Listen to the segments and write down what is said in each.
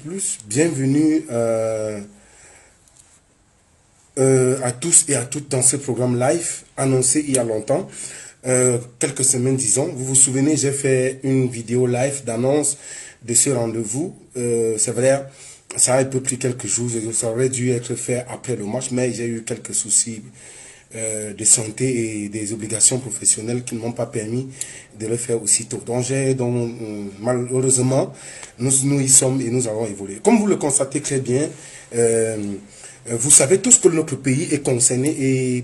plus, bienvenue à tous et à toutes dans ce programme live annoncé il y a longtemps, quelques semaines disons. Vous vous souvenez, j'ai fait une vidéo live d'annonce de ce rendez-vous. C'est vrai, ça a un peu pris quelques jours, ça aurait dû être fait après le match, mais j'ai eu quelques soucis de santé et des obligations professionnelles qui ne m'ont pas permis de le faire aussitôt. Donc, malheureusement, nous y sommes et nous avons évolué. Comme vous le constatez très bien, vous savez tous que notre pays est concerné et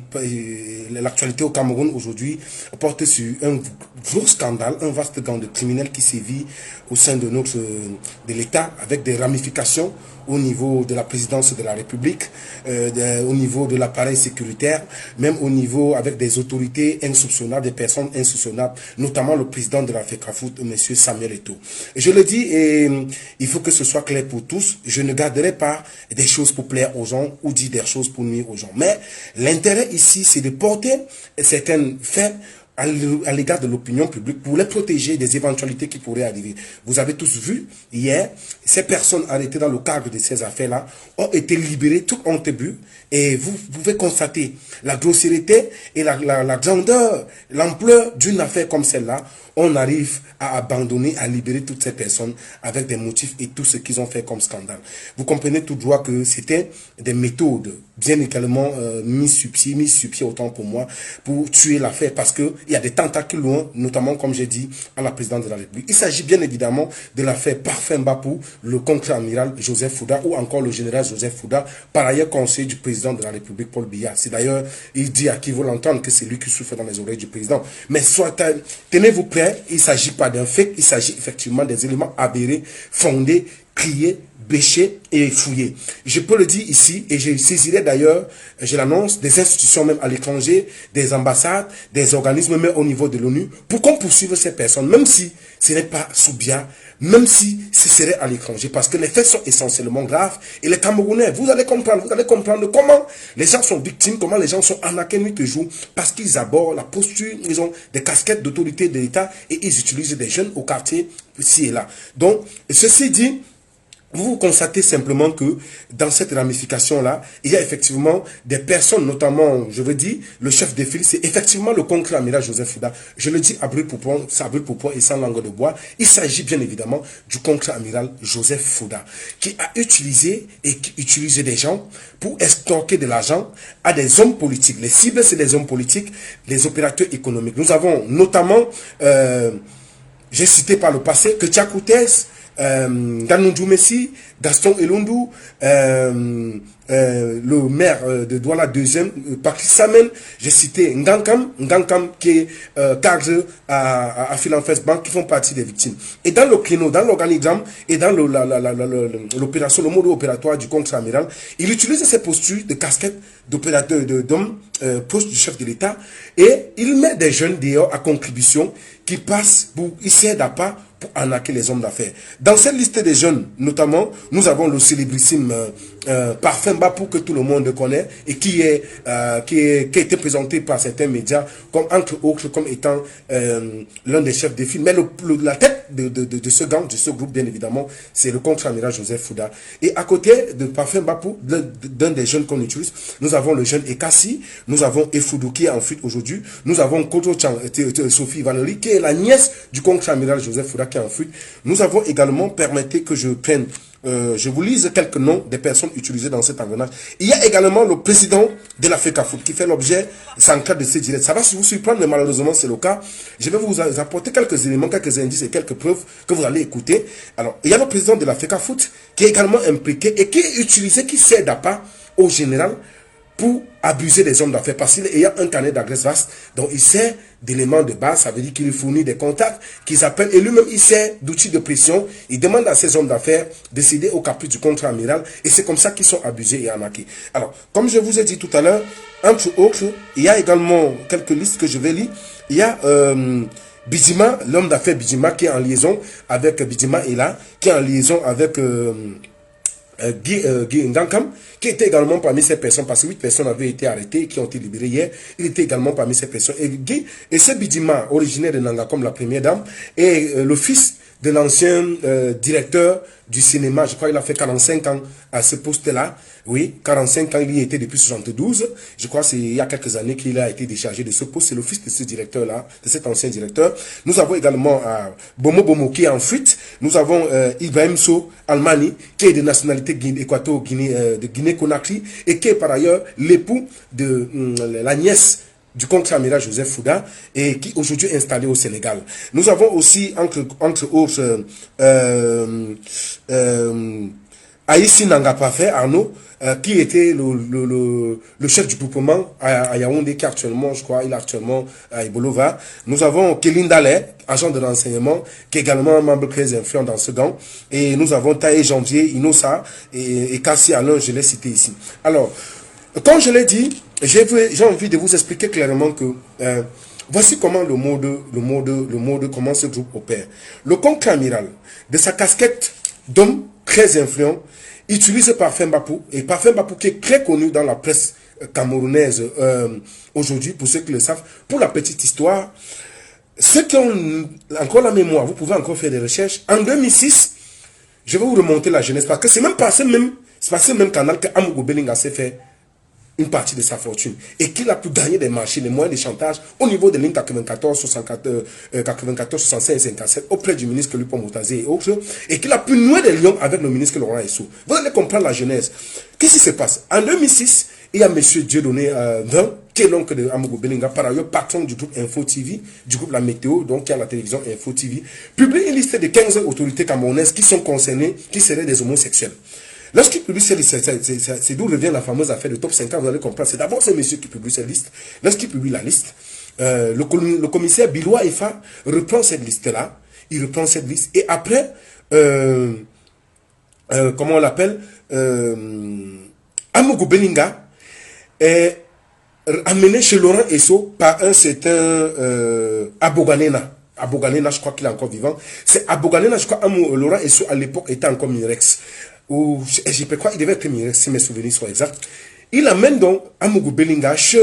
l'actualité au Cameroun aujourd'hui porte sur un gros scandale, un vaste gang de criminels qui sévit au sein de l'État avec des ramifications au niveau de la présidence de la République, au niveau de l'appareil sécuritaire, même au niveau avec des autorités insoupçonnables, des personnes insoupçonnables, notamment le président de la FECAFOOT, M. Samuel Eto'o. Et je le dis, et il faut que ce soit clair pour tous, je ne garderai pas des choses pour plaire aux gens ou dire des choses pour nuire aux gens. Mais l'intérêt ici, c'est de porter certains faits à l'égard de l'opinion publique pour les protéger des éventualités qui pourraient arriver. Vous avez tous vu, hier, ces personnes arrêtées dans le cadre de ces affaires-là ont été libérées, toutes ont été bues, et vous pouvez constater la grossièreté et la grandeur, l'ampleur d'une affaire comme celle-là. On arrive à abandonner, à libérer toutes ces personnes avec des motifs et tout ce qu'ils ont fait comme scandale. Vous comprenez tout droit que c'était des méthodes bien également mises sur pied autant pour moi, pour tuer l'affaire parce qu'il y a des tentacules loin, notamment comme j'ai dit à la présidente de la République. Il s'agit bien évidemment de l'affaire Parfum Bapou, le contre-amiral Joseph Fouda ou encore le général Joseph Fouda, par ailleurs conseiller du président de la République Paul Biya. C'est d'ailleurs, il dit à qui veut l'entendre que c'est lui qui souffle dans les oreilles du président. Mais tenez-vous prêts. Il ne s'agit pas d'un fait, il s'agit effectivement des éléments avérés, fondés, criés, bêchés et fouillés. Je peux le dire ici, et je saisirai d'ailleurs, je l'annonce, des institutions même à l'étranger, des ambassades, des organismes même au niveau de l'ONU, pour qu'on poursuive ces personnes, même si ce n'est pas sous bien, même si ce serait à l'étranger, parce que les faits sont essentiellement graves, et les Camerounais, vous allez comprendre comment les gens sont victimes, comment les gens sont arnaqués nuit et jour, parce qu'ils abordent la posture, ils ont des casquettes d'autorité de l'État, et ils utilisent des jeunes au quartier, ici et là. Donc, ceci dit, vous constatez simplement que dans cette ramification-là, il y a effectivement des personnes, notamment, je veux dire, le chef de file, c'est effectivement le contre-amiral Joseph Fouda. Je le dis à brûle pour point et sans langue de bois. Il s'agit bien évidemment du contre-amiral Joseph Fouda, qui a utilisé et qui utilise des gens pour escroquer de l'argent à des hommes politiques. Les cibles, c'est des hommes politiques, les opérateurs économiques. Nous avons notamment, j'ai cité par le passé que Tchakoutès, Danundou Messi, Gaston Elundou, le maire de Douala deuxième, Patrice Samen, j'ai cité Ngankam qui est cadre à Philanthropies Bank, qui font partie des victimes. Et dans le créneau, dans l'organigramme et dans l'opération, le mode opératoire du contre-amiral, il utilise ces postures de casquettes d'opérateurs, d'hommes proches du chef de l'État, et il met des jeunes dehors à contribution qui passent pour, il s'aide à pas pour arnaquer les hommes d'affaires. Dans cette liste des jeunes, notamment, nous avons le célébrissime Parfum Bapou que tout le monde connaît et qui a été présenté par certains médias comme entre autres comme étant l'un des chefs de file. Mais la tête de ce gang, de ce groupe, bien évidemment, c'est le contre-amiral Joseph Fouda. Et à côté de Parfum Bapou, d'un des jeunes qu'on utilise, nous avons le jeune Ekassi, nous avons Efoudou qui est en fuite aujourd'hui, nous avons Koto Chan, Sophie Valérie, qui est la nièce du contre-amiral Joseph Fouda qui est en fuite. Nous avons également, permettez que je prenne, je vous lise quelques noms des personnes utilisées dans cet engrenage. Il y a également le président de la FECAFOOT qui fait l'objet sans cas de ces directs. Ça va vous surprendre, mais malheureusement c'est le cas. Je vais vous apporter quelques éléments, quelques indices et quelques preuves que vous allez écouter. Alors, il y a le président de la FECAFOOT qui est également impliqué et qui est utilisé, qui cède à pas au général pour abuser des hommes d'affaires, parce qu'il y a un carnet d'adresses vaste, donc il sert d'éléments de base, ça veut dire qu'il fournit des contacts, qu'ils appellent, et lui-même il sert d'outils de pression, il demande à ces hommes d'affaires de céder au caprice du contre-amiral, et c'est comme ça qu'ils sont abusés et arnaqués. Alors, comme je vous ai dit tout à l'heure, entre autres, il y a également quelques listes que je vais lire, il y a Bidjima, l'homme d'affaires Bidjima, qui est en liaison avec Bidjima Ela, qui est en liaison avec Guy Ngankam, qui était également parmi ces personnes, parce que 8 personnes avaient été arrêtées, qui ont été libérées hier. Il était également parmi ces personnes. Et ce Bidjima, originaire de Nanga, comme la première dame, et le fils de l'ancien directeur du cinéma. Je crois qu'il a fait 45 ans à ce poste-là. Oui, 45 ans, il y était depuis 72. Je crois que c'est il y a quelques années qu'il a été déchargé de ce poste. C'est le fils de ce directeur-là, de cet ancien directeur. Nous avons également Bomo Bomo qui est en fuite. Nous avons Ibrahim Sow Almani, qui est de nationalité de Guinée-Conakry et qui est par ailleurs l'époux de la nièce du contre-amiral Joseph Fouda et qui aujourd'hui est installé au Sénégal. Nous avons aussi, entre autres, Aïssi Nangapafe, Arnaud, qui était le chef du groupement à Yaoundé, qui actuellement, je crois, il est actuellement à Ibolova. Nous avons Kéline Dalé, agent de renseignement, qui est également un membre très influent dans ce gang. Et nous avons Taï Janvier, Inosa et Kassi Alain, je l'ai cité ici. Alors, comme je l'ai dit, j'ai envie de vous expliquer clairement que voici comment le mode, comment ce groupe opère. Le contre-amiral, de sa casquette d'homme très influent, utilise Parfait Bapou, et Parfait Bapou qui est très connu dans la presse camerounaise aujourd'hui, pour ceux qui le savent. Pour la petite histoire, ceux qui ont encore la mémoire, vous pouvez encore faire des recherches. En 2006, je vais vous remonter la jeunesse, parce que c'est même par ce même canal que Amogo Belinga s'est fait une partie de sa fortune et qu'il a pu gagner des marchés, les moyens de chantage au niveau des lignes 94, 65 et 57 auprès du ministre Lupo Moutazé et autres, et qu'il a pu nouer des liens avec le ministre Laurent Essou. Vous allez comprendre la genèse. Qu'est-ce qui se passe? En 2006, il y a M. Dieudonné Vin, qui est l'oncle de Amogo Belinga, par ailleurs patron du groupe Info TV, du groupe La Météo, donc qui a la télévision Info TV, publie une liste de 15 autorités camerounaises qui sont concernées, qui seraient des homosexuels. Lorsqu'il publie cette liste, c'est d'où revient la fameuse affaire de top 50, vous allez comprendre. C'est d'abord ce monsieur qui publie cette liste. Lorsqu'il publie la liste, le commissaire Biloua Efa reprend cette liste-là, il reprend cette liste, et après, comment on l'appelle, Amogo Belinga est amené chez Laurent Esso par un certain Aboganena. Aboganena, je crois qu'il est encore vivant. C'est Aboganena, je crois, Laurent Esso à l'époque était encore Mirex. Ou je crois qu'il devait être Mirex, si mes souvenirs sont exacts. Il amène donc Amogo Belinga chez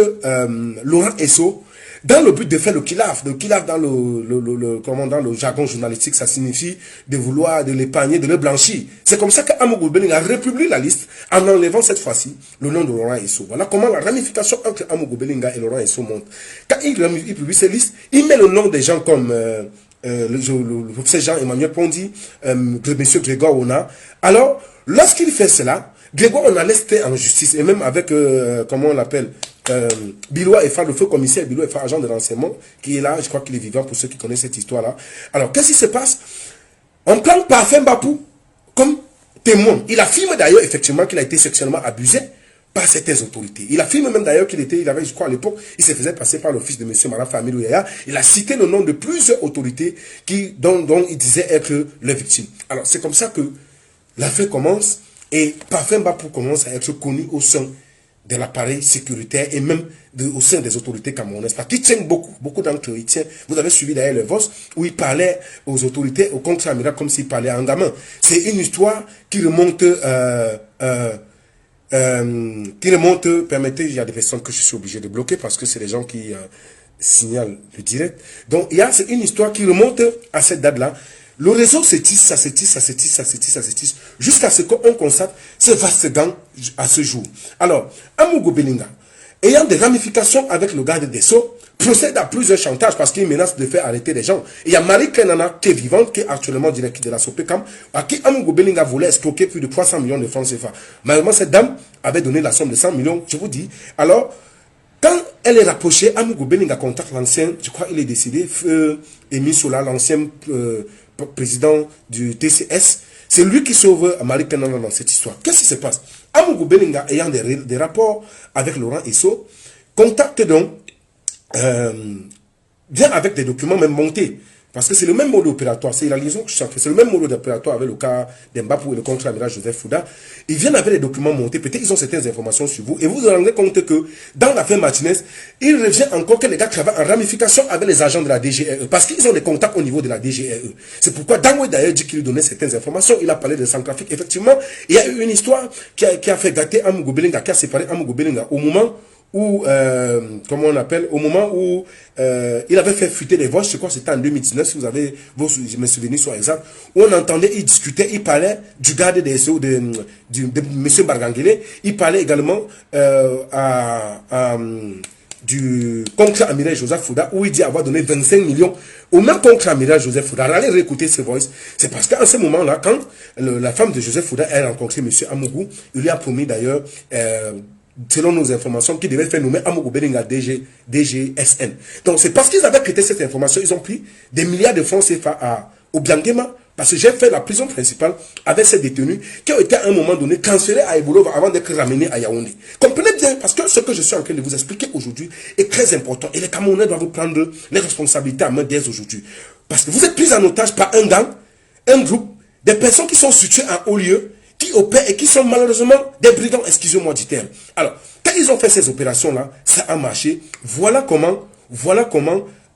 Laurent Esso dans le but de faire le kilaf. Le kilaf dans dans le jargon journalistique, ça signifie de vouloir de l'épargner, de le blanchir. C'est comme ça qu'Amogo Belinga republie la liste en enlevant cette fois-ci le nom de Laurent Esso. Voilà comment la ramification entre Amogo Belinga et Laurent Esso monte. Quand il publie cette liste, il met le nom des gens comme le professeur Jean-Emmanuel Pondi, M. Grégoire Ona. Alors, lorsqu'il fait cela, Grégoire Ona laisse en justice, et même avec, comment on l'appelle, Biloua Efa, le feu commissaire Biloua Efa, agent de renseignement, qui est là, je crois qu'il est vivant pour ceux qui connaissent cette histoire-là. Alors, qu'est-ce qui se passe? On prend Parfait Bapou comme témoin. Il affirme d'ailleurs effectivement qu'il a été sexuellement abusé par certaines autorités. Il affirme même d'ailleurs qu'il avait, je crois à l'époque, il se faisait passer par le fils de M. Marafa Amilou Yaya. Il a cité le nom de plusieurs autorités dont il disait être les victimes. Alors, c'est comme ça que l'affaire commence et Parfait Bapou commence à être connu au sein de l'appareil sécuritaire et même au sein des autorités camerounaises. Parce qu'il tient beaucoup d'entre eux. Vous avez suivi d'ailleurs le VOS où il parlait aux autorités, au contre-amiral comme s'il parlait à un gamin. C'est une histoire qui remonte, permettez, il y a des personnes que je suis obligé de bloquer parce que c'est les gens qui signalent le direct. Donc c'est une histoire qui remonte à cette date-là. Le réseau se tisse, ça se tisse, jusqu'à ce qu'on constate ce vaste gang à ce jour. Alors, Amogo Belinga, ayant des ramifications avec le garde des Sceaux, procède à plusieurs chantages parce qu'il menace de faire arrêter des gens. Il y a Marie Kenana qui est vivante, qui est actuellement directrice de la Sopecam, à qui Amogo Belinga voulait escroquer plus de 300 millions de francs CFA. Malheureusement, cette dame avait donné la somme de 100 millions, je vous dis. Alors, quand elle est rapprochée, Amogo Belinga contacte l'ancien, je crois qu'il est décédé, Émile Sola, l'ancien président du TCS, c'est lui qui sauve Marie Kenana dans cette histoire. Qu'est-ce qui se passe? Amogo Belinga, ayant des rapports avec Laurent Esso, contacte donc, vient avec des documents même montés. Parce que c'est le même mode opératoire, c'est la liaison que je fais, c'est le même mode opératoire avec le cas d'Mbapou et le contre-amiral Joseph Fouda. Ils viennent avec des documents montés, peut-être ils ont certaines informations sur vous, et vous vous rendez compte que dans l'affaire Martinez, il revient encore que les gars travaillent en ramification avec les agents de la DGRE, parce qu'ils ont des contacts au niveau de la DGRE. C'est pourquoi Dangwe d'ailleurs dit qu'il donnait certaines informations, il a parlé de Centrafrique. Effectivement, il y a eu une histoire qui a fait gâter Amogo Belinga, qui a séparé Amogo Belinga au moment où, comment on appelle, au moment où il avait fait fuiter les voix, je crois que c'était en 2019, si vous avez je me souviens sur exemple, où on entendait, il discutait, il parlait du garde des Sceaux, de M. Barganguele, il parlait également du contre-amiral Joseph Fouda, où il dit avoir donné 25 millions au même contre-amiral Joseph Fouda. Allez réécouter ce voice. C'est parce qu'en ce moment-là, quand la femme de Joseph Fouda a rencontré M. Amougou, il lui a promis d'ailleurs, selon nos informations, qu'il devait faire nommer Amougou Belinga DGSN. Donc c'est parce qu'ils avaient prêté cette information, ils ont pris des milliards de francs CFA au Biangema. Parce que j'ai fait la prison principale avec ces détenus qui ont été à un moment donné transférés à Ebolova avant d'être ramenés à Yaoundé. Comprenez bien, parce que ce que je suis en train de vous expliquer aujourd'hui est très important. Et les Camerounais doivent prendre les responsabilités à main dès aujourd'hui. Parce que vous êtes pris en otage par un gang, un groupe, des personnes qui sont situées en haut lieu, qui opèrent et qui sont malheureusement des brigands, excusez-moi du terme. Alors, quand ils ont fait ces opérations-là, ça a marché. Voilà comment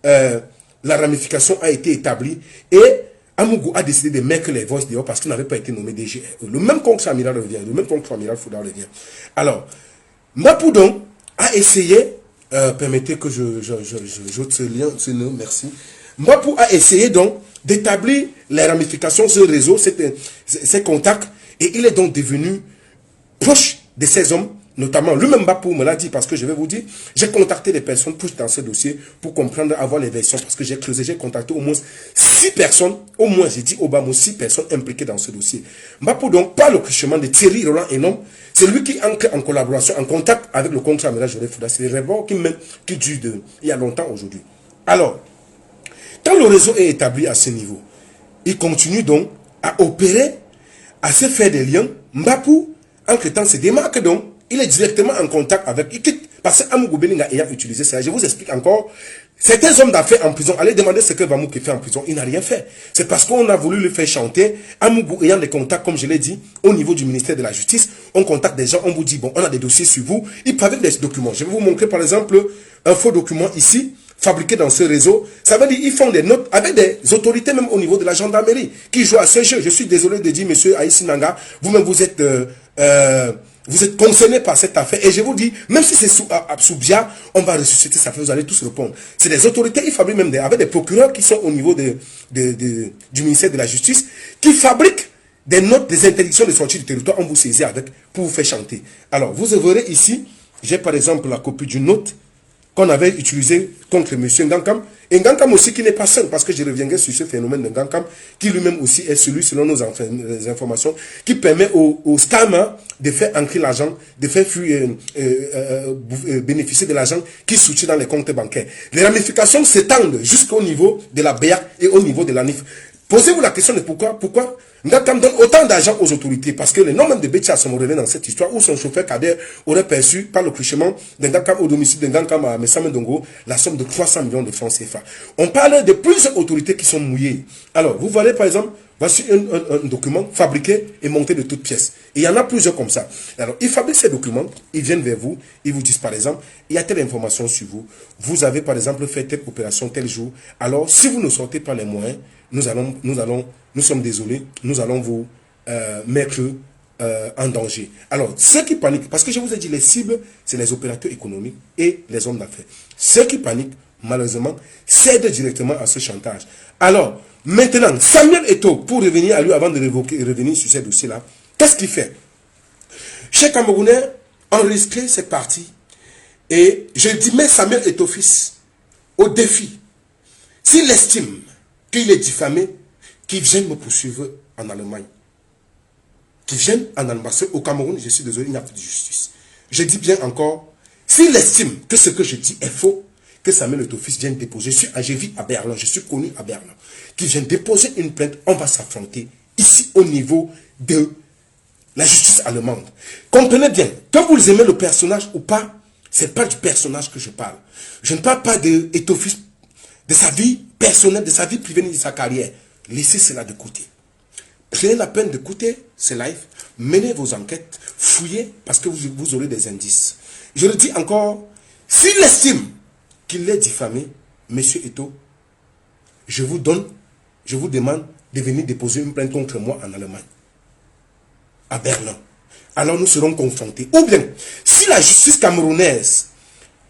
la ramification a été établie. Et Amougou a décidé de mettre les voices dehors parce qu'il n'avait pas été nommé DG. Le même contre-amiral revient, le même contre-amiral Fouda revient. Alors, Mapoudon a essayé, permettez que j'ôte ce nom, merci. Mapou a essayé donc d'établir les ramifications sur le réseau, ces contacts, et il est donc devenu proche de ces hommes, notamment lui-même Mapou me l'a dit, parce que je vais vous dire, j'ai contacté des personnes plus dans ce dossier pour comprendre, avoir les versions, parce que j'ai creusé, j'ai contacté au moins 6 personnes, au moins j'ai dit Obama, 6 personnes impliquées dans ce dossier. Mapou donc, par le chemin de Thierry Roland Enom, c'est lui qui entre en collaboration, en contact avec le contre-amiral Joseph Fouda. C'est les rapports qui durent il y a longtemps aujourd'hui. Alors, quand le réseau est établi à ce niveau, il continue donc à opérer, à se faire des liens. Mbapou, entre temps, se démarque donc. Il est directement en contact avec... Parce que Amougou Belinga ayant utilisé ça, je vous explique encore. Certains hommes d'affaires en prison, allez demander ce que Bamouk fait en prison, il n'a rien fait. C'est parce qu'on a voulu le faire chanter. Amougou ayant des contacts, comme je l'ai dit, au niveau du ministère de la Justice, on contacte des gens, on vous dit, bon, on a des dossiers sur vous, ils peuvent avec des documents. Je vais vous montrer par exemple un faux document ici, fabriqué dans ce réseau. Ça veut dire qu'ils font des notes avec des autorités, même au niveau de la gendarmerie, qui jouent à ce jeu. Je suis désolé de dire, monsieur Aïssi Nanga, vous-même vous êtes concerné par cette affaire. Et je vous dis, même si c'est sous BIA, on va ressusciter cette affaire, vous allez tous répondre. C'est des autorités, ils fabriquent même avec des procureurs qui sont au niveau du ministère de la Justice, qui fabriquent des notes, des interdictions de sortie du territoire, on vous saisit avec pour vous faire chanter. Alors, vous verrez ici, j'ai par exemple la copie d'une note qu'on avait utilisée contre M. Ngankam. Et Ngankam aussi qui n'est pas seul, parce que je reviendrai sur ce phénomène de Ngankam, qui lui-même aussi est celui, selon nos informations, qui permet aux scammers de faire entrer l'argent, de faire bénéficier de l'argent qui soutient dans les comptes bancaires. Les ramifications s'étendent jusqu'au niveau de la BEAC et au niveau de la NIF. Posez-vous la question de pourquoi Ngankam donne autant d'argent aux autorités, parce que les noms même de Betcha sont relevés dans cette histoire où son chauffeur Kader aurait perçu par le truchement de Ngankam au domicile de Ngankam à Messame Ndongo la somme de 300 millions de francs CFA. On parle de plusieurs autorités qui sont mouillées. Alors, vous voyez par exemple, voici un document fabriqué et monté de toutes pièces. Et il y en a plusieurs comme ça. Alors, ils fabriquent ces documents, ils viennent vers vous, ils vous disent par exemple, il y a telle information sur vous, vous avez par exemple fait telle opération tel jour. Alors, si vous ne sortez pas les moyens, nous sommes désolés, nous allons vous mettre en danger. Alors, ceux qui paniquent, parce que je vous ai dit, les cibles, c'est les opérateurs économiques et les hommes d'affaires. Ceux qui paniquent, malheureusement, cèdent directement à ce chantage. Alors, maintenant, Samuel Eto'o, pour revenir à lui avant de revenir sur ces dossiers-là, qu'est-ce qu'il fait? Chez Camerounais, enregistré cette partie, et je dis, mais Samuel Eto'o fils au défi. S'il estime qu'il est diffamé, qu'il vienne me poursuivre en Allemagne. Qu'il vienne en Allemagne. Parce qu'au Cameroun, je suis désolé, il n'y a plus de justice. Je dis bien encore, s'il estime que ce que je dis est faux, que Samuel Eto'o fils vienne déposer, je vis à Berlin, je suis connu à Berlin, qu'il vienne déposer une plainte, on va s'affronter ici au niveau de la justice allemande. Comprenez bien, que vous aimez le personnage ou pas, ce n'est pas du personnage que je parle. Je ne parle pas de Eto'o fils, de sa vie personnelle, de sa vie privée, de sa carrière. Laissez cela de côté. Prenez la peine d'écouter ce live, menez vos enquêtes, fouillez, parce que vous aurez des indices. Je le dis encore, s'il estime qu'il est diffamé, monsieur Eto'o, je vous demande de venir déposer une plainte contre moi en Allemagne, à Berlin. Alors nous serons confrontés. Ou bien, si la justice camerounaise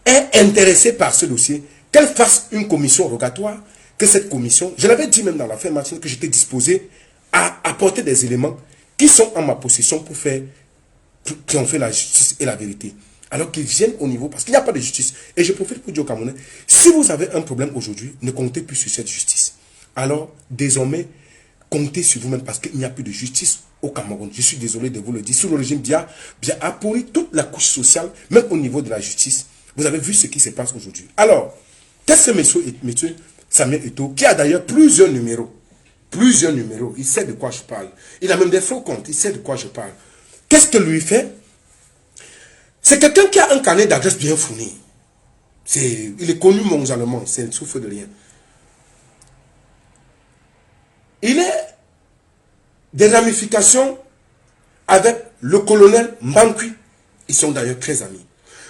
est intéressée par ce dossier, qu'elle fasse une commission rogatoire, que cette commission, je l'avais dit même dans l'affaire Martine, que j'étais disposé à apporter des éléments qui sont en ma possession pour faire triompher la justice et la vérité. Alors qu'ils viennent au niveau, parce qu'il n'y a pas de justice. Et je profite pour dire aux Camerounais, si vous avez un problème aujourd'hui, ne comptez plus sur cette justice. Alors, désormais, comptez sur vous-même parce qu'il n'y a plus de justice au Cameroun. Je suis désolé de vous le dire. Sous le régime Biya a pourri toute la couche sociale, même au niveau de la justice. Vous avez vu ce qui se passe aujourd'hui. Alors, qu'est-ce que monsieur Samuel Eto'o, qui a d'ailleurs plusieurs numéros, il sait de quoi je parle. Il a même des faux comptes, il sait de quoi je parle. Qu'est-ce que lui fait? C'est quelqu'un qui a un carnet d'adresse bien fourni. Il est connu mondialement, c'est un souffle de rien. Il est des ramifications avec le colonel Mbankui. Ils sont d'ailleurs très amis.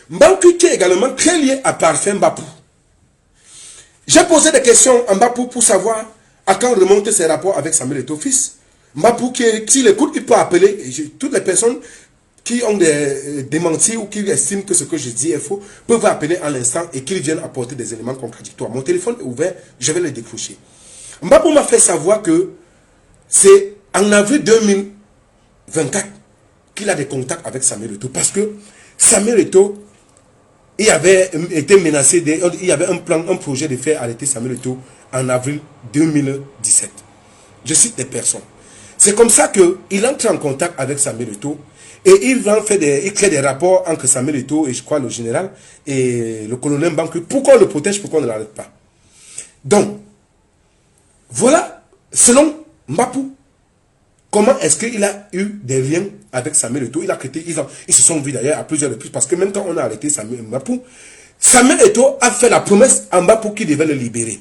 Mbankui qui est également très lié à Parfait Mbapou. J'ai posé des questions à Mbapou pour savoir à quand remontent ses rapports avec Samuel Eto'o fils. Mbapou, s'il écoute, il peut appeler toutes les personnes qui ont des démentis ou qui estiment que ce que je dis est faux, peuvent appeler à l'instant et qu'ils viennent apporter des éléments contradictoires. Mon téléphone est ouvert, je vais le décrocher. Mbapou m'a fait savoir que c'est en avril 2024 qu'il a des contacts avec Samuel Eto'o parce que Samuel Eto'o, il avait été menacé, il y avait un projet de faire arrêter Samuel Eto'o en avril 2017. Je cite des personnes. C'est comme ça qu'il entre en contact avec Samuel Eto'o et il crée des rapports entre Samuel Eto'o et je crois le général et le colonel Mbankui. Pourquoi on le protège, pourquoi on ne l'arrête pas? Donc, voilà, selon Mbapou, comment est-ce qu'il a eu des liens avec Samuel Eto'o? Ils se sont vus d'ailleurs à plusieurs reprises parce que même quand on a arrêté Samuel Mbapou, Samuel Eto'o a fait la promesse à Mbapou qu'il devait le libérer.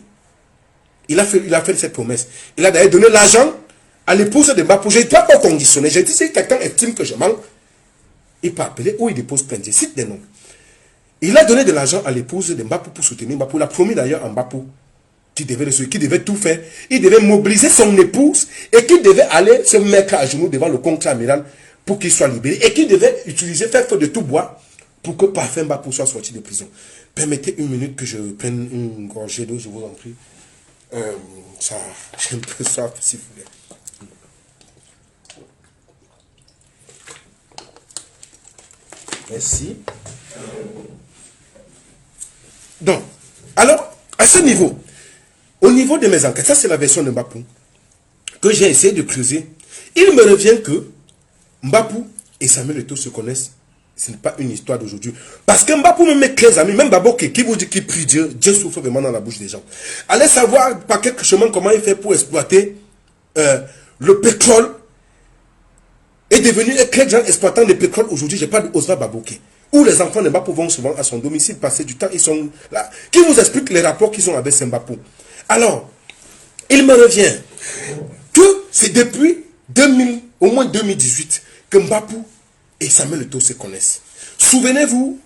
Il a fait cette promesse. Il a d'ailleurs donné l'argent à l'épouse de Mbapou. Je ne dois pas conditionner. J'ai dit, si quelqu'un estime que je manque, il peut appeler ou il dépose plainte. Je cite des noms. Il a donné de l'argent à l'épouse de Mbapou pour soutenir Mbapou. Il a promis d'ailleurs à Mbapou qui devait tout faire. Il devait mobiliser son épouse et qu'il devait aller se mettre à genoux devant le contre-amiral pour qu'il soit libéré. Et qu'il devait faire feu de tout bois pour que Parfait Mbapou soit sorti de prison. Permettez une minute que je prenne une gorgée d'eau, je vous en prie. J'ai un peu soif, s'il vous plaît. Merci. Donc, alors, à ce niveau, au niveau de mes enquêtes, ça c'est la version de Mbapou, que j'ai essayé de creuser, il me revient que Mbapou et Samuel Eto'o se connaissent. Ce n'est pas une histoire d'aujourd'hui. Parce que Mbapou me met très amis, même Baboké, qui vous dit qu'il prie Dieu, Dieu souffle vraiment dans la bouche des gens. Allez savoir par quel chemin comment il fait pour exploiter le pétrole. Est devenu un très grand exploitant de pétrole aujourd'hui. Je parle d'Osva Baboké. Où les enfants de Mbapou vont souvent à son domicile passer du temps. Ils sont là. Qui vous explique les rapports qu'ils ont avec Mbapou? Alors, il me revient que c'est depuis au moins 2018 que Mbapou et Samuel Eto'o se connaissent. Souvenez-vous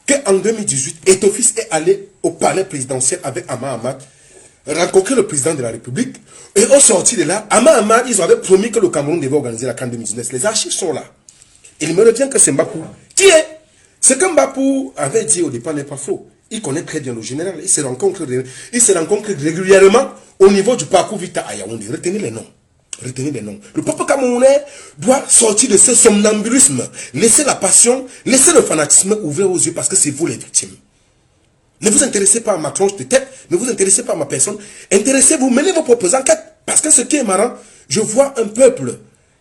qu'en 2018, Eto'o fils est allé au palais présidentiel avec Ama Amad, rencontrer le président de la République, et au sorti de là, Ama Amad, ils avaient promis que le Cameroun devait organiser la CAN 2019. Les archives sont là. Il me revient que c'est Mbapou qui est. Ce que Mbapou avait dit au départ n'est pas faux. Il connaît très bien le général. Il se rencontre régulièrement au niveau du parcours Vita à Yaoundé. Retenez les noms. Retenez les noms. Le peuple camerounais doit sortir de ce somnambulisme. Laissez la passion, laissez le fanatisme ouvert aux yeux parce que c'est vous les victimes. Ne vous intéressez pas à ma tranche de tête, ne vous intéressez pas à ma personne. Intéressez-vous, menez vos propres enquêtes. Parce que ce qui est marrant, je vois un peuple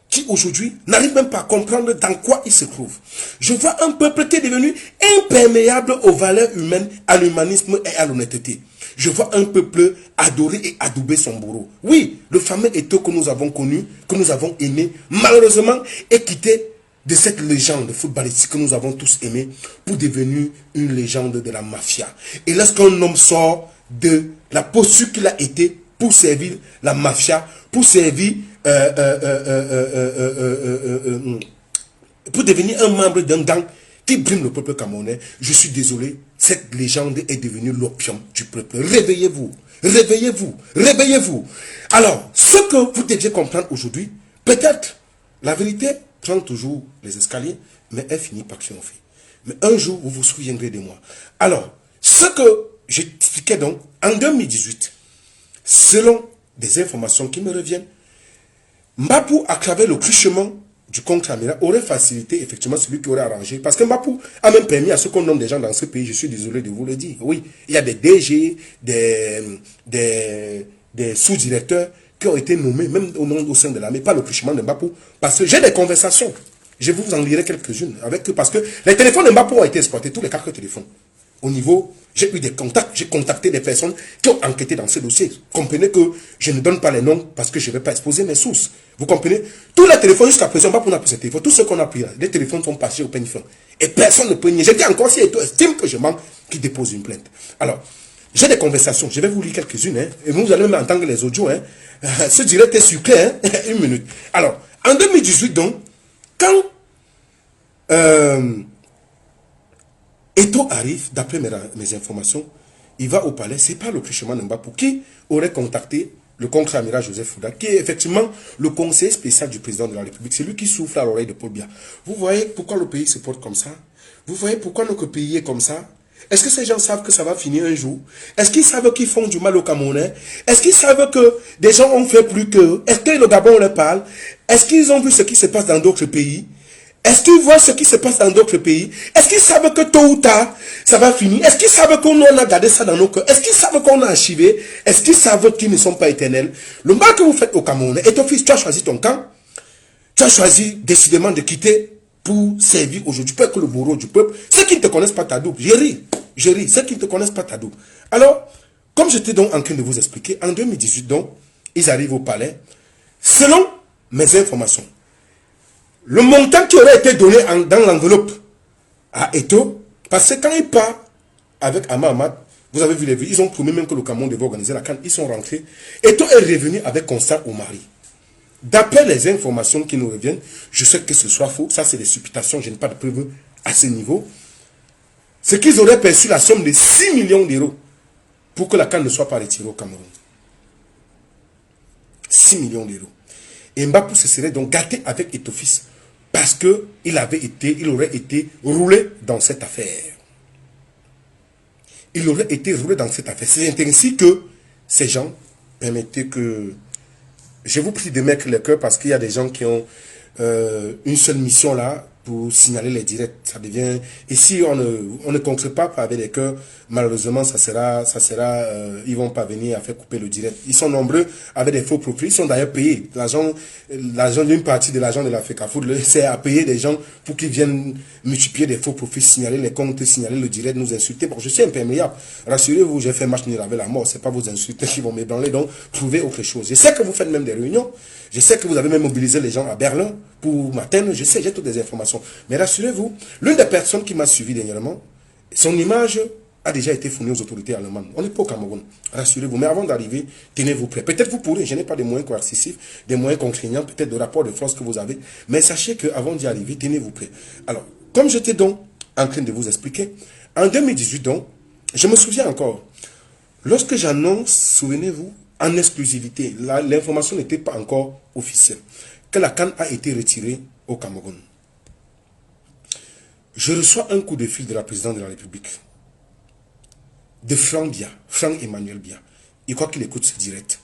qui aujourd'hui n'arrive même pas à comprendre dans quoi il se trouve. Je vois un peuple qui est devenu imperméable aux valeurs humaines, à l'humanisme et à l'honnêteté. Je vois un peuple adorer et adouber son bourreau. Oui, le fameux Eto'o que nous avons connu, que nous avons aimé, malheureusement est quitté de cette légende footballistique que nous avons tous aimé pour devenir une légende de la mafia. Et lorsqu'un homme sort de la posture qu'il a été pour servir la mafia, pour servir pour devenir un membre d'un gang qui brime le peuple camerounais, je suis désolé, cette légende est devenue l'opium du peuple. Réveillez-vous, réveillez-vous, réveillez-vous. Alors, ce que vous deviez comprendre aujourd'hui, peut-être, la vérité prend toujours les escaliers, mais elle finit par triompher. Mais un jour, vous vous souviendrez de moi. Alors, ce que j'expliquais donc, en 2018, selon des informations qui me reviennent, Mbapou, à travers le truchement du contre-amiral, aurait facilité effectivement celui qui aurait arrangé. Parce que Mbapou a même permis à ce qu'on nomme des gens dans ce pays, je suis désolé de vous le dire. Oui, il y a des DG, des sous-directeurs qui ont été nommés, même au sein de l'armée, par le truchement de Mbapou. Parce que j'ai des conversations. Je vous en lirai quelques-unes avec eux. Parce que les téléphones de Mbapou ont été exploités, tous les 4 téléphones. Au niveau, j'ai eu des contacts, j'ai contacté des personnes qui ont enquêté dans ce dossier. Comprenez que je ne donne pas les noms parce que je ne vais pas exposer mes sources. Vous comprenez? Tous les téléphones jusqu'à présent, pas pour nous ces téléphones, tous ceux qu'on a pris là, les téléphones sont passés au peigne fin. Et personne ne peut nier. J'ai dit encore, si Eto estime que je manque, qui dépose une plainte. Alors, j'ai des conversations, je vais vous lire quelques-unes, hein, et vous allez même entendre les audios. Hein. Ce direct est sucré, hein, une minute. Alors, en 2018 donc, quand Eto arrive, d'après mes informations, il va au palais, c'est pas le truchement de Mbapou qui aurait contacté le contre-amiral Joseph Fouda, qui est effectivement le conseiller spécial du président de la République. C'est lui qui souffle à l'oreille de Paul Biya. Vous voyez pourquoi le pays se porte comme ça? Vous voyez pourquoi notre pays est comme ça? Est-ce que ces gens savent que ça va finir un jour? Est-ce qu'ils savent qu'ils font du mal aux Camerounais? Est-ce qu'ils savent que des gens ont fait plus qu'eux? Est-ce que le Gabon leur parle? Est-ce qu'ils ont vu ce qui se passe dans d'autres pays? Est-ce qu'ils voient ce qui se passe dans d'autres pays? Est-ce qu'ils savent que tôt ou tard, ça va finir? Est-ce qu'ils savent qu'on a gardé ça dans nos cœurs? Est-ce qu'ils savent qu'on a archivé? Est-ce qu'ils savent qu'ils ne sont pas éternels? Le mal que vous faites au Cameroun, et ton fils, tu as choisi ton camp. Tu as choisi décidément de quitter pour servir aujourd'hui, pour être le bourreau du peuple. Ceux qui ne te connaissent pas ta double, je ris. Ceux qui ne te connaissent pas ta double. Alors, comme j'étais donc en train de vous expliquer, en 2018, donc, ils arrivent au palais. Selon mes informations, le montant qui aurait été donné dans l'enveloppe à Eto, parce que quand il part avec Ahmad, vous avez vu les vues, ils ont promis même que le Cameroun devait organiser la CAN, ils sont rentrés. Eto est revenu avec Constant Omari. D'après les informations qui nous reviennent, je sais que ce soit faux, ça c'est des supputations, je n'ai pas de preuves à ce niveau. C'est qu'ils auraient perçu la somme de 6 millions d'euros pour que la CAN ne soit pas retirée au Cameroun. 6 millions d'euros. Et Mbapou se serait donc gâté avec Etofis parce qu'il aurait été roulé dans cette affaire. Il aurait été roulé dans cette affaire. C'est ainsi que ces gens, permettez que... Je vous prie de mettre le cœur parce qu'il y a des gens qui ont une seule mission là pour signaler les directs. Ça devient... Et si on ne conclut pas avec les cœurs, malheureusement, ils vont pas venir à faire couper le direct. Ils sont nombreux avec des faux profils. Ils sont d'ailleurs payés. L'argent d'une partie de l'argent de l'Africa Food, c'est à payer des gens pour qu'ils viennent multiplier des faux profils, signaler les comptes, signaler le direct, nous insulter. Bon, je suis imperméable. Rassurez-vous, j'ai fait match nul avec la mort. C'est pas vos insultes qui vont m'ébranler. Donc, trouvez autre chose. Je sais que vous faites même des réunions. Je sais que vous avez même mobilisé les gens à Berlin pour m'atteindre. Je sais, j'ai toutes les informations. Mais rassurez-vous, l'une des personnes qui m'a suivi dernièrement, son image a déjà été fournie aux autorités allemandes. On n'est pas au Cameroun. Rassurez-vous. Mais avant d'arriver, tenez-vous prêts. Peut-être vous pourrez, je n'ai pas de moyens coercitifs, des moyens contraignants, peut-être de rapports de force que vous avez. Mais sachez qu'avant d'y arriver, tenez-vous prêts. Alors, comme j'étais donc en train de vous expliquer, en 2018 donc, je me souviens encore, lorsque j'annonce, souvenez-vous, en exclusivité, l'information n'était pas encore officielle, que la CAN a été retirée au Cameroun. Je reçois un coup de fil de la présidente de la République, de Franck Emmanuel Biya. Il croit qu'il écoute ce direct.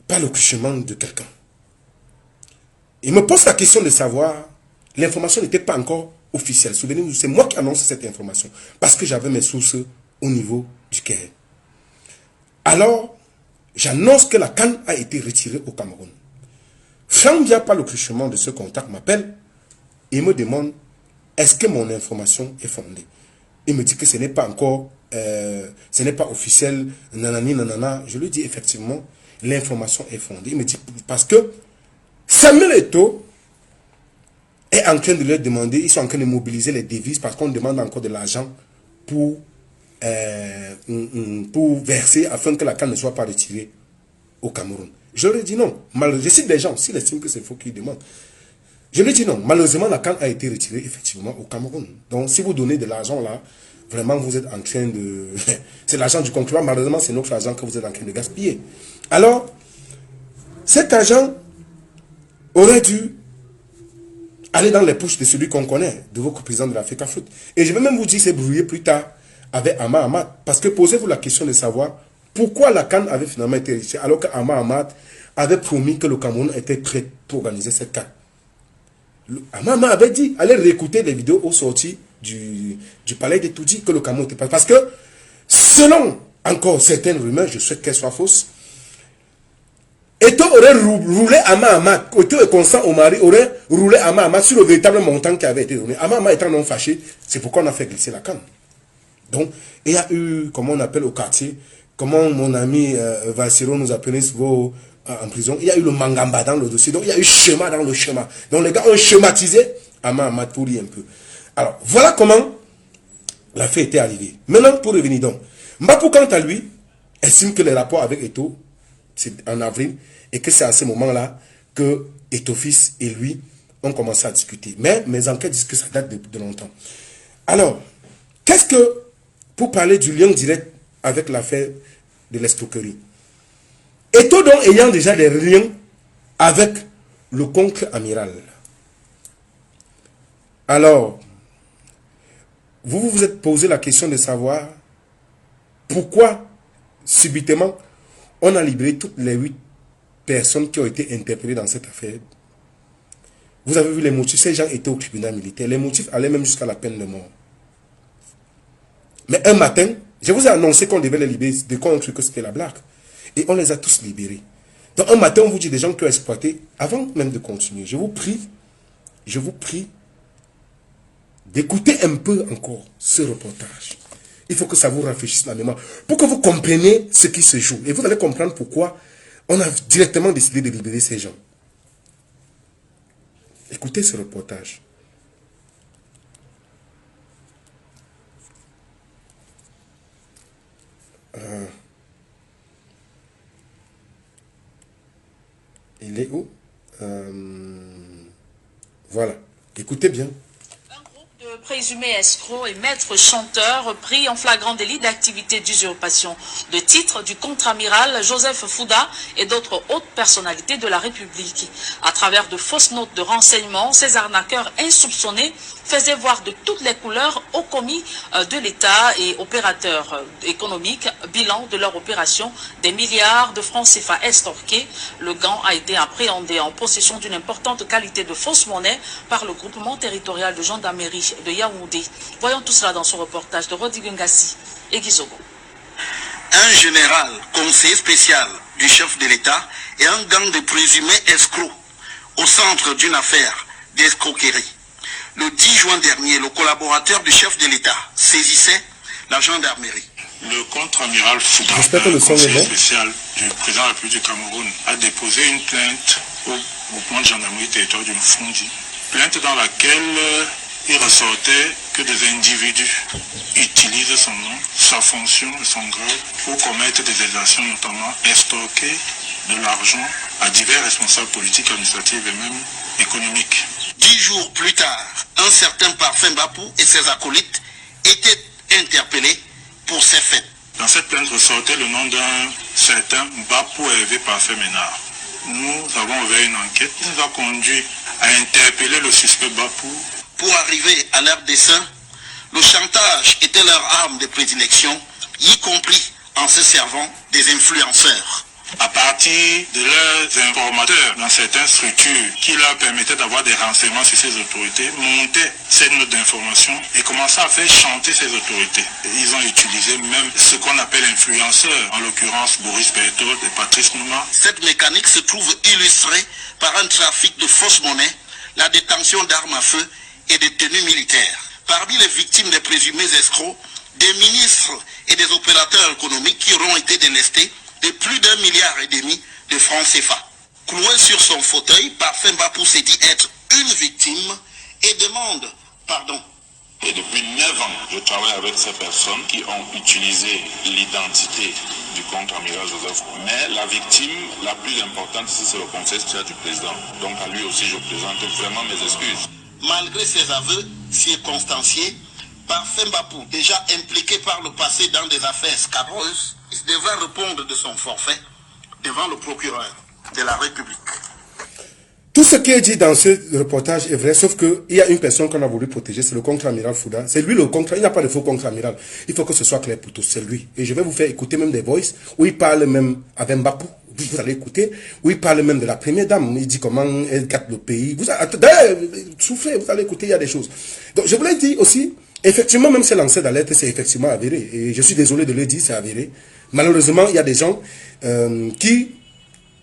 Pas le chemin de quelqu'un. Il me pose la question de savoir, l'information n'était pas encore officielle. Souvenez-vous, c'est moi qui annonce cette information, parce que j'avais mes sources au niveau du Caire. Alors, j'annonce que la CAN a été retirée au Cameroun. Franck Biya, par le truchement de ce contact, m'appelle et me demande est-ce que mon information est fondée. Il me dit que ce n'est pas encore, ce n'est pas officiel, nanani, nanana. Je lui dis effectivement, l'information est fondée. Il me dit parce que Samuel Eto'o est en train de leur demander, ils sont en train de mobiliser les devises parce qu'on demande encore de l'argent pour verser afin que la CAN ne soit pas retirée au Cameroun. Je lui ai dit non. Je cite des gens, s'ils estiment que c'est faux qu'ils demandent. Je lui ai dit non. Malheureusement, la CAN a été retirée effectivement au Cameroun. Donc, si vous donnez de l'argent là, vraiment vous êtes en train de... c'est l'argent du concurrent. Malheureusement, c'est notre argent que vous êtes en train de gaspiller. Alors, cet argent aurait dû aller dans les poches de celui qu'on connaît, de votre président de l'Africa Foot. Et je vais même vous dire, c'est brouillé plus tard avec Ama Ahmad. Parce que posez-vous la question de savoir pourquoi la CAN avait finalement été réussie, alors qu'Ama Ahmad avait promis que le Cameroun était prêt pour organiser cette CAN. Ama Ahmad avait dit, allez réécouter les vidéos aux sorties du palais de Toudji, que le Cameroun était pas. Parce que, selon encore certaines rumeurs, je souhaite qu'elles soient fausses, Eto aurait roulé Ama Ahmad, Eto et Constant Omari aurait roulé Ama Ahmad sur le véritable montant qui avait été donné. Ama Ahmad étant non fâché, c'est pourquoi on a fait glisser la canne. Donc, il y a eu, comment on appelle au quartier, comment mon ami Valsero nous appelait souvent en prison, il y a eu le mangamba dans le dossier, donc il y a eu schéma dans le schéma. Donc les gars ont schématisé Ama Ahmad pour lui un peu. Alors, voilà comment l'affaire était arrivée. Maintenant, pour revenir donc, Mbapou, quant à lui, estime que les rapports avec Eto, c'est en avril, et que c'est à ce moment-là que Eto-Fils et lui ont commencé à discuter. Mais mes enquêtes disent que ça date de longtemps. Alors, qu'est-ce que, pour parler du lien direct avec l'affaire de l'escroquerie, Eto donc ayant déjà des liens avec le contre-amiral. Alors, vous vous êtes posé la question de savoir pourquoi subitement on a libéré toutes les 8 personnes qui ont été interpellées dans cette affaire. Vous avez vu les motifs, ces gens étaient au tribunal militaire. Les motifs allaient même jusqu'à la peine de mort. Mais un matin, je vous ai annoncé qu'on devait les libérer, de quoi on cru que c'était la blague. Et on les a tous libérés. Donc un matin, on vous dit des gens qui ont exploité, avant même de continuer, je vous prie d'écouter un peu encore ce reportage. Il faut que ça vous rafraîchisse la mémoire, pour que vous compreniez ce qui se joue. Et vous allez comprendre pourquoi on a directement décidé de libérer ces gens. Écoutez ce reportage. Il est où? Voilà. Écoutez bien. De présumés escrocs et maîtres chanteurs pris en flagrant délit d'activité d'usurpation de titre du contre-amiral Joseph Fouda et d'autres hautes personnalités de la République. À travers de fausses notes de renseignement, ces arnaqueurs insoupçonnés faisaient voir de toutes les couleurs aux commis de l'État et opérateurs économiques bilan de leur opération des milliards de francs CFA estorqués. Le gang a été appréhendé en possession d'une importante qualité de fausse monnaie par le groupement territorial de gendarmerie de Yaoundé. Voyons tout cela dans son reportage de Rodrigue Ngassi et Gizogo. Un général, conseiller spécial du chef de l'État et un gang de présumés escrocs au centre d'une affaire d'escroquerie. Le 10 juin dernier, le collaborateur du chef de l'État saisissait la gendarmerie. Le contre-amiral Fouda, conseiller spécial du président de la République du Cameroun, a déposé une plainte au groupement de gendarmerie territoriale du Mfundi. Plainte dans laquelle il ressortait que des individus utilisent son nom, sa fonction et son grade pour commettre des exactions, notamment estorquer de l'argent à divers responsables politiques, administratifs et même économiques. 10 jours plus tard, un certain Parfait Mbapou et ses acolytes étaient interpellés pour ces faits. Dans cette plainte ressortait le nom d'un certain Mbapou Hervé Parfait Ménard. Nous avons ouvert une enquête qui nous a conduit à interpeller le suspect Mbapou. Pour arriver à leur dessein, le chantage était leur arme de prédilection, y compris en se servant des influenceurs. À partir de leurs informateurs dans certaines structures qui leur permettaient d'avoir des renseignements sur ces autorités, montaient ces notes d'information et commençaient à faire chanter ces autorités. Et ils ont utilisé même ce qu'on appelle influenceurs, en l'occurrence Boris Berthold et Patrice Nouma. Cette mécanique se trouve illustrée par un trafic de fausses monnaies, la détention d'armes à feu et des tenues militaires. Parmi les victimes des présumés escrocs, des ministres et des opérateurs économiques qui auront été délestés de plus d'1,5 milliard de francs CFA. Cloué sur son fauteuil, Parfait Mbapou s'est dit être une victime et demande pardon. Et depuis 9 ans, je travaille avec ces personnes qui ont utilisé l'identité du contre-amiral Joseph. Mais la victime la plus importante, c'est le conseil spécial du président. Donc à lui aussi, je présente vraiment mes excuses. Malgré ses aveux circonstanciés, Parfait Mbapou, déjà impliqué par le passé dans des affaires scabreuses, devra répondre de son forfait devant le procureur de la République. Tout ce qui est dit dans ce reportage est vrai, sauf qu'il y a une personne qu'on a voulu protéger, c'est le contre-amiral Fouda. C'est lui le contre, il n'y a pas de faux contre-amiral. Il faut que ce soit clair pour tous, c'est lui. Et je vais vous faire écouter même des voices où il parle même avec Mbapou. Vous allez écouter, où il parle même de la première dame. Il dit comment elle gâte le pays. Vous soufflez, vous allez écouter, il y a des choses. Donc je voulais dire aussi, effectivement, même ces lanceurs d'alerte, c'est effectivement avéré. Et je suis désolé de le dire, c'est avéré. Malheureusement, il y a des gens qui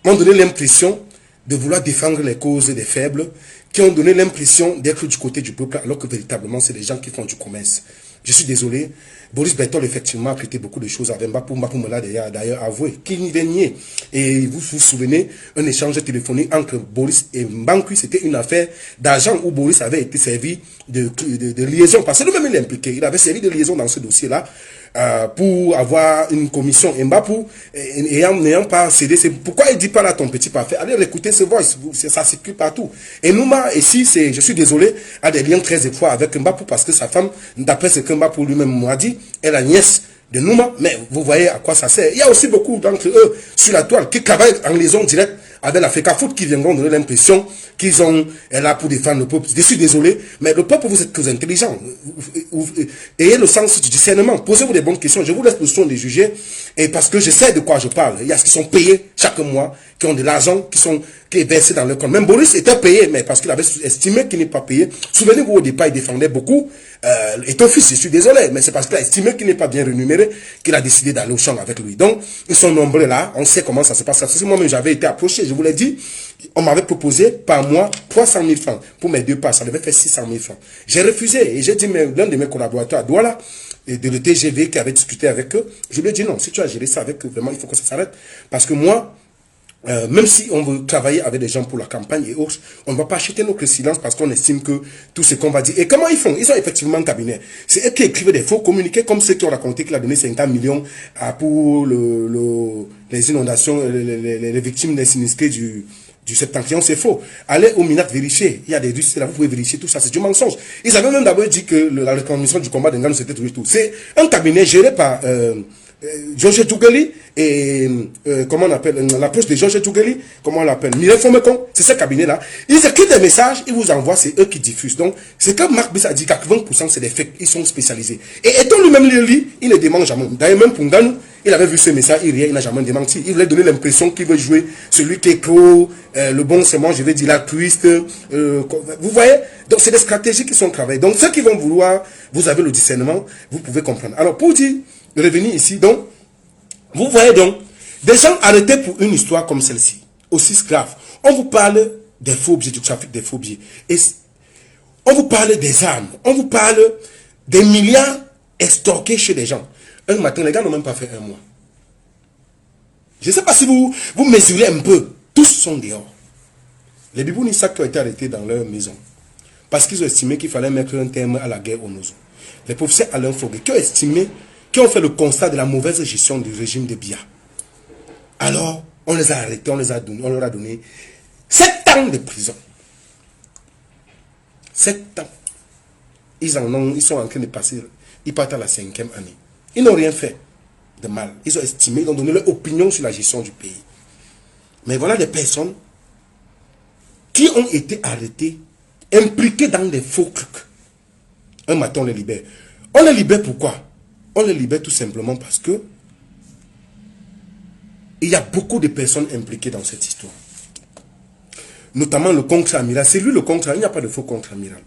ont donné l'impression de vouloir défendre les causes des faibles, qui ont donné l'impression d'être du côté du peuple, alors que véritablement, c'est des gens qui font du commerce. Je suis désolé. Boris Bertol, effectivement, a prêté beaucoup de choses avec Mbapou. Mbapou me l'a d'ailleurs avoué, qu'il n'y avait nié. Et vous vous souvenez, un échange téléphonique entre Boris et Mbankui, c'était une affaire d'argent où Boris avait été servi de liaison. Parce que lui-même, il est impliqué. Il avait servi de liaison dans ce dossier-là. Pour avoir une commission. Mbapou, n'ayant pas cédé, c'est pourquoi il dit pas là ton petit parfait. Allez écouter ce voice, ça circule partout. Et Nouma, ici, je suis désolé, a des liens très étroits avec Mbapou parce que sa femme, d'après ce que Mbapou lui-même m'a dit, est la nièce de Nouma, mais vous voyez à quoi ça sert. Il y a aussi beaucoup d'entre eux sur la toile qui travaillent en liaison directe avec la FECAFOOT qui viendront donner l'impression qu'ils sont là pour défendre le peuple. Je suis désolé, mais le peuple, vous êtes très intelligent. Ayez le sens du discernement. Posez-vous des bonnes questions. Je vous laisse le soin de juger. Et parce que je sais de quoi je parle. Il y a ceux qui sont payés chaque mois, qui ont de l'argent, qui est versé dans leur compte. Même Boris était payé, mais parce qu'il avait estimé qu'il n'est pas payé. Souvenez-vous, au départ, il défendait beaucoup. Et ton fils, je suis désolé, mais c'est parce qu'il a estimé qu'il n'est pas bien rémunéré qu'il a décidé d'aller au champ avec lui. Donc, ils sont nombreux là. On sait comment ça se passe. Si moi-même, j'avais été approché, je vous l'ai dit, on m'avait proposé par mois 300 000 francs pour mes 2 passes. Ça devait faire 600 000 francs. J'ai refusé et j'ai dit, mais l'un de mes collaborateurs à Douala, de le TGV qui avait discuté avec eux, je lui ai dit non, si tu as géré ça avec eux, vraiment, il faut que ça s'arrête. Parce que moi, même si on veut travailler avec des gens pour la campagne et autres, on ne va pas acheter notre silence parce qu'on estime que tout ce qu'on va dire. Et comment ils font? Ils ont effectivement un cabinet. C'est eux qui écrivent des faux communiqués comme ceux qui ont raconté qu'il a donné 50 millions pour les inondations, les victimes des sinistrés du septentrion. C'est faux. Allez au MINAT vérifier. Il y a des dossiers là, vous pouvez vérifier tout ça. C'est du mensonge. Ils avaient même d'abord dit que la reconnaissance du combat d'Enganou c'était tout. C'est un cabinet géré par Georges Tougali et comment on appelle l'approche de Georges Tougali, comment on l'appelle, Mireille Fomekon, c'est ce cabinet-là. Ils écrivent des messages, ils vous envoient, c'est eux qui diffusent. Donc, c'est comme Marc Biss a dit, 80% c'est des faits, ils sont spécialisés. Et étant lui-même le lit, il ne demande jamais. D'ailleurs, même pour Nganou, il avait vu ce message, il n'a jamais démenti. Il voulait donner l'impression qu'il veut jouer celui qui est pro, le bon c'est moi, je vais dire l'altruiste. Vous voyez? Donc, c'est des stratégies qui sont travaillées. Donc, ceux qui vont vouloir, vous avez le discernement, vous pouvez comprendre. Alors, pour dire, revenir ici, donc, vous voyez donc, des gens arrêtés pour une histoire comme celle-ci, aussi grave. On vous parle des faux objets, du trafic des faux objets. Et on vous parle des armes. On vous parle des milliards estorqués chez les gens. Un matin, les gars n'ont même pas fait un mois. Je ne sais pas si vous mesurez un peu. Tous sont dehors. Les Bibounissac qui ont été arrêtés dans leur maison. Parce qu'ils ont estimé qu'il fallait mettre un terme à la guerre au Nozo. Les professeurs Alain Foguet qui ont estimé, qui ont fait le constat de la mauvaise gestion du régime de Biya. Alors, on les a arrêtés, on leur a donné 7 ans de prison. 7 ans. Ils sont en train de passer, ils partent à la 5e année. Ils n'ont rien fait de mal. Ils ont estimé, ils ont donné leur opinion sur la gestion du pays. Mais voilà des personnes qui ont été arrêtées, impliquées dans des faux trucs. Un matin, on les libère. On les libère pourquoi? On les libère tout simplement parce que il y a beaucoup de personnes impliquées dans cette histoire. Notamment le contre-amiral. C'est lui le contre-amiral. Il n'y a pas de faux contre-amiral.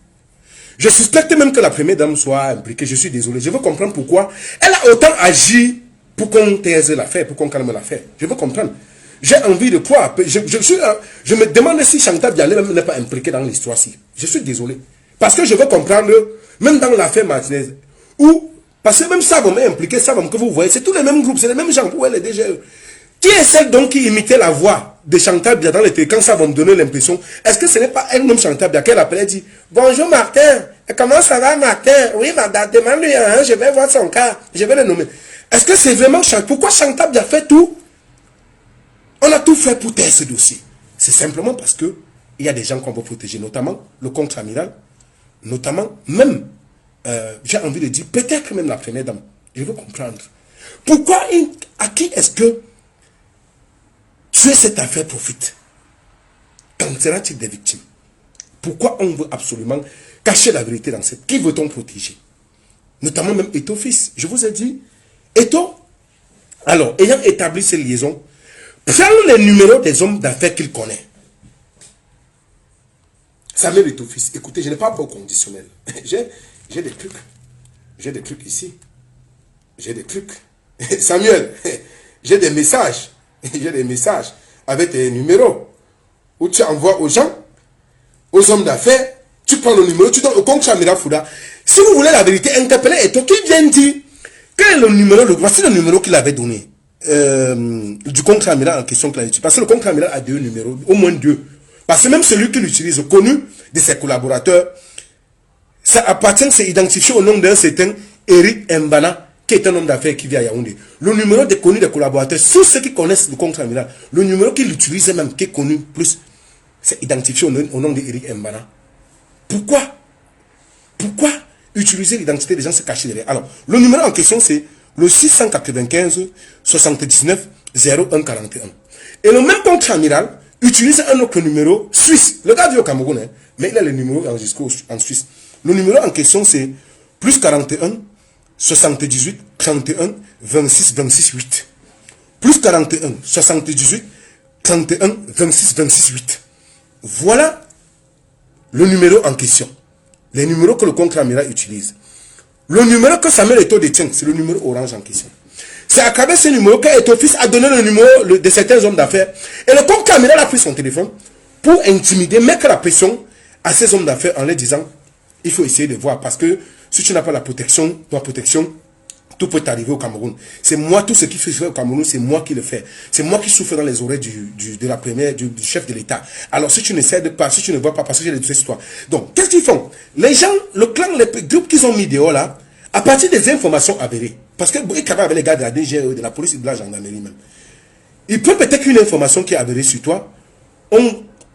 Je suspecte même que la première dame soit impliquée. Je suis désolé. Je veux comprendre pourquoi elle a autant agi pour qu'on taise l'affaire, pour qu'on calme l'affaire. Je veux comprendre. J'ai envie de croire. Je me demande si Chantal Bialé même n'est pas impliquée dans l'histoire-ci. Je suis désolé. Parce que je veux comprendre, même dans l'affaire Martinez, où, parce que même Savom est impliqué, Savom que vous voyez, c'est tous les mêmes groupes, c'est les mêmes gens où elle est déjà. Qui est celle donc qui imitait la voix de Chantal Biya dans les télé quand ça va me donner l'impression? Est-ce que ce n'est pas elle-même Chantal Biya qu'elle appelait et dit bonjour Martin, comment ça va Martin? Oui madame, demande-lui, hein, je vais voir son cas, je vais le nommer. Est-ce que c'est vraiment Chantal? Pourquoi Chantal Biya fait tout? On a tout fait pour taire ce dossier. C'est simplement parce que il y a des gens qu'on veut protéger, notamment le contre-amiral, notamment même, j'ai envie de dire, peut-être même la première dame. Je veux comprendre. Pourquoi, à qui est-ce que tuer cette affaire profite? Qu'en sera-t-il des victimes? Pourquoi on veut absolument cacher la vérité dans cette... Qui veut-on protéger? Notamment même Eto fils. Je vous ai dit, Eto, alors, ayant établi ces liaisons, prend les numéros des hommes d'affaires qu'il connaît. Samuel Eto fils, écoutez, je n'ai pas beau conditionnel. J'ai des trucs. J'ai des trucs ici. J'ai des trucs. Samuel, j'ai des messages. J'ai des messages avec des numéros où tu envoies aux gens, aux hommes d'affaires, tu prends le numéro, tu donnes au compte amiral Fouda. Si vous voulez la vérité, interpellez Eto qui vient dire quel est le numéro, voici le numéro qu'il avait donné du compte amiral en question qu'il a utilisé. Parce que le compte amiral a 2 numéros, au moins 2. Parce que même celui qu'il utilise, connu de ses collaborateurs, ça appartient, c'est identifié au nom d'un certain Eric Mbana, qui est un homme d'affaires qui vit à Yaoundé. Le numéro des connus des collaborateurs, tous ceux qui connaissent le compte amiral, le numéro qu'il utilise même, qui est connu plus, c'est identifié au nom d'Eric Mbana. Pourquoi utiliser l'identité des gens se cacher derrière? Alors, le numéro en question, c'est le 695 79 0141. Et le même compte amiral utilise un autre numéro suisse. Le gars vit au Cameroun, hein, mais il a le numéro enregistré en Suisse. Le numéro en question, c'est plus 41 78 31 26 26 8. Plus 41 78 31 26 26 8. Voilà le numéro en question. Les numéros que le contre-amiral utilise. Le numéro que Samuel Eto détient, c'est le numéro orange en question. C'est à travers ce numéro que Eto fils a donné le numéro de certains hommes d'affaires. Et le contre-amiral a pris son téléphone pour intimider, mettre la pression à ces hommes d'affaires en leur disant, il faut essayer de voir, parce que si tu n'as pas la protection, tout peut t'arriver au Cameroun. C'est moi, tout ce qui se fait au Cameroun, c'est moi qui le fais. C'est moi qui souffre dans les oreilles du chef de l'État. Alors si tu ne cèdes pas, si tu ne vois pas, parce que j'ai des histoires. Donc, qu'est-ce qu'ils font? Les gens, le clan, les groupes qu'ils ont mis dehors là, à partir des informations avérées, parce que ils travaillent avec les gars de la DGE, de la police et de la gendarmerie même. Il peut peut-être qu'une information qui est avérée sur toi,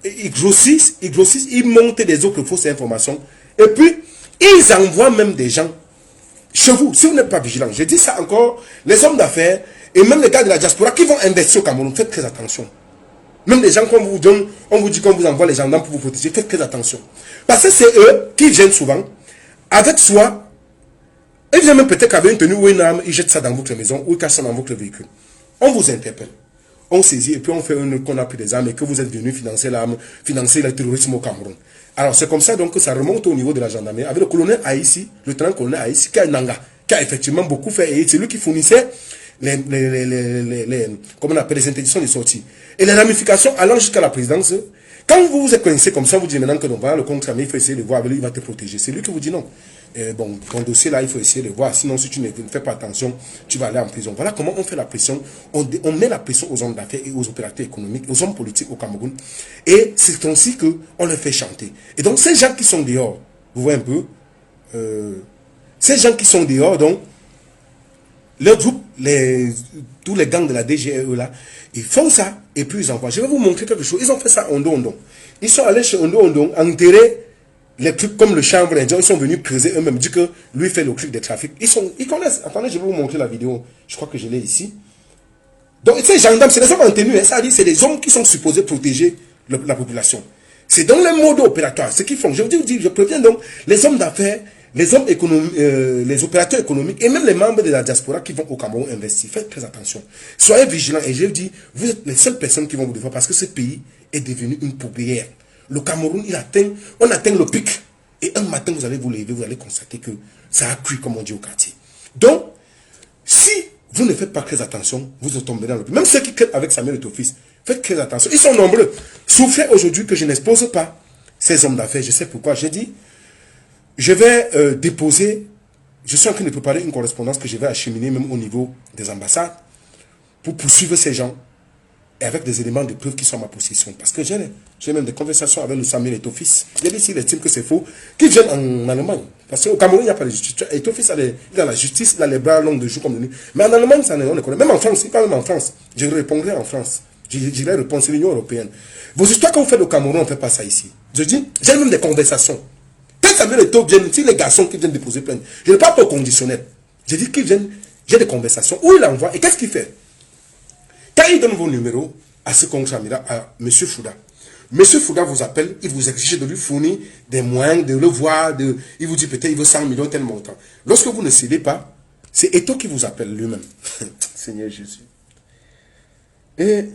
ils grossissent, ils montent des autres fausses informations, et puis, ils envoient même des gens chez vous, si vous n'êtes pas vigilant. Je dis ça encore, les hommes d'affaires et même les gars de la diaspora qui vont investir au Cameroun, faites très attention. Même les gens qu'on vous donne, on vous dit qu'on vous envoie les gendarmes pour vous protéger, faites très attention. Parce que c'est eux qui viennent souvent avec soi, ils viennent même peut-être avec une tenue ou une arme, ils jettent ça dans votre maison ou ils cachent ça dans votre véhicule. On vous interpelle, on saisit et puis on fait qu'on a pris des armes et que vous êtes venu financer l'arme, financer le terrorisme au Cameroun. Alors c'est comme ça donc que ça remonte au niveau de la gendarmerie avec le colonel Aïssi, le lieutenant-colonel Aïssi, qui a un Nanga, qui a effectivement beaucoup fait, et c'est lui qui fournissait comment on appelle, les interdictions de sortie. Et les ramifications allant jusqu'à la présidence, quand vous vous êtes coincé comme ça, vous dites maintenant que non, voilà, le contre-ami, il faut essayer de voir, avec lui, il va te protéger. C'est lui qui vous dit non. Bon, ton dossier là, il faut essayer de voir, sinon si tu ne fais pas attention, tu vas aller en prison. Voilà comment on fait la pression. On met la pression aux hommes d'affaires et aux opérateurs économiques, aux hommes politiques au Cameroun. Et c'est ainsi qu'on les fait chanter. Et donc ces gens qui sont dehors, vous voyez un peu, ces gens qui sont dehors, donc, leur groupe, tous les gangs de la DGE là, ils font ça et puis ils envoient. Je vais vous montrer quelque chose. Ils ont fait ça Ondo. Ils sont allés chez Ondo, enterrer les trucs comme le chanvre indien. Ils sont venus creuser eux-mêmes, dit que lui fait le truc des trafics. Ils connaissent. Attendez, je vais vous montrer la vidéo. Je crois que je l'ai ici. Donc ces gendarmes, c'est des hommes en tenue. Hein, ça veut dire c'est des hommes qui sont supposés protéger la population. C'est dans les modes opératoires. Ce qu'ils font. Je vous dis, je préviens donc les hommes d'affaires, les hommes économiques, les opérateurs économiques et même les membres de la diaspora qui vont au Cameroun investir. Faites très attention. Soyez vigilants. Et je vous dis, vous êtes les seules personnes qui vont vous défendre parce que ce pays est devenu une poubrière. Le Cameroun, on atteint le pic. Et un matin, vous allez vous lever, vous allez constater que ça a cuit, comme on dit au quartier. Donc, si vous ne faites pas très attention, vous tombez dans le pic. Même ceux qui crêpent avec Samuel Eto fils, faites très attention. Ils sont nombreux. Souffrez aujourd'hui que je n'expose pas ces hommes d'affaires. Je sais pourquoi. J'ai dit, je vais déposer, je suis en train de préparer une correspondance que je vais acheminer même au niveau des ambassades pour poursuivre ces gens et avec des éléments de preuve qui sont à ma possession. Parce que j'ai même des conversations avec le Samuel Eto fils. Il dit s'il estime que c'est faux, qu'ils viennent en Allemagne. Parce qu'au Cameroun, il n'y a pas de justice. Eto fils, il a la justice, il a les bras longs de jour comme de nuit. Mais en Allemagne, ça, on le connaît. Même en France, pas même en France. Je répondrai en France. J'irai répondre, c'est l'Union européenne. Vos histoires que vous faites au Cameroun, on ne fait pas ça ici. Je dis, j'ai même des conversations. Quand Samuel Eto vient, si les garçons qui viennent déposer plainte, je ne parle pas au conditionnel. Je dis qu'ils viennent, j'ai des conversations. Où il envoie et qu'est-ce qu'il fait? Quand il donne vos numéros à ce contre-amiral, à M. Fouda, Monsieur Fouda vous appelle, il vous exige de lui fournir des moyens, de le voir, il vous dit peut-être il veut 100 millions, tel montant. Lorsque vous ne cédez pas, c'est Eto'o qui vous appelle lui-même. Seigneur Jésus. Et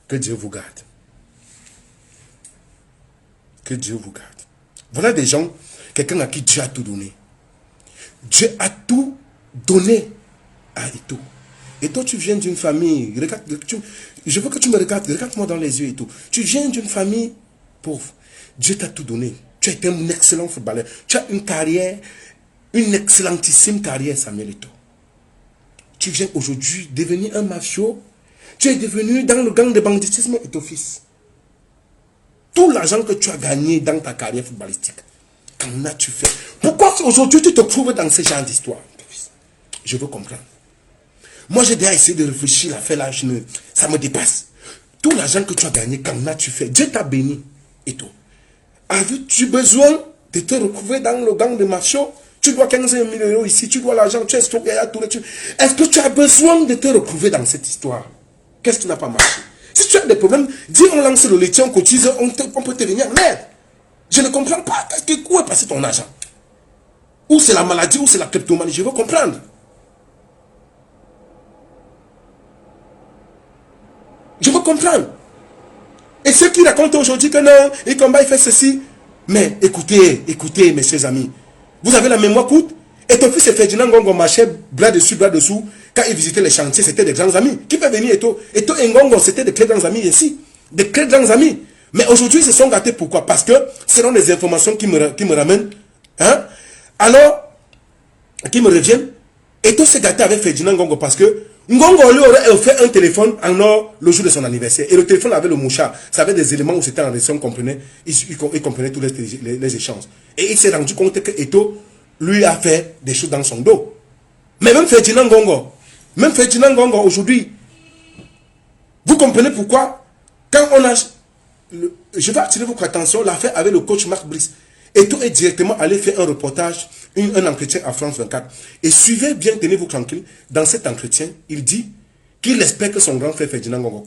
que Dieu vous garde. Que Dieu vous garde. Voilà des gens, quelqu'un à qui Dieu a tout donné. Dieu a tout donné à Eto'o. Et toi, tu viens d'une famille, regarde, je veux que tu me regardes, regarde-moi dans les yeux et tout. Tu viens d'une famille pauvre. Dieu t'a tout donné. Tu as été un excellent footballeur. Tu as une carrière, une excellentissime carrière, Samuel Eto'o. Tu viens aujourd'hui devenir un mafiot. Tu es devenu dans le gang de banditisme Eto'o fils. Tout l'argent que tu as gagné dans ta carrière footballistique, qu'en as-tu fait? Pourquoi aujourd'hui tu te trouves dans ce genre d'histoire? Je veux comprendre. Moi, j'ai déjà essayé de réfléchir, l'affaire là, ça me dépasse. Tout l'argent que tu as gagné, qu'en as-tu fait? Dieu t'a béni et tout. As-tu besoin de te retrouver dans le gang de mafios? Tu dois 15 000 € ici, tu dois l'argent, tu es stocké à tous les trucs. Est-ce que tu as besoin de te retrouver dans cette histoire? Qu'est-ce qui n'a pas marché? Si tu as des problèmes, dis on lance le laitier, on cotise, on peut te venir. Merde! Je ne comprends pas. Où est passé ton argent? Ou c'est la maladie, ou c'est la kleptomanie? Je veux comprendre. Je veux comprendre. Et ceux qui racontent aujourd'hui que non, et combat, il fait ceci. Mais écoutez, écoutez, mes chers amis. Vous avez la mémoire courte. Et ton fils Ferdinand Ngongo marchait bras dessus, bras dessous. Quand il visitait les chantiers, c'était des grands amis. Qui peut venir Eto'o? Eto'o et Ngongo, c'était des très grands amis ici. Des très grands amis. Mais aujourd'hui, ils se sont gâtés. Pourquoi? Parce que selon les informations qui me ramènent, hein, alors, qui me reviennent, Eto'o s'est gâté avec Ferdinand Ngongo parce que Ngongo lui aurait offert un téléphone en or le jour de son anniversaire. Et le téléphone avait le mouchard. Ça avait des éléments où c'était en réaction, il comprenait tous les échanges. Et il s'est rendu compte que Eto'o lui a fait des choses dans son dos. Mais même Ferdinand Ngongo aujourd'hui, vous comprenez pourquoi, quand on a... je vais attirer votre attention, l'affaire avec le coach Marc Brice. Eto'o est directement allé faire un reportage, un entretien à France 24. Et suivez bien, tenez-vous tranquille. Dans cet entretien, il dit qu'il espère que son grand frère Ferdinand Ngongo.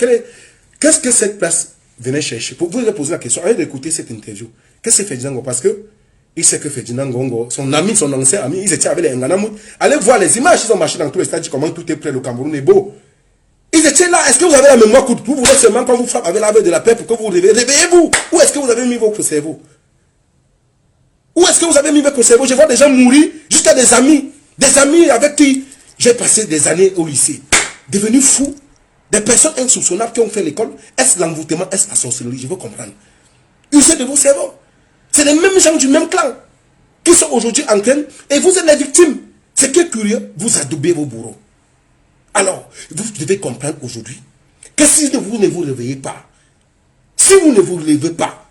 Qu'est-ce que cette place venait chercher? Pour vous poser la question, allez écouter cette interview. Qu'est-ce que c'est Ferdinand Ngongo? Parce que il sait que Ferdinand Ngongo, son ami, son ancien ami, ils étaient avec les Nganamout. Allez voir les images, ils ont marché dans tous les stades, comment tout est prêt, le Cameroun est beau. Ils étaient là. Est-ce que vous avez la mémoire courte? Vous voulez seulement quand vous frappez avec l'aveugle de la paix pour que vous réveillez-vous? Où est-ce que vous avez mis votre cerveau? Où est-ce que vous avez mis votre cerveau? Je vois des gens mourir, jusqu'à des amis avec qui j'ai passé des années au lycée, devenus fous, des personnes insoupçonnables qui ont fait l'école. Est-ce l'envoûtement, est-ce la sorcellerie? Je veux comprendre. Usez de vos cerveaux. C'est les mêmes gens du même clan qui sont aujourd'hui en train, et vous êtes les victimes. Ce qui est curieux, vous adoubez vos bourreaux. Alors, vous devez comprendre aujourd'hui que si vous ne vous réveillez pas, si vous ne vous levez pas,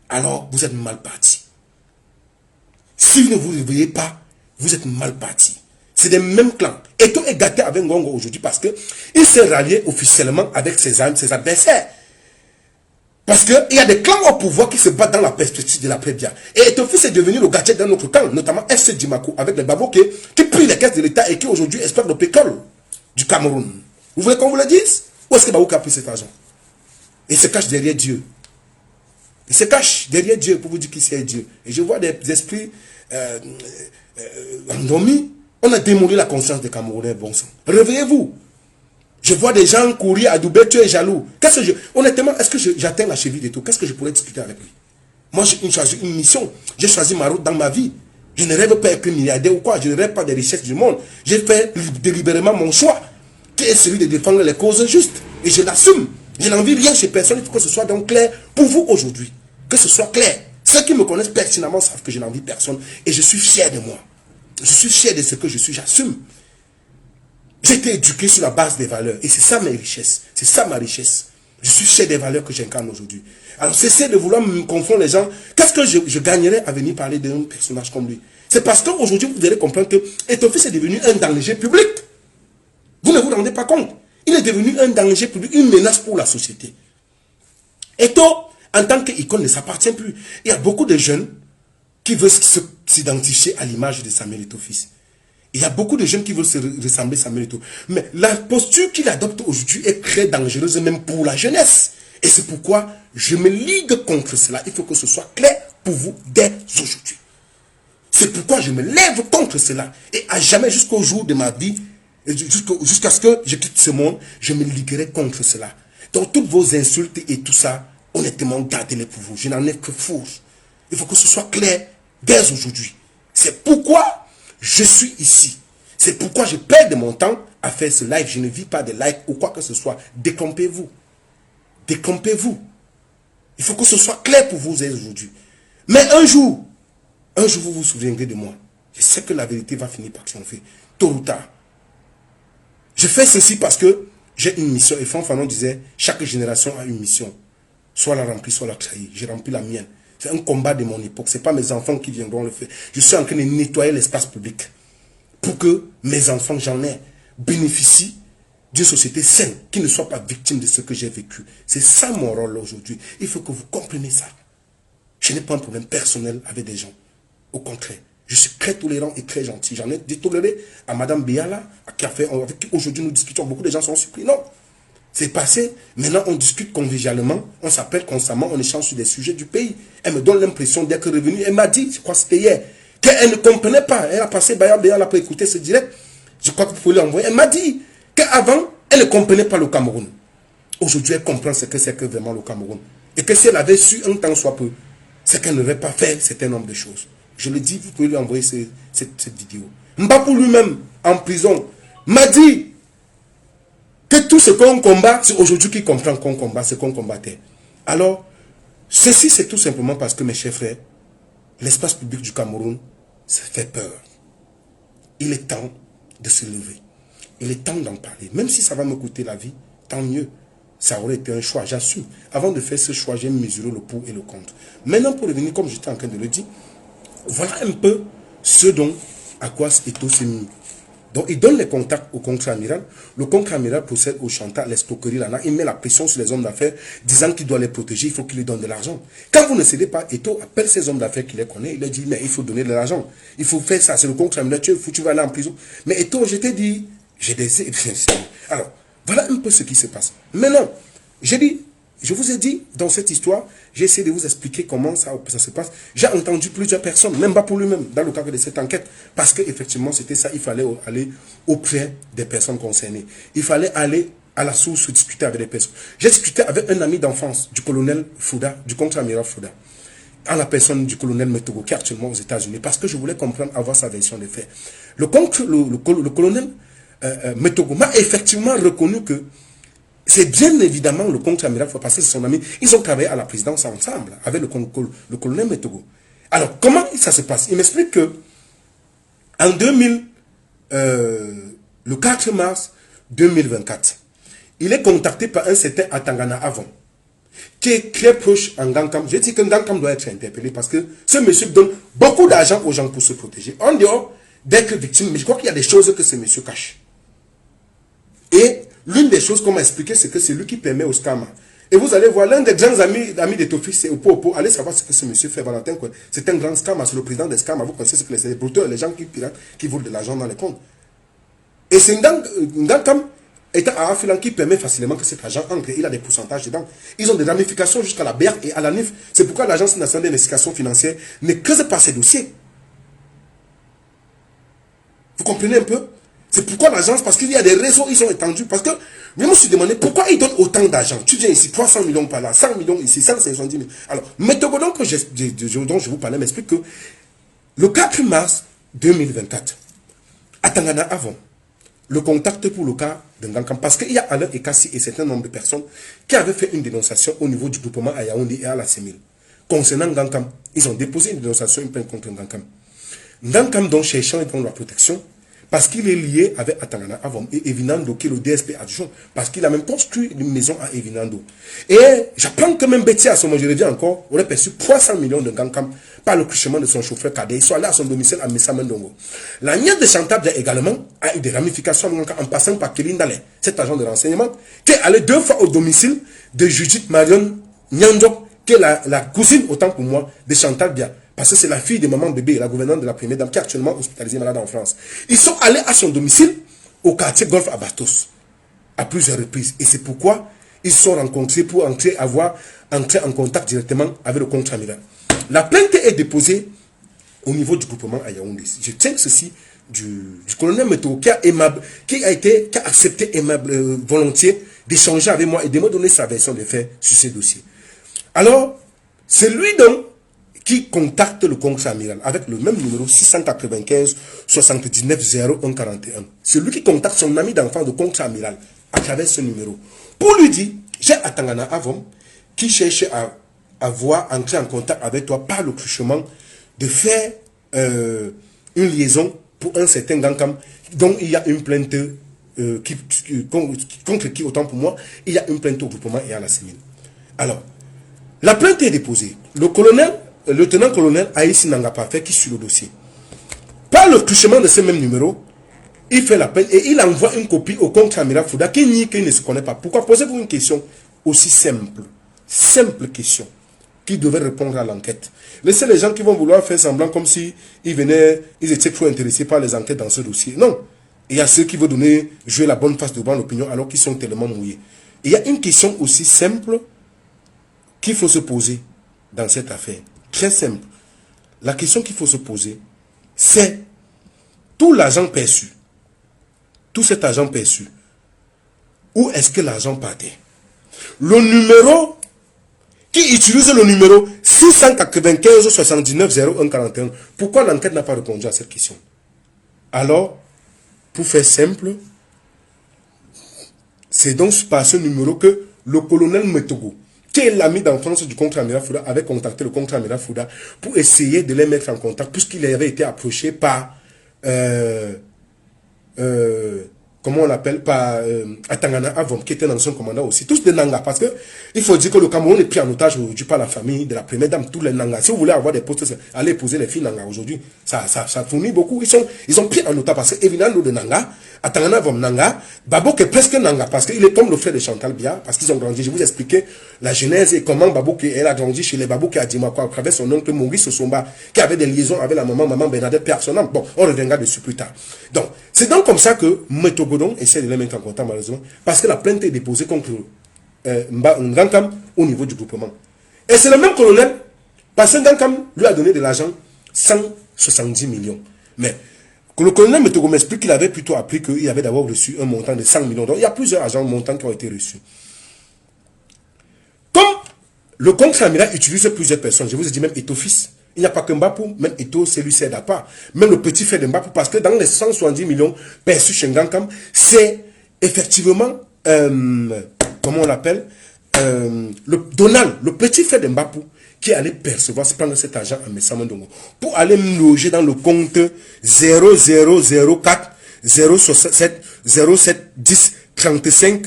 alors vous êtes mal parti. Si vous ne vous réveillez pas, vous êtes mal parti. C'est des mêmes clans. Eto'o est gâté avec Ngongo aujourd'hui parce qu'il s'est rallié officiellement avec ses adversaires. Parce qu'il y a des clans au pouvoir qui se battent dans la perspective de l'après-Bia. Et Eto'o fils est devenu le gadget d'un autre clan, notamment FC Dimako, avec les Baboké, qui prient les caisses de l'État et qui aujourd'hui exploitent le pétrole du Cameroun. Vous voulez qu'on vous le dise? Où est-ce que Baboké a pris cet argent? Il se cache derrière Dieu. Il se cache derrière Dieu pour vous dire qui c'est Dieu. Et je vois des esprits endormis. On a démoli la conscience des Camerounais, bon sang. Réveillez-vous. Je vois des gens courir à Dubaï, tu es jaloux. Honnêtement, est-ce que j'atteins la cheville de tout? Qu'est-ce que je pourrais discuter avec lui? Moi, j'ai choisi une mission. J'ai choisi ma route dans ma vie. Je ne rêve pas d'être milliardaire ou quoi. Je ne rêve pas des richesses du monde. J'ai fait délibérément mon choix, qui est celui de défendre les causes justes. Et je l'assume. Je n'envie rien chez personne. Il faut que ce soit donc clair pour vous aujourd'hui. Que ce soit clair. Ceux qui me connaissent pertinemment savent que je n'envie personne. Et je suis fier de moi. Je suis fier de ce que je suis. J'assume. J'ai été éduqué sur la base des valeurs. Et c'est ça mes richesses. C'est ça ma richesse. Je suis fier des valeurs que j'incarne aujourd'hui. Alors cessez de vouloir me confondre les gens. Qu'est-ce que je gagnerais à venir parler d'un personnage comme lui? C'est parce qu'aujourd'hui vous allez comprendre que Eto'o fils est devenu un danger public. Vous ne vous rendez pas compte. Il est devenu un danger public, une menace pour la société. Eto'o, en tant qu'icône, ne s'appartient plus. Il y a beaucoup de jeunes qui veulent s'identifier à l'image de Samuel Eto'o fils. Il y a beaucoup de jeunes qui veulent se ressembler à Samuel Eto'o. Mais la posture qu'il adopte aujourd'hui est très dangereuse même pour la jeunesse. Et c'est pourquoi je me ligue contre cela. Il faut que ce soit clair pour vous dès aujourd'hui. C'est pourquoi je me lève contre cela. Et à jamais, jusqu'au jour de ma vie, jusqu'à ce que je quitte ce monde, je me liguerai contre cela. Donc toutes vos insultes et tout ça, honnêtement, gardez-les pour vous. Je n'en ai que force. Il faut que ce soit clair dès aujourd'hui. C'est pourquoi je suis ici. C'est pourquoi je perds de mon temps à faire ce live. Je ne vis pas de likes ou quoi que ce soit. Décampez-vous. Décampez-vous. Il faut que ce soit clair pour vous aujourd'hui. Mais un jour, vous vous souviendrez de moi. Je sais que la vérité va finir par triompher. Tôt ou tard. Je fais ceci parce que j'ai une mission. Et Fanfanon disait, chaque génération a une mission. Soit la remplir, soit la trahir. J'ai rempli la mienne. C'est un combat de mon époque. Ce n'est pas mes enfants qui viendront le faire. Je suis en train de nettoyer l'espace public. Pour que mes enfants, j'en ai, bénéficient d'une société saine, qui ne soit pas victime de ce que j'ai vécu. C'est ça mon rôle aujourd'hui. Il faut que vous compreniez ça. Je n'ai pas un problème personnel avec des gens. Au contraire, je suis très tolérant et très gentil. J'en ai détoléré à Madame Béala, avec qui aujourd'hui nous discutons. Beaucoup de gens sont surpris. Non, c'est passé. Maintenant, on discute convivialement. On s'appelle constamment. On échange sur des sujets du pays. Elle me donne l'impression d'être revenue. Elle m'a dit, je crois que c'était hier, qu'elle ne comprenait pas. Elle a passé Béala pour écouter ce direct. Je crois que vous pouvez l'envoyer. Elle m'a dit qu'avant, elle ne comprenait pas le Cameroun. Aujourd'hui, elle comprend ce que c'est que vraiment le Cameroun. Et que si elle avait su un temps soit peu, c'est qu'elle n'aurait pas fait un certain nombre de choses. Je le dis, vous pouvez lui envoyer cette vidéo. Mbapou lui-même, en prison, m'a dit que tout ce qu'on combat, c'est aujourd'hui qu'il comprend qu'on combat, ce qu'on combattait. Alors, ceci, c'est tout simplement parce que, mes chers frères, l'espace public du Cameroun, ça fait peur. Il est temps de se lever. Il est temps d'en parler. Même si ça va me coûter la vie, tant mieux. Ça aurait été un choix, j'assume. Avant de faire ce choix, j'ai mesuré le pour et le contre. Maintenant, pour revenir, comme j'étais en train de le dire, voilà un peu ce dont Akwas Eto'o s'est mis. Donc, il donne les contacts au contre-amiral. Le contre-amiral procède au chantage, l'escroquerie, là. Il met la pression sur les hommes d'affaires, disant qu'il doit les protéger, il faut qu'il lui donne de l'argent. Quand vous ne cédez pas, Eto'o appelle ces hommes d'affaires qui les connaissent. Il leur dit, mais il faut donner de l'argent. Il faut faire ça. C'est le contre-amiral. Tu vas aller en prison. Mais Eto'o, je t'ai dit, j'ai des... Alors, voilà un peu ce qui se passe. Maintenant, je vous ai dit, dans cette histoire, j'ai essayé de vous expliquer comment ça se passe. J'ai entendu plusieurs personnes, même pas pour lui-même, dans le cadre de cette enquête, parce qu'effectivement, c'était ça, il fallait aller auprès des personnes concernées. Il fallait aller à la source, discuter avec des personnes. J'ai discuté avec un ami d'enfance du colonel Fouda, du contre-amiral Fouda, en la personne du colonel Metogo, qui est actuellement aux États-Unis, parce que je voulais comprendre, avoir sa version des faits. Le colonel Metogo m'a effectivement reconnu que c'est bien évidemment le contre-amiral, parce que c'est son ami. Ils ont travaillé à la présidence ensemble avec le colonel Metogo. Alors, comment ça se passe? Il m'explique que en le 4 mars 2024, il est contacté par un certain Atangana Avon, qui est très proche en Ngankam. Je dis que Ngankam doit être interpellé parce que ce monsieur donne beaucoup d'argent aux gens pour se protéger. En dehors d'être victime, mais je crois qu'il y a des choses que ce monsieur cache. Et l'une des choses qu'on m'a expliqué, c'est que c'est lui qui permet au scammer. Et vous allez voir, l'un des grands amis de Tofi, c'est Opo. Allez savoir ce que ce monsieur fait, Valentin. C'est un grand scammer, c'est le président des scammers. Vous connaissez ce que c'est les brouteurs, les gens qui piratent, qui volent de l'argent dans les comptes. Et c'est Ngankam étant à Afilan qui permet facilement que cet argent entre. Il a des pourcentages dedans. Ils ont des ramifications jusqu'à la BER et à la NIF. C'est pourquoi l'Agence nationale d'investigation financière ne creuse pas ces dossiers. Vous comprenez un peu? C'est pourquoi l'agence, parce qu'il y a des réseaux, ils sont étendus. Parce que je me suis demandé pourquoi ils donnent autant d'argent. Tu viens ici, 300 millions par là, 100 millions ici, 170 000. Alors, Metogo dont je vous parlais m'explique que le 4 mars 2024, Atangana Avon le contacte pour le cas de Ngankam. Parce qu'il y a Alain Ekassi et un certain nombre de personnes qui avaient fait une dénonciation au niveau du groupement à Yaoundé et à la CEMIL. Concernant Ngankam, ils ont déposé une dénonciation, une plainte contre Ngankam. Ngankam, donc cherchant et la protection, parce qu'il est lié avec Atangana Avon et Evinando, qui est le DSP adjoint, parce qu'il a même construit une maison à Evinando. Et j'apprends que même Betty, à ce moment, je reviens encore, aurait perçu 300 millions de Ngankam par le truchement de son chauffeur cadet. Ils sont allés à son domicile à Messamendongo. La nièce de Chantab également a eu des ramifications en passant par Kéline Dalé, cet agent de renseignement, qui est allé 2 fois au domicile de Judith Marion Nyandok, qui est la cousine, autant pour moi, de Chantal Bia. Parce que c'est la fille de maman bébé, la gouvernante de la première dame, qui est actuellement hospitalisée malade en France. Ils sont allés à son domicile, au quartier Golfe à Bastos, à plusieurs reprises. Et c'est pourquoi ils se sont rencontrés pour entrer en contact directement avec le contre-amiral. La plainte est déposée au niveau du groupement à Yaoundé. Je tiens ceci du colonel Métaux qui a accepté volontiers d'échanger avec moi et de me donner sa version des faits sur ces dossiers. Alors, c'est lui donc qui contacte le contre-amiral avec le même numéro 695 79 01 41. C'est lui qui contacte son ami d'enfance de contre-amiral à travers ce numéro pour lui dire, j'ai Atangana Avom qui cherche à entrer en contact avec toi par le truchement de faire une liaison pour un certain Gankam dont il y a une plainte contre qui, autant pour moi, il y a une plainte au groupement et à la CENIL. Alors, la plainte est déposée. Le lieutenant-colonel Aïssi Nangapafé qui suit le dossier. Par le truchement de ce même numéro, il fait l'appel et il envoie une copie au contre-amiral Fouda qui nie qu'il ne se connaît pas. Pourquoi? Posez-vous une question aussi simple. Simple question qui devait répondre à l'enquête. Laissez les gens qui vont vouloir faire semblant comme si ils étaient trop intéressés par les enquêtes dans ce dossier. Non. Il y a ceux qui veulent jouer la bonne face devant l'opinion alors qu'ils sont tellement mouillés. Il y a une question aussi simple qu'il faut se poser dans cette affaire. Très simple. La question qu'il faut se poser, c'est tout l'argent perçu. Tout cet argent perçu. Où est-ce que l'argent partait? Le numéro qui utilise le numéro 695 79 01 41. Pourquoi l'enquête n'a pas répondu à cette question? Alors, pour faire simple, c'est donc par ce numéro que le colonel Metogo, qui est l'ami d'enfance du contre-amiral Fouda, avait contacté le contre-amiral Fouda pour essayer de les mettre en contact, puisqu'il avait été approché par comment on l'appelle, par Atangana Avom, qui était un ancien commandant aussi. Tous des Nangas, parce que il faut dire que le Cameroun est pris en otage aujourd'hui par la famille de la première dame, tous les Nangas. Si vous voulez avoir des postes, allez épouser les filles Nangas aujourd'hui. Ça fournit beaucoup. Ils ont pris en otage parce que évidemment, de Nanga, Atangana Avom Nanga, Babok est presque Nanga, parce qu'il est comme le frère de Chantal Bia, parce qu'ils ont grandi. Je vous expliquais la genèse et comment Babok elle a grandi chez les Babok à Dimakwa, à travers son oncle Maurice Somba, qui avait des liaisons avec la maman Bernadette Personnam. Bon, on reviendra dessus plus tard. Donc, c'est donc comme ça que Metogodon essaie de les mettre en contact, malheureusement, parce que la plainte est déposée contre Ngankam au niveau du groupement. Et c'est le même colonel, parce que Ngankam lui a donné de l'argent, 170 millions. Mais le colonel Metogo m'explique qu'il avait plutôt appris qu'il avait d'abord reçu un montant de 100 millions. Donc il y a plusieurs agents montants qui ont été reçus. Comme le contre-amiral utilise plusieurs personnes, je vous ai dit même Eto-fils, il n'y a pas que Mbapou, même Eto, c'est lui, c'est d'Apa. Même le petit frère de Mbapou, parce que dans les 170 millions perçus chez Ngankam, c'est effectivement, comment on l'appelle, Donald, le petit frère de Mbapou, qui allait percevoir, prendre cet argent à Messamandongo, pour aller me loger dans le compte 0004 067 07 10 35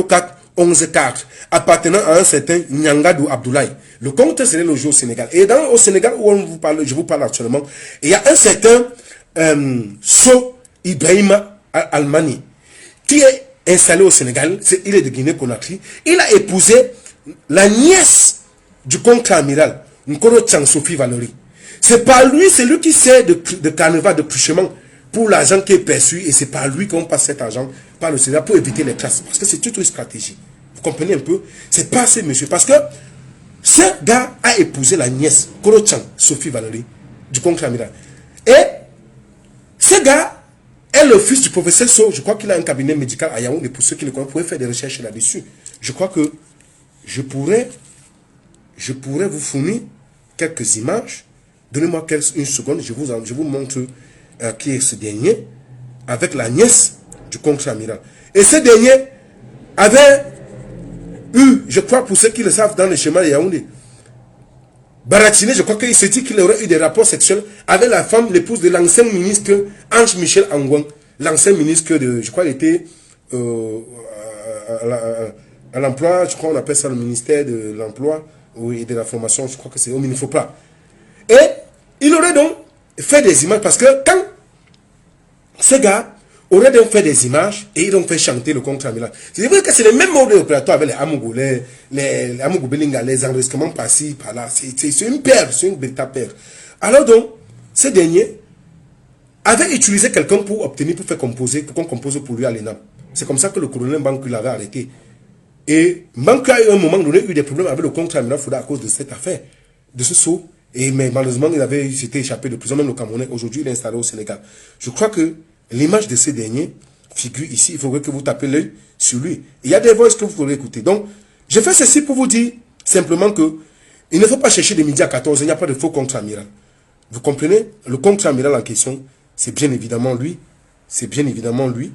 04 11 4, appartenant à un certain Nyangadou Abdoulaye. Le compte serait logé au Sénégal. Et au Sénégal, où je vous parle actuellement, il y a un certain So Ibrahima Almani, qui est installé au Sénégal. Il est de Guinée-Conakry. Il a épousé la nièce du contre-amiral, Nkoro Tchang Sophie Valerie. C'est par lui, c'est lui qui sert de carnaval, de truchement pour l'argent qui est perçu, et c'est par lui qu'on passe cet argent par le Sénégal pour éviter les traces. Parce que c'est toute une stratégie. Vous comprenez un peu? C'est pas ces messieurs. Parce que ce gars a épousé la nièce, Nkoro Tchang Sophie Valerie, du contre-amiral. Et ce gars est le fils du professeur So. Je crois qu'il a un cabinet médical à Yaoundé. Pour ceux qui le connaissent, vous pouvez faire des recherches là-dessus. Je crois que je pourrais vous fournir quelques images. Donnez-moi une seconde, je vous montre qui est ce dernier, avec la nièce du contre-amiral. Et ce dernier avait eu, je crois pour ceux qui le savent dans le schéma de Yaoundé, baratiné, je crois qu'il se dit qu'il aurait eu des rapports sexuels avec la femme, l'épouse de l'ancien ministre Ange Michel Angouan, l'ancien ministre de, je crois il était à l'emploi, je crois on appelle ça le ministère de l'emploi et de la formation, je crois que c'est au Minifopla. Et il aurait donc fait des images, parce que quand ce gars aurait donc fait des images et ils ont fait chanter le contre-amiral. C'est vrai que c'est le même mode opératoire avec les Amougou, les Amougou Belinga, les enregistrements par-ci, par-là. C'est une paire, c'est une véritable paire. Alors donc, ce dernier avait utilisé quelqu'un pour obtenir, pour faire composer, pour qu'on compose pour lui à l'ENAM. C'est comme ça que le colonel Bankou l'avait arrêté. Et Mbankou a eu un moment donné eu des problèmes avec le contre-amiral Fouda à cause de cette affaire, de ce saut. Mais malheureusement, il s'était échappé de prison, même le Camerounais. Aujourd'hui, il est installé au Sénégal. Je crois que l'image de ces derniers figure ici. Il faudrait que vous tapez l'œil sur lui. Il y a des voix que vous pourrez écouter. Donc, je fais ceci pour vous dire simplement que il ne faut pas chercher des midi à 14. Il n'y a pas de faux contre-amiral. Vous comprenez? Le contre-amiral en question, c'est bien évidemment lui. C'est bien évidemment lui.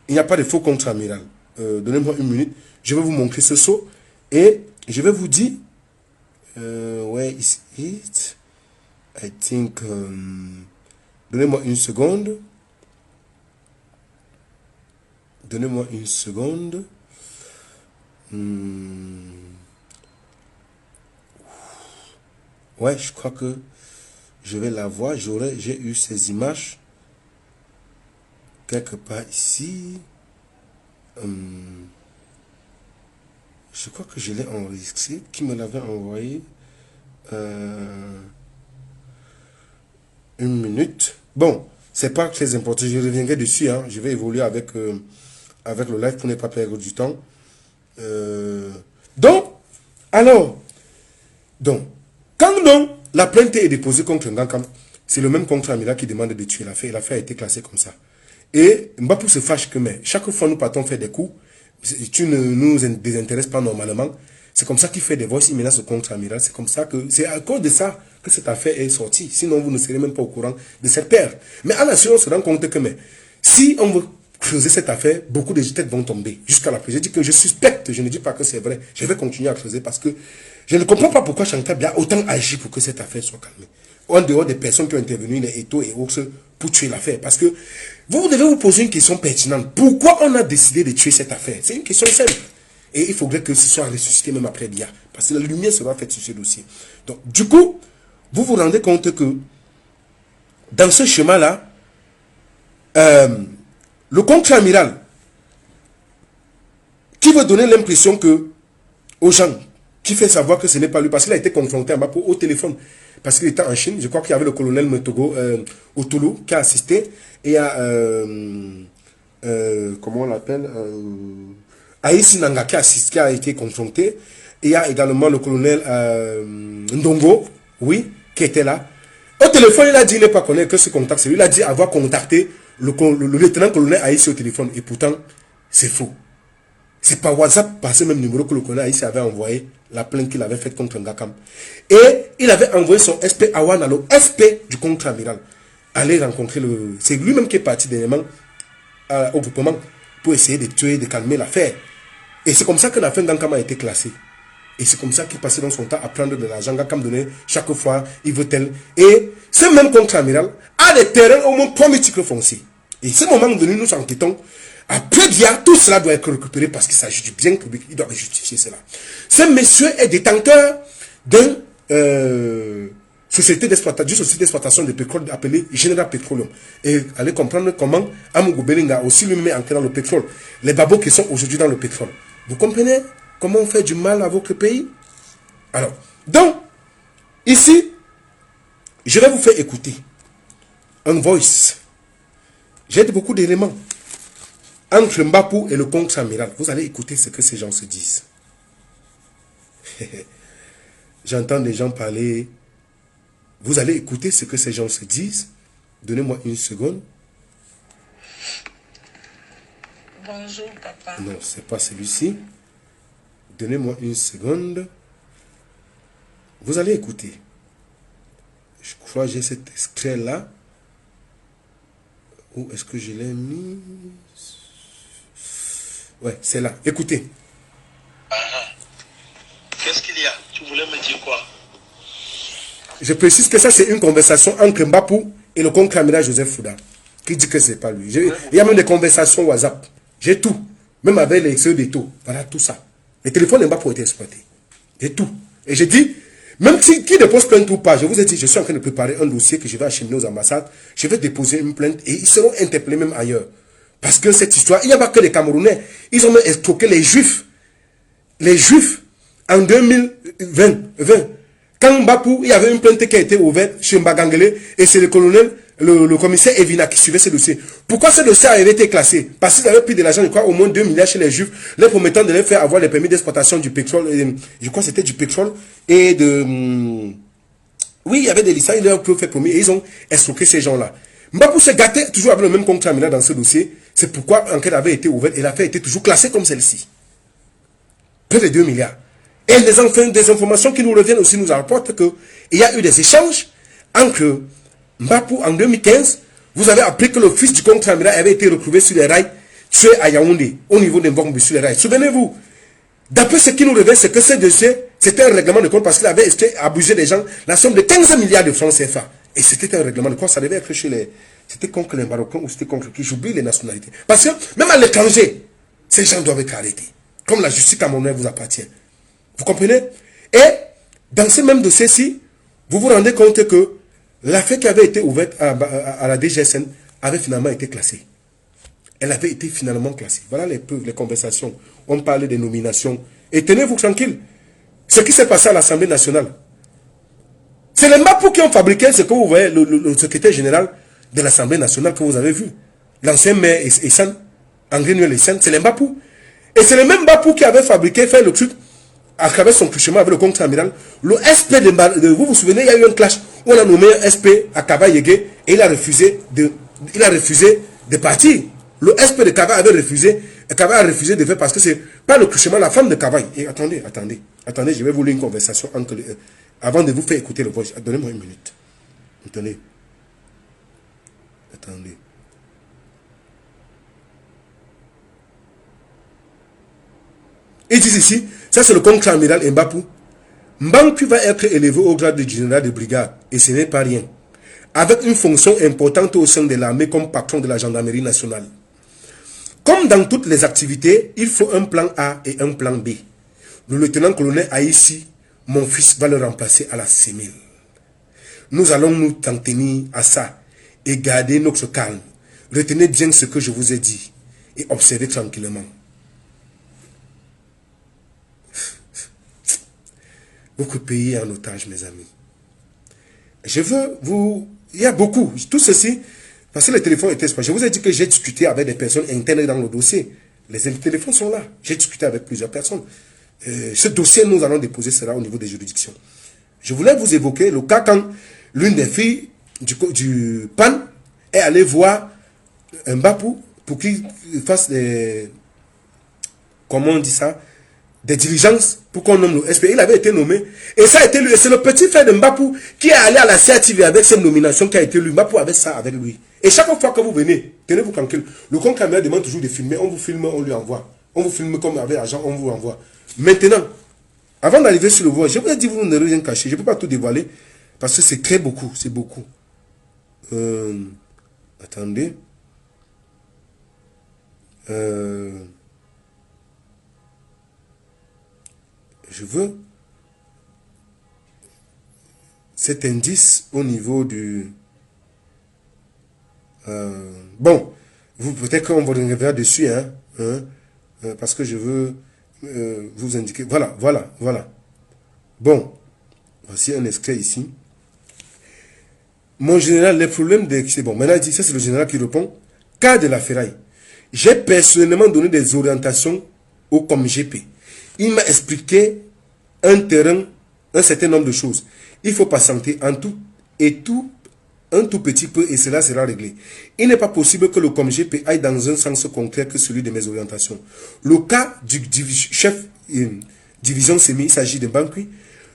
Il n'y a pas de faux contre-amiral. Donnez-moi une minute. Je vais vous montrer ce saut. Et je vais vous dire... where is it? I think... donnez-moi une seconde. Donnez-moi une seconde. Ouais, je crois que je vais la voir. J'ai eu ces images quelque part ici. Je crois que je l'ai enregistré. Qui me l'avait envoyé? Une minute. Bon, c'est pas très important. Je reviendrai dessus. Hein. Je vais évoluer avec le live pour ne pas perdre du temps. Donc, quand donc la plainte est déposée contre Ngankam, c'est le même contre-amiral qui demande de tuer l'affaire. L'affaire a été classée comme ça. Et Mbapou se fâche que, mais chaque fois nous partons faire des coups, tu ne nous désintéresses pas normalement. C'est comme ça qu'il fait des voices, il menace le contre-amiral. C'est comme ça que, c'est à cause de ça que cette affaire est sortie. Sinon, vous ne serez même pas au courant de cette perte. Mais à la suite, on se rend compte que, mais, si on veut creuser cette affaire, beaucoup de têtes vont tomber jusqu'à la prison. Je dis que je suspecte, je ne dis pas que c'est vrai. Je vais continuer à creuser parce que je ne comprends pas pourquoi Chantal Biya a autant agi pour que cette affaire soit calmée. En dehors des personnes qui ont intervenu, les Eto et autres, pour tuer l'affaire. Parce que vous devez vous poser une question pertinente. Pourquoi on a décidé de tuer cette affaire? C'est une question simple. Et il faudrait que ce soit ressuscité même après Biya. Parce que la lumière sera faite sur ce dossier. Donc, du coup, vous vous rendez compte que dans ce chemin-là, le contre-amiral qui veut donner l'impression que aux gens, qui fait savoir que ce n'est pas lui, parce qu'il a été confronté à Mbapou au téléphone, parce qu'il était en Chine. Je crois qu'il y avait le colonel Metogo Otolo qui a assisté, et il y a comment on l'appelle, Aïssi Nanga qui a été confronté, et il y a également le colonel Ndongo, oui, qui était là. Au téléphone, il a dit ne pas connaître que ce contact, c'est lui. Il a dit avoir contacté le lieutenant-colonel Aïssi au téléphone, et pourtant, c'est faux. C'est par WhatsApp, par ce même numéro que le colonel Aïssi avait envoyé la plainte qu'il avait faite contre Ngakam. Et il avait envoyé son SP Awan, le SP du contre-amiral, aller rencontrer le... C'est lui-même qui est parti dernièrement au groupement pour essayer de tuer, de calmer l'affaire. Et c'est comme ça que l'affaire Ngakam a été classée. Et c'est comme ça qu'il passait dans son temps à prendre de l'argent. Ngakam donnait chaque fois, il veut tel. Et ce même contre-amiral a des terrains au moins 3000 titres fonciers. Et à ce moment donné, nous enquêtons. Après bien, tout cela doit être récupéré parce qu'il s'agit du bien public. Il doit justifier cela. Ce monsieur est détenteur d'une société d'exploitation de pétrole appelée General Petroleum. Et allez comprendre comment Amougou Belinga a aussi lui-même ancré dans le pétrole. Les babos qui sont aujourd'hui dans le pétrole. Vous comprenez comment on fait du mal à votre pays? Alors, donc, ici, je vais vous faire écouter un voice. J'ai beaucoup d'éléments entre Mbapou et le contre-amiral. Vous allez écouter ce que ces gens se disent. J'entends des gens parler. Vous allez écouter ce que ces gens se disent. Donnez-moi une seconde. Bonjour, papa. Non, c'est pas celui-ci. Donnez-moi une seconde. Vous allez écouter. Je crois que j'ai cet extrait-là. Où est-ce que je l'ai mis? Ouais, c'est là. Écoutez. Qu'est-ce qu'il y a? Tu voulais me dire quoi? Je précise que ça, c'est une conversation entre Mbapou et le contre-amiral Joseph Fouda, qui dit que c'est pas lui. Il y a même des conversations WhatsApp. J'ai tout. Même avec les ceux des taux. Voilà, tout ça. Les téléphones de Mbapou ont été exploités. J'ai tout. Et j'ai dit, même si qui dépose plainte ou pas, je vous ai dit, je suis en train de préparer un dossier que je vais acheminer aux ambassades. Je vais déposer une plainte et ils seront interpellés même ailleurs. Parce que cette histoire, il n'y a pas que les Camerounais. Ils ont même escroqué les Juifs. Les Juifs, en 2020. Quand Mbapou, il y avait une plainte qui a été ouverte chez Mbagangele et c'est le colonel le commissaire Evina qui suivait ce dossier. Pourquoi ce dossier avait été classé? Parce qu'ils avaient pris de l'argent, je crois, au moins 2 milliards chez les Juifs, leur promettant de leur faire avoir les permis d'exploitation du pétrole. Je crois que c'était du pétrole et de... Oui, il y avait des licences, ils leur ont fait promis et ils ont escroqué ces gens-là. Mbapou s'est gâté toujours avec le même contrat dans ce dossier. C'est pourquoi l'enquête avait été ouverte et l'affaire était toujours classée comme celle-ci. Près de 2 milliards. Et des informations qui nous reviennent aussi nous rapportent qu'il y a eu des échanges entre Mbapou en 2015. Vous avez appris que le fils du contre-amiral avait été retrouvé sur les rails, tué à Yaoundé, au niveau de Mbambu sur les rails. Souvenez-vous, d'après ce qui nous revient, c'est que ce dossier, c'était un règlement de compte parce qu'il avait abusé des gens la somme de 15 milliards de francs CFA. Et c'était un règlement de compte, ça devait être chez les... C'était contre les Marocains ou c'était contre qui? J'oublie les nationalités. Parce que même à l'étranger, ces gens doivent être arrêtés. Comme la justice camerounaise vous appartient. Vous comprenez? Et dans ce même dossier-ci, vous vous rendez compte que l'affaire qui avait été ouverte à la DGSN avait finalement été classée. Elle avait été finalement classée. Voilà les preuves, les conversations. On parlait des nominations. Et tenez-vous tranquille. Ce qui s'est passé à l'Assemblée nationale. C'est les Mbapou qui ont fabriqué ce que vous voyez, le secrétaire général de l'Assemblée nationale que vous avez vu. L'ancien maire Essan, André Nuel Essan, c'est les Mbapou. Et c'est le même Mbapou qui avait fabriqué, fait le truc, à travers son truchement avec le contre-amiral. Le SP vous vous souvenez, il y a eu un clash où on a nommé un SP à Kaba Yégué et il a refusé de partir. Le SP de Kaba avait refusé, Kaba a refusé de faire parce que c'est pas le truchement, la femme de Kaba. Et attendez, je vais vous lire une conversation entre avant de vous faire écouter le voice. Donnez-moi une minute. Attendez. Ils disent ici, ça c'est le contre-amiral Mbapou. Mbapou va être élevé au grade de général de brigade, et ce n'est pas rien. Avec une fonction importante au sein de l'armée comme patron de la gendarmerie nationale. Comme dans toutes les activités, il faut un plan A et un plan B. Le lieutenant-colonel Aïssi, mon fils, va le remplacer à la CEMIL. Nous allons nous en tenir à ça et garder notre calme. Retenez bien ce que je vous ai dit et observez tranquillement. Votre pays est en otage, mes amis. Je veux vous... Il y a beaucoup. Tout ceci, parce que les téléphones étaient... Je vous ai dit que j'ai discuté avec des personnes internes dans le dossier. Les téléphones sont là. J'ai discuté avec plusieurs personnes. Ce dossier, nous allons déposer cela au niveau des juridictions. Je voulais vous évoquer le cas quand l'une des filles du PAN est allée voir Mbapou pour qu'il fasse des... Comment on dit ça? Des diligences pour qu'on nomme le SP. Il avait été nommé. Et ça a été lui. Et c'est le petit frère de Mbapou qui est allé à la CATV avec cette nomination qui a été lui. Mbapou avait ça avec lui. Et chaque fois que vous venez, tenez-vous tranquille. Le contre-amiral demande toujours de filmer. On vous filme, on lui envoie. On vous filme comme avec l'argent, on vous envoie. Maintenant, avant d'arriver sur le voie, je vous ai dit, vous ne rien cacher. Je ne peux pas tout dévoiler. Parce que c'est très beaucoup. C'est beaucoup. Attendez. Je veux cet indice au niveau du... bon, vous peut-être qu'on va revenir dessus, parce que je veux vous indiquer. Voilà. Bon, voici un extrait ici. Mon général, les problèmes de... C'est bon, maintenant, il dit, ça c'est le général qui répond. Cas de la ferraille. J'ai personnellement donné des orientations au COMGP. Il m'a expliqué un terrain, un certain nombre de choses. Il faut patienter un tout petit peu et cela sera réglé. Il n'est pas possible que le COMGP aille dans un sens contraire que celui de mes orientations. Le cas du chef division SEMI, il s'agit de Bankui.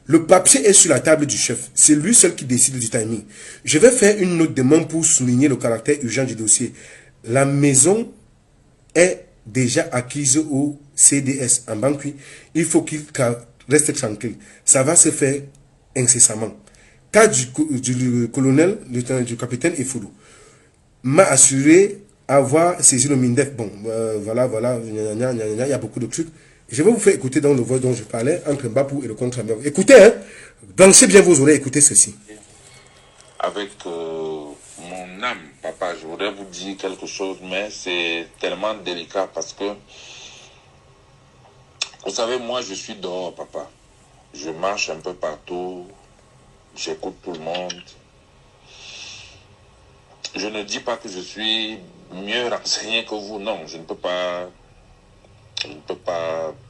Le papier est sur la table du chef. C'est lui seul qui décide du timing. Je vais faire une note de main pour souligner le caractère urgent du dossier. La maison est déjà acquise au CDS en Bankui. Il faut qu'il reste tranquille. Ça va se faire incessamment. Cas du colonel, du capitaine Efoulou, m'a assuré avoir saisi le MINDEF. Bon, voilà, il y a beaucoup de trucs. Je vais vous faire écouter dans le voix dont je parlais, entre Mbapou et le contre-amiral. Écoutez, branchez bien vos oreilles, écoutez ceci. Avec mon âme, papa, je voudrais vous dire quelque chose, mais c'est tellement délicat parce que, vous savez, moi je suis dehors, papa. Je marche un peu partout, j'écoute tout le monde. je ne dis pas que je suis mieux renseigné que vous, non, je ne peux pas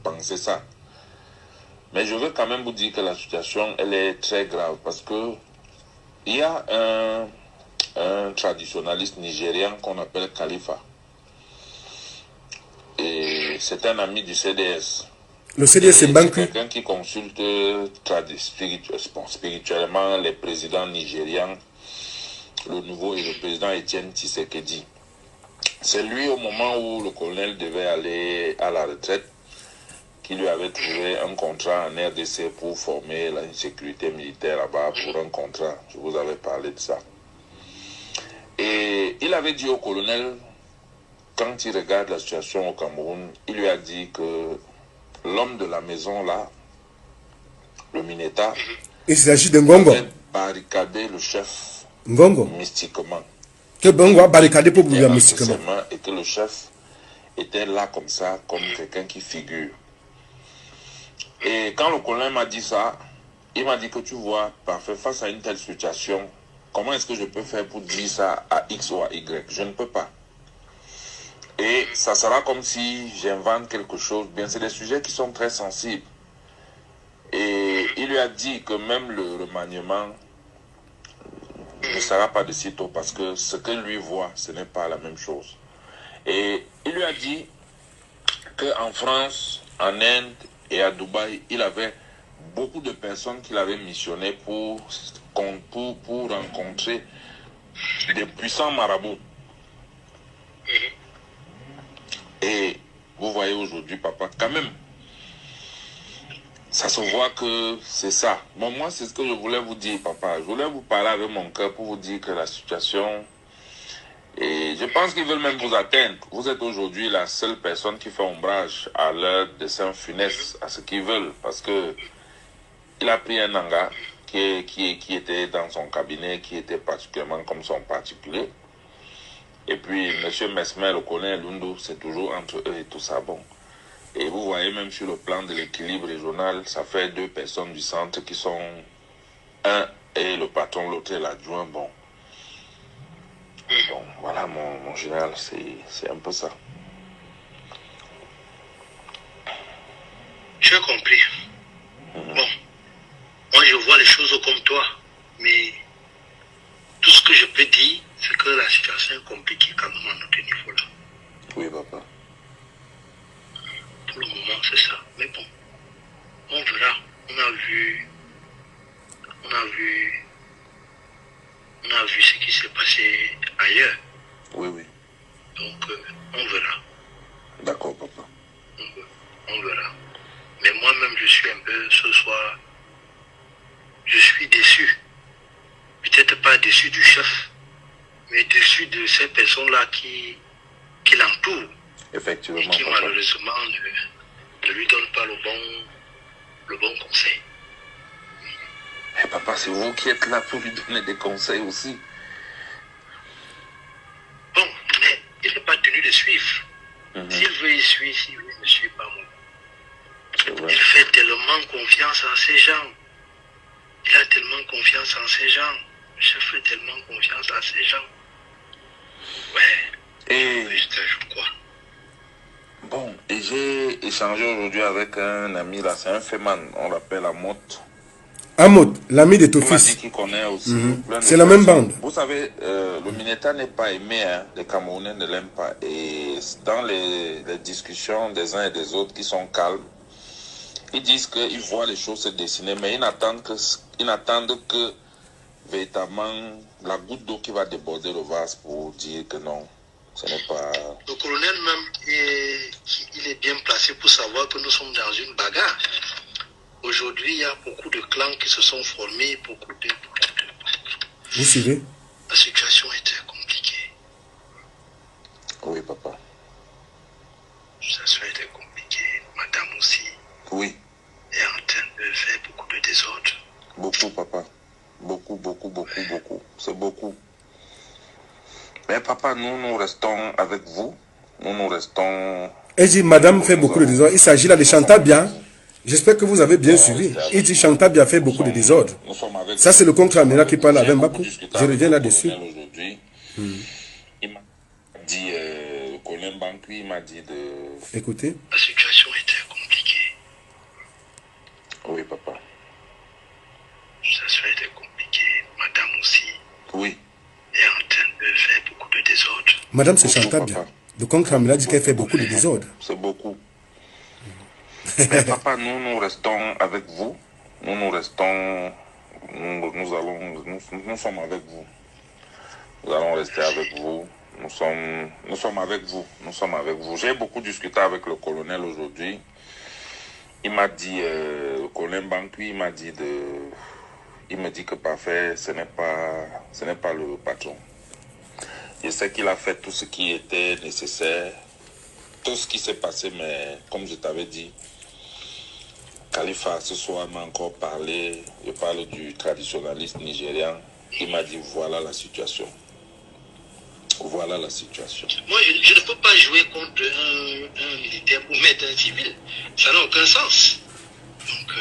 penser ça. Mais je veux quand même vous dire que la situation, elle est très grave parce que il y a un traditionnaliste nigérian qu'on appelle Khalifa. Et c'est un ami du CDS. Le CDS, c'est Banque. Quelqu'un qui consulte spirituellement les présidents nigérians, le nouveau et le président Etienne Tshisekedi. C'est lui, au moment où le colonel devait aller à la retraite, qui lui avait trouvé un contrat en RDC pour former la sécurité militaire là-bas, pour un contrat. Je vous avais parlé de ça. Et il avait dit au colonel, quand il regarde la situation au Cameroun, il lui a dit que l'homme de la maison là, le Mineta, il s'agit de Ngongo. avait barricadé le chef Ngongo. mystiquement. Que Ngongo a barricadé pour lui mystiquement. Et que le chef était là comme ça, comme quelqu'un qui figure. Et quand le colonel m'a dit ça, il m'a dit que tu vois, parfait, face à une telle situation, comment est-ce que je peux faire pour dire ça à X ou à Y? Je ne peux pas. Et ça sera comme si j'invente quelque chose. Bien, c'est des sujets qui sont très sensibles. Et il lui a dit que même le remaniement ne sera pas de sitôt parce que ce que lui voit, ce n'est pas la même chose. Et il lui a dit qu'en France, en Inde et à Dubaï, il avait beaucoup de personnes qu'il avait missionnées pour rencontrer des puissants marabouts. Et vous voyez aujourd'hui, papa, quand même, ça se voit que c'est ça. Bon, moi, c'est ce que je voulais vous dire, papa. Je voulais vous parler avec mon cœur pour vous dire que la situation... Et je pense qu'ils veulent même vous atteindre. Vous êtes aujourd'hui la seule personne qui fait ombrage à leur dessein funeste, à ce qu'ils veulent. Parce que il a pris un Nanga qui était dans son cabinet, qui était particulièrement comme son particulier. Et puis, M. Mesmer, le colonel Lundu, c'est toujours entre eux et tout ça. Bon. Et vous voyez, même sur le plan de l'équilibre régional, ça fait deux personnes du centre qui sont un et le patron, l'autre est l'adjoint. Bon. Bon, voilà mon général, c'est un peu ça. J'ai compris. Bon, moi je vois les choses comme toi, mais tout ce que je peux dire, c'est que la situation est compliquée quand même à notre niveau là. Oui, papa. Pour le moment, c'est ça. Mais bon, on verra. On a vu ce qui s'est passé ailleurs. Oui, oui. Donc, on verra. D'accord, papa. On verra. Mais moi-même, je suis un peu, ce soir, je suis déçu. Peut-être pas déçu du chef, mais déçu de ces personnes-là qui l'entourent. Effectivement, et qui, papa, malheureusement, ne lui donnent pas le bon conseil. Eh, papa, c'est vous qui êtes là pour lui donner des conseils aussi. Bon, mais il n'est pas tenu de suivre. S'il veut, il suit. S'il veut, il ne suit pas moi. Il fait tellement confiance en ces gens. Il a tellement confiance en ces gens. Le chef fait tellement confiance à ces gens. Ouais. Et je crois. bon, et j'ai échangé aujourd'hui avec un ami là, c'est un Féman, on l'appelle Amot. Amot, l'ami de ton Il m'a dit fils. qu'il connaît aussi. C'est la même bande. Vous savez, le Mineta n'est pas aimé, hein. Les Camerounais ne l'aiment pas. Et dans les discussions des uns et des autres qui sont calmes, ils disent qu'ils voient les choses se dessiner, mais ils n'attendent que véritablement la goutte d'eau qui va déborder le vase pour dire que non, ce n'est pas... Le colonel même, il est bien placé pour savoir que nous sommes dans une bagarre. Aujourd'hui, il y a beaucoup de clans qui se sont formés, beaucoup de... Vous suivez? La situation est très compliquée. Oui, papa. La situation est très compliquée. Madame aussi Oui. est en train de faire beaucoup de désordre. Beaucoup, papa. Beaucoup. C'est beaucoup. Mais papa, nous restons avec vous. Nous restons... Elle dit, madame fait beaucoup de désordre. Il s'agit là de Chantabia. J'espère que vous avez bien suivi. Il dit, Chantabia fait beaucoup de désordre. Ça, c'est le contre-amiral qui parle avec Mbappé. Je reviens là-dessus. Il m'a dit, Colin Bankui, il m'a dit de... Écoutez. La situation était compliquée. Oui, papa. La situation était compliquée. Madame aussi. Oui. Est en train de faire beaucoup de désordre. Madame se chanta bien. Le concret a dit qu'elle fait beaucoup de désordre. C'est beaucoup. Mais papa, nous restons avec vous. Nous restons... Nous sommes avec vous. Nous allons rester avec vous. Nous sommes avec vous. Nous sommes avec vous. J'ai beaucoup discuté avec le colonel aujourd'hui. Il m'a dit, le colonel Bankui, il me dit que parfait, ce n'est pas le patron. Je sais qu'il a fait tout ce qui était nécessaire, tout ce qui s'est passé, mais comme je t'avais dit, Khalifa ce soir m'a encore parlé, je parle du traditionnaliste nigérian, il m'a dit voilà la situation. Voilà la situation. Moi, je ne peux pas jouer contre un militaire pour mettre un civil. Ça n'a aucun sens. Donc,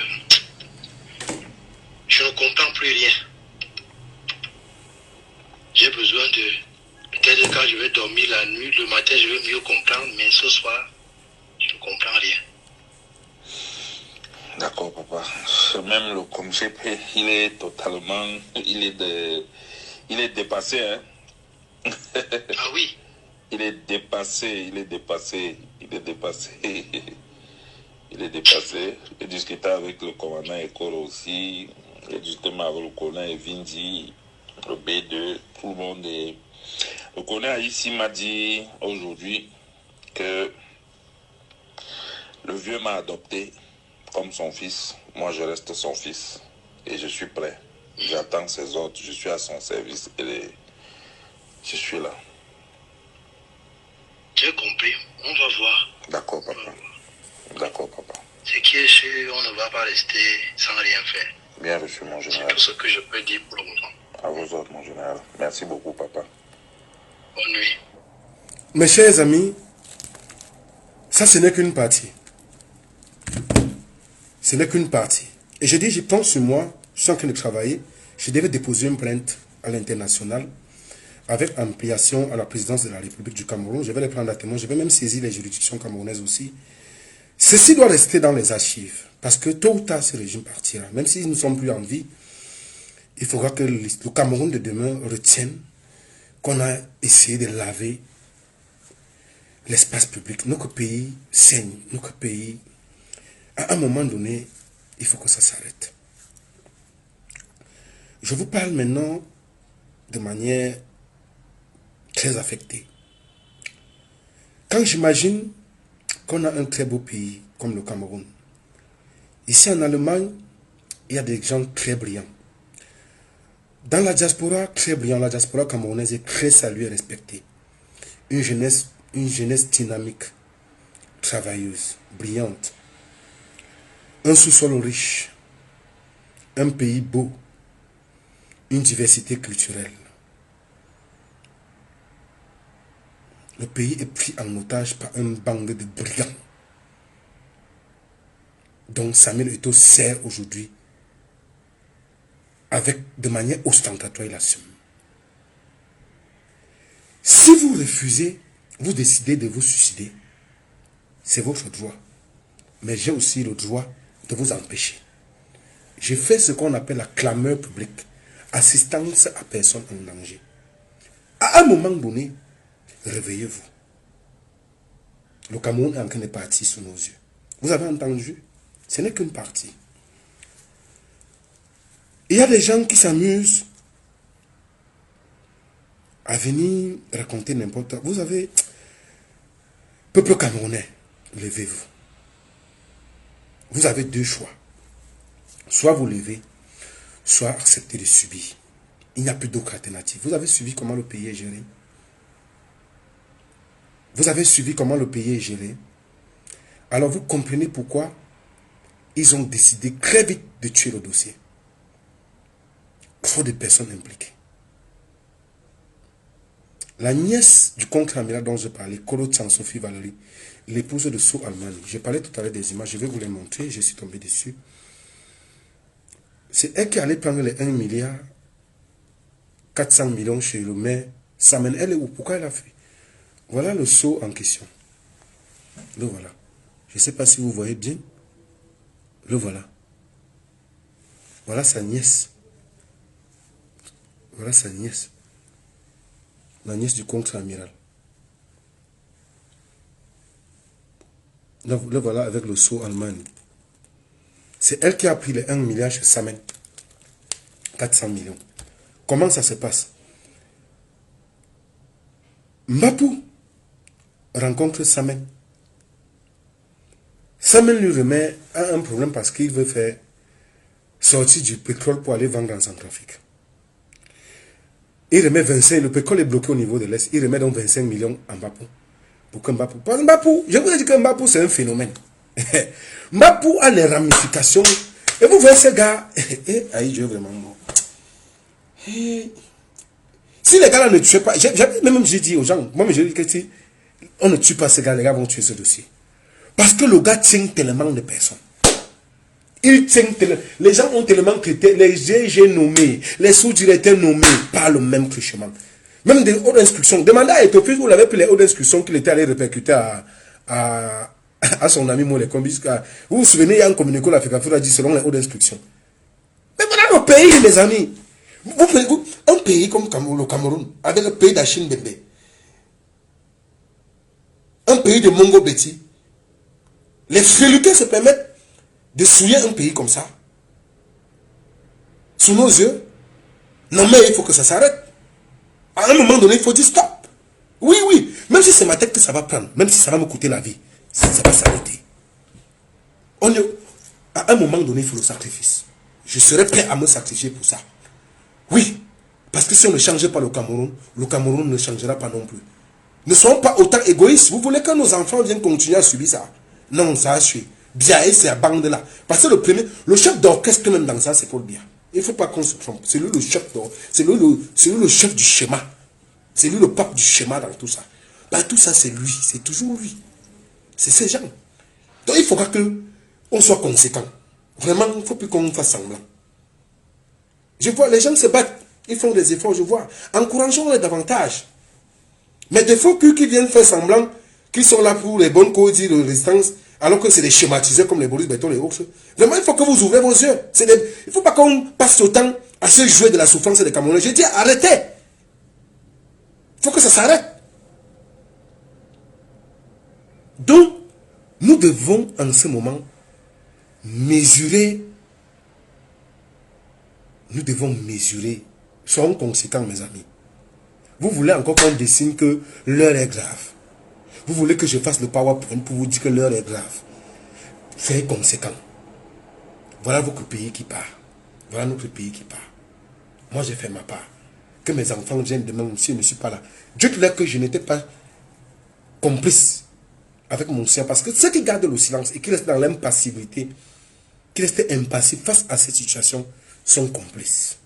je ne comprends plus rien. J'ai besoin de... Peut-être quand je vais dormir la nuit, le matin, je vais mieux comprendre, mais ce soir, je ne comprends rien. D'accord, papa. Même le COMGP, il est totalement... Il est dépassé, hein. Ah oui. Il est dépassé. J'ai discuté avec le commandant Ekoro aussi. J'ai discuté avec le colonel Evindi, le B2, tout le monde. Le colonel ici m'a dit aujourd'hui que le vieux m'a adopté comme son fils. Moi, je reste son fils. Et je suis prêt. J'attends ses ordres. Je suis à son service. Et je suis là. J'ai compris. On va voir. D'accord, papa. D'accord, papa. Ce qui est sûr, on ne va pas rester sans rien faire. Bien reçu, mon général. C'est tout ce que je peux dire pour le moment. À vos ordres, mon général. Merci beaucoup, papa. Bonne nuit. Mes chers amis, ça ce n'est qu'une partie. Ce n'est qu'une partie. Et je dis, je pense sur moi, je suis en train de travailler, je devais déposer une plainte à l'international avec ampliation à la présidence de la République du Cameroun. Je vais les prendre à témoin, je vais même saisir les juridictions camerounaises aussi. Ceci doit rester dans les archives, parce que tôt ou tard, ce régime partira. Même si nous ne sommes plus en vie, il faudra que le Cameroun de demain retienne qu'on a essayé de laver l'espace public. Notre pays saigne, notre pays... À un moment donné, il faut que ça s'arrête. Je vous parle maintenant de manière très affectée. Quand j'imagine qu'on a un très beau pays comme le Cameroun, ici en Allemagne, il y a des gens très brillants. Dans la diaspora, très brillant, la diaspora camerounaise est très saluée et respectée. Une jeunesse dynamique, travailleuse, brillante. Un sous-sol riche, un pays beau, une diversité culturelle. Le pays est pris en otage par un bande de brigands dont Samuel Eto'o sert aujourd'hui de manière ostentatoire, il assume. Si vous refusez, vous décidez de vous suicider, c'est votre droit. Mais j'ai aussi le droit de vous empêcher. J'ai fait ce qu'on appelle la clameur publique, assistance à personne en danger. À un moment donné, réveillez-vous. Le Cameroun est en train de partir sous nos yeux. Vous avez entendu? Ce n'est qu'une partie. Il y a des gens qui s'amusent à venir raconter n'importe quoi. Vous avez, peuple camerounais, levez-vous. Vous avez deux choix. Soit vous levez, soit accepter de subir. Il n'y a plus d'autre alternative. Vous avez suivi comment le pays est géré. Vous avez suivi comment le pays est géré. Alors vous comprenez pourquoi ils ont décidé très vite de tuer le dossier. Trop de personnes impliquées. La nièce du contre-amiral dont je parlais, Kolo Sophie Valérie, l'épouse de Sou Almani. Je parlais tout à l'heure des images, je vais vous les montrer, je suis tombé dessus. C'est elle qui allait prendre les 1 milliard 400 millions chez le maire Samen, elle est où? Pourquoi elle a fait? Voilà le seau en question. Le voilà. Je ne sais pas si vous voyez bien. Le voilà. Voilà sa nièce. Voilà sa nièce. La nièce du contre-amiral. Le voilà avec le sceau Allemagne. C'est elle qui a pris les 1 milliard chez Samen. 400 millions. Comment ça se passe? Mbapou rencontre Samen. Samen lui remet un problème parce qu'il veut faire sortir du pétrole pour aller vendre en Centrafrique. Il remet 25, le pétrole est bloqué au niveau de l'Est. Il remet donc 25 millions à Mbapou. Pour que Mbapou. Parce que Mbapou, je vous ai dit que Mbapou c'est un phénomène. Mbapou a les ramifications. Et vous voyez ce gars. Aïe, Dieu vraiment mort. Si les gars-là ne tuaient pas, j'ai dit aux gens, moi je dis que si on ne tue pas ces gars, les gars vont tuer ce dossier. Parce que le gars tient tellement de personnes. Il tient tellement, les gens ont tellement traité, les GG nommés, les sous-directeurs nommés par le même truchement. Même des hautes instructions. Demandez à Ethiopie, vous l'avez pris les hautes instructions qu'il était allé répercuter à son ami Molekombi. Vous vous souvenez, il y a un communiqué, l'Afrique a dit selon les hautes instructions. Mais voilà nos pays, les amis. Un pays comme le Cameroun, avec le pays d'Achille Bembe, un pays de Mongo Betty, les féluqués se permettent de souiller un pays comme ça, sous nos yeux. Non mais il faut que ça s'arrête. À un moment donné, il faut dire stop. Oui, oui, même si c'est ma tête que ça va prendre, même si ça va me coûter la vie, ça va s'arrêter. À un moment donné, il faut le sacrifice. Je serai prêt à me sacrifier pour ça. Oui, parce que si on ne change pas le Cameroun ne changera pas non plus. Ne soyons pas autant égoïstes. Vous voulez que nos enfants viennent continuer à subir ça? Non, ça a suivi. Bien, et c'est à bande là. Parce que le chef d'orchestre même dans ça, c'est Paul Biya. Il ne faut pas qu'on se trompe. C'est lui le chef d'orchestre. C'est lui le chef du schéma. C'est lui le pape du schéma dans tout ça. Bah, tout ça, c'est lui. C'est toujours lui. C'est ces gens. Donc, il faudra qu'on soit conséquent. Vraiment, il ne faut plus qu'on fasse semblant. Je vois, les gens se battent. Ils font des efforts, je vois. Encourageons-les davantage. Mais des faux culs qui viennent faire semblant, qui sont là pour les bonnes causes de résistance, alors que c'est des schématisés comme les Boris Béton, les autres. Vraiment, il faut que vous ouvrez vos yeux. Il ne faut pas qu'on passe autant à se jouer de la souffrance des Camerounais. J'ai dit, arrêtez. Il faut que ça s'arrête. Donc, nous devons en ce moment mesurer. Nous devons mesurer. Soyons conséquents, mes amis. Vous voulez encore qu'on dessine que l'heure est grave. Vous voulez que je fasse le PowerPoint pour vous dire que l'heure est grave. Soyez conséquents. Voilà votre pays qui part. Voilà notre pays qui part. Moi, j'ai fait ma part. Que mes enfants viennent demain, si je ne suis pas là. Dites-leur que je n'étais pas complice avec mon sien. Parce que ceux qui gardent le silence et qui restent dans l'impassibilité, qui restent impassifs face à cette situation, sont complices.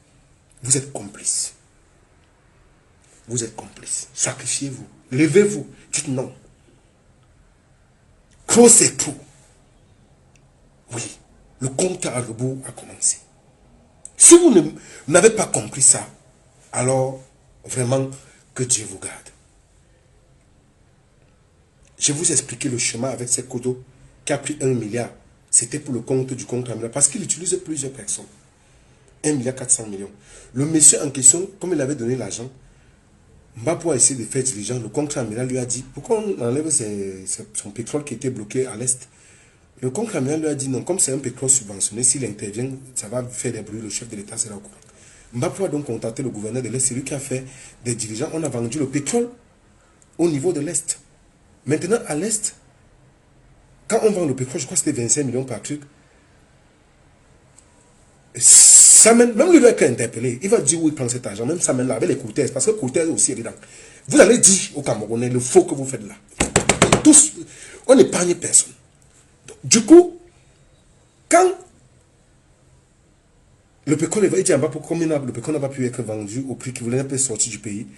Vous êtes complices. Vous êtes complices. Sacrifiez-vous. Levez-vous. Dites non. Trop c'est trop. Oui. Le compte à rebours a commencé. Si vous n'avez pas compris ça, alors vraiment que Dieu vous garde. Je vous ai expliqué le chemin avec ces Kodo qui a pris 1 milliard. C'était pour le compte du contre-amiral parce qu'il utilise plusieurs personnes. 1 milliard 400 millions. Le monsieur en question, comme il avait donné l'argent, Mbapou a essayé de faire diligence. Le contre-amiral lui a dit, pourquoi on enlève son pétrole qui était bloqué à l'Est? Le contre-amiral lui a dit non, comme c'est un pétrole subventionné, s'il intervient, ça va faire des bruits, le chef de l'État sera au courant. Mbapou a donc contacté le gouverneur de l'Est, c'est lui qui a fait des dirigeants. On a vendu le pétrole au niveau de l'Est. Maintenant, à l'Est, quand on vend le pétrole, je crois que c'était 25 millions par truc. Samen, même lui doit être interpellé. Il va dire où il prend cet argent. Même Samen là, avec les Cortez, parce que Cortez aussi est dedans. Vous allez dire aux Camerounais le faux que vous faites là. Tous, on n'épargne personne. Donc, du coup, quand le pétrole va dire Mbapou, comme le pétrole n'a pas pu être vendu au prix qu'il voulait, peut sortir du pays.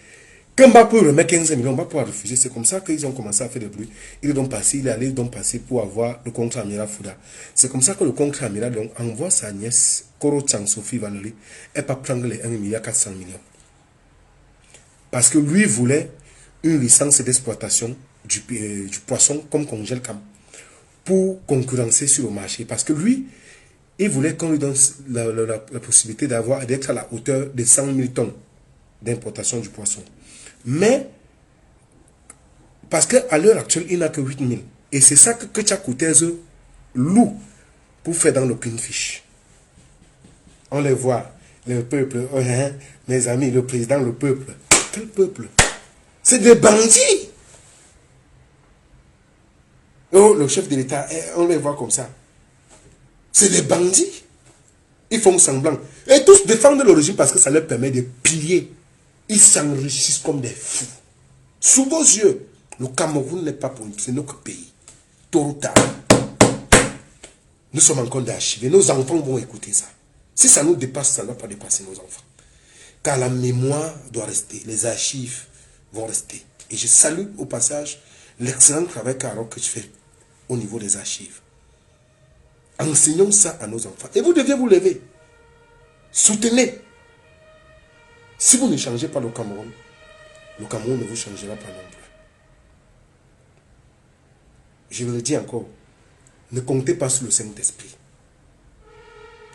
Quand Mbapou remet 15 millions, Mbapou a refusé. C'est comme ça qu'ils ont commencé à faire des bruits. Il est allé donc passer pour avoir le contre-amiral Fouda. C'est comme ça que le contre-amiral envoie sa nièce, Koro Chang Sophie Valérie, elle va prendre les 1 milliard 400 millions. Parce que lui voulait une licence d'exploitation du poisson comme Congelcam pour concurrencer sur le marché. Parce que lui, il voulait qu'on lui donne la possibilité d'être à la hauteur de 100 000 tonnes d'importation du poisson. Mais, parce qu'à l'heure actuelle, il n'a que 8 000. Et c'est ça que Tchakoutez loue pour faire dans le Kingfish. On les voit, le peuple, oh, hein, mes amis, le président, le peuple. Quel peuple? C'est des bandits. Oh, le chef de l'État, on les voit comme ça. C'est des bandits. Ils font semblant. Et tous défendent le régime parce que ça leur permet de piller. Ils s'enrichissent comme des fous. Sous vos yeux, le Cameroun n'est pas pour nous, c'est notre pays. Tôt ou tard, nous sommes encore d'archiver. Nos enfants vont écouter ça. Si ça nous dépasse, ça ne va pas dépasser nos enfants. Car la mémoire doit rester. Les archives vont rester. Et je salue au passage l'excellent travail que je fais au niveau des archives. Enseignons ça à nos enfants. Et vous deviez vous lever. Soutenez. Si vous ne changez pas le Cameroun ne vous changera pas non plus. Je vous le dis encore, ne comptez pas sur le Saint-Esprit.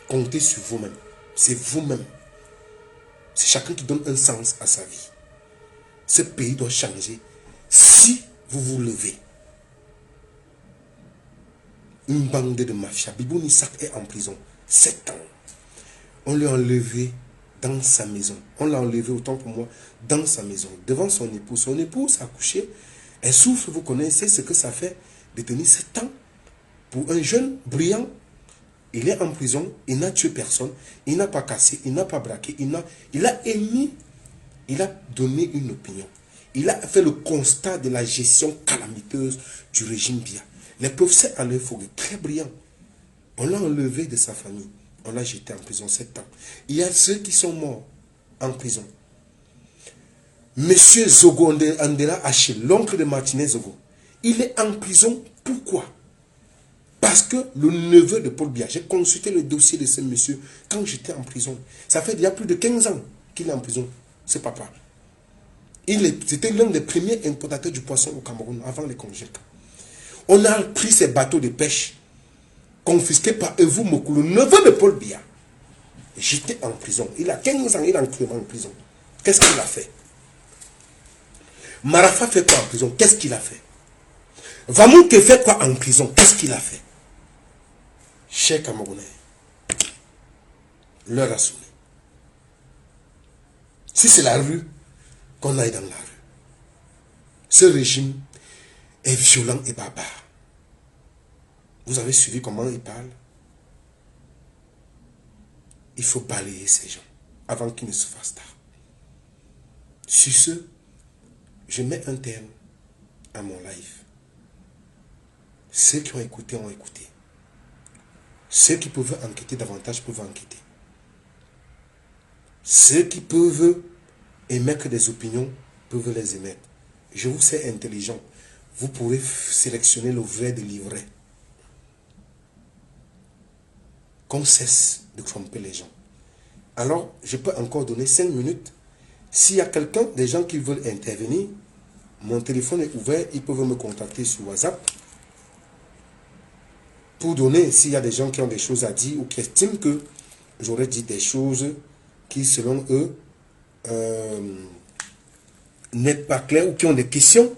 Comptez sur vous-même. C'est vous-même. C'est chacun qui donne un sens à sa vie. Ce pays doit changer si vous vous levez. Une bande de mafia. Bibou Nissak est en prison 7 ans. On lui a enlevé dans sa maison. On l'a enlevé, autant pour moi, dans sa maison, devant son époux. Son épouse a couché. Elle souffre, vous connaissez ce que ça fait de tenir 7 ans pour un jeune brillant. Il est en prison, il n'a tué personne, il n'a pas cassé, il n'a pas braqué, il a émis, il a donné une opinion. Il a fait le constat de la gestion calamiteuse du régime Biya. Les professeurs à leur forêt, très brillants. On l'a enlevé de sa famille. On l'a jeté en prison 7 ans. Il y a ceux qui sont morts en prison. Monsieur Zogo Andela Achille, l'oncle de Martinez Zogo, il est en prison. Pourquoi? Parce que le neveu de Paul Biya, j'ai consulté le dossier de ce monsieur quand j'étais en prison. Ça fait il y a plus de 15 ans qu'il est en prison, ce papa. C'était l'un des premiers importateurs du poisson au Cameroun avant les Congelcam. On a pris ces bateaux de pêche confisqués par Evou Mokou, le neveu de Paul Biya. J'étais en prison. Il a 15 ans, il est en prison. Qu'est-ce qu'il a fait? Marafa fait quoi en prison? Qu'est-ce qu'il a fait? Vamouke fait quoi en prison? Qu'est-ce qu'il a fait? Chers Camerounais, l'heure a sonné. Si c'est la rue, qu'on aille dans la rue. Ce régime est violent et barbare. Vous avez suivi comment il parle? Il faut balayer ces gens avant qu'ils ne se fassent tard. Sur ce, je mets un terme à mon live. Ceux qui ont écouté ont écouté. Ceux qui peuvent enquêter davantage peuvent enquêter. Ceux qui peuvent émettre des opinions peuvent les émettre. Je vous sais intelligent. Vous pourrez sélectionner le vrai de l'ivraie. Qu'on cesse de tromper les gens. Alors, je peux encore donner 5 minutes. S'il y a quelqu'un, des gens qui veulent intervenir, mon téléphone est ouvert, ils peuvent me contacter sur WhatsApp. Pour donner, s'il y a des gens qui ont des choses à dire ou qui estiment que j'aurais dit des choses qui, selon eux, n'est pas clair ou qui ont des questions,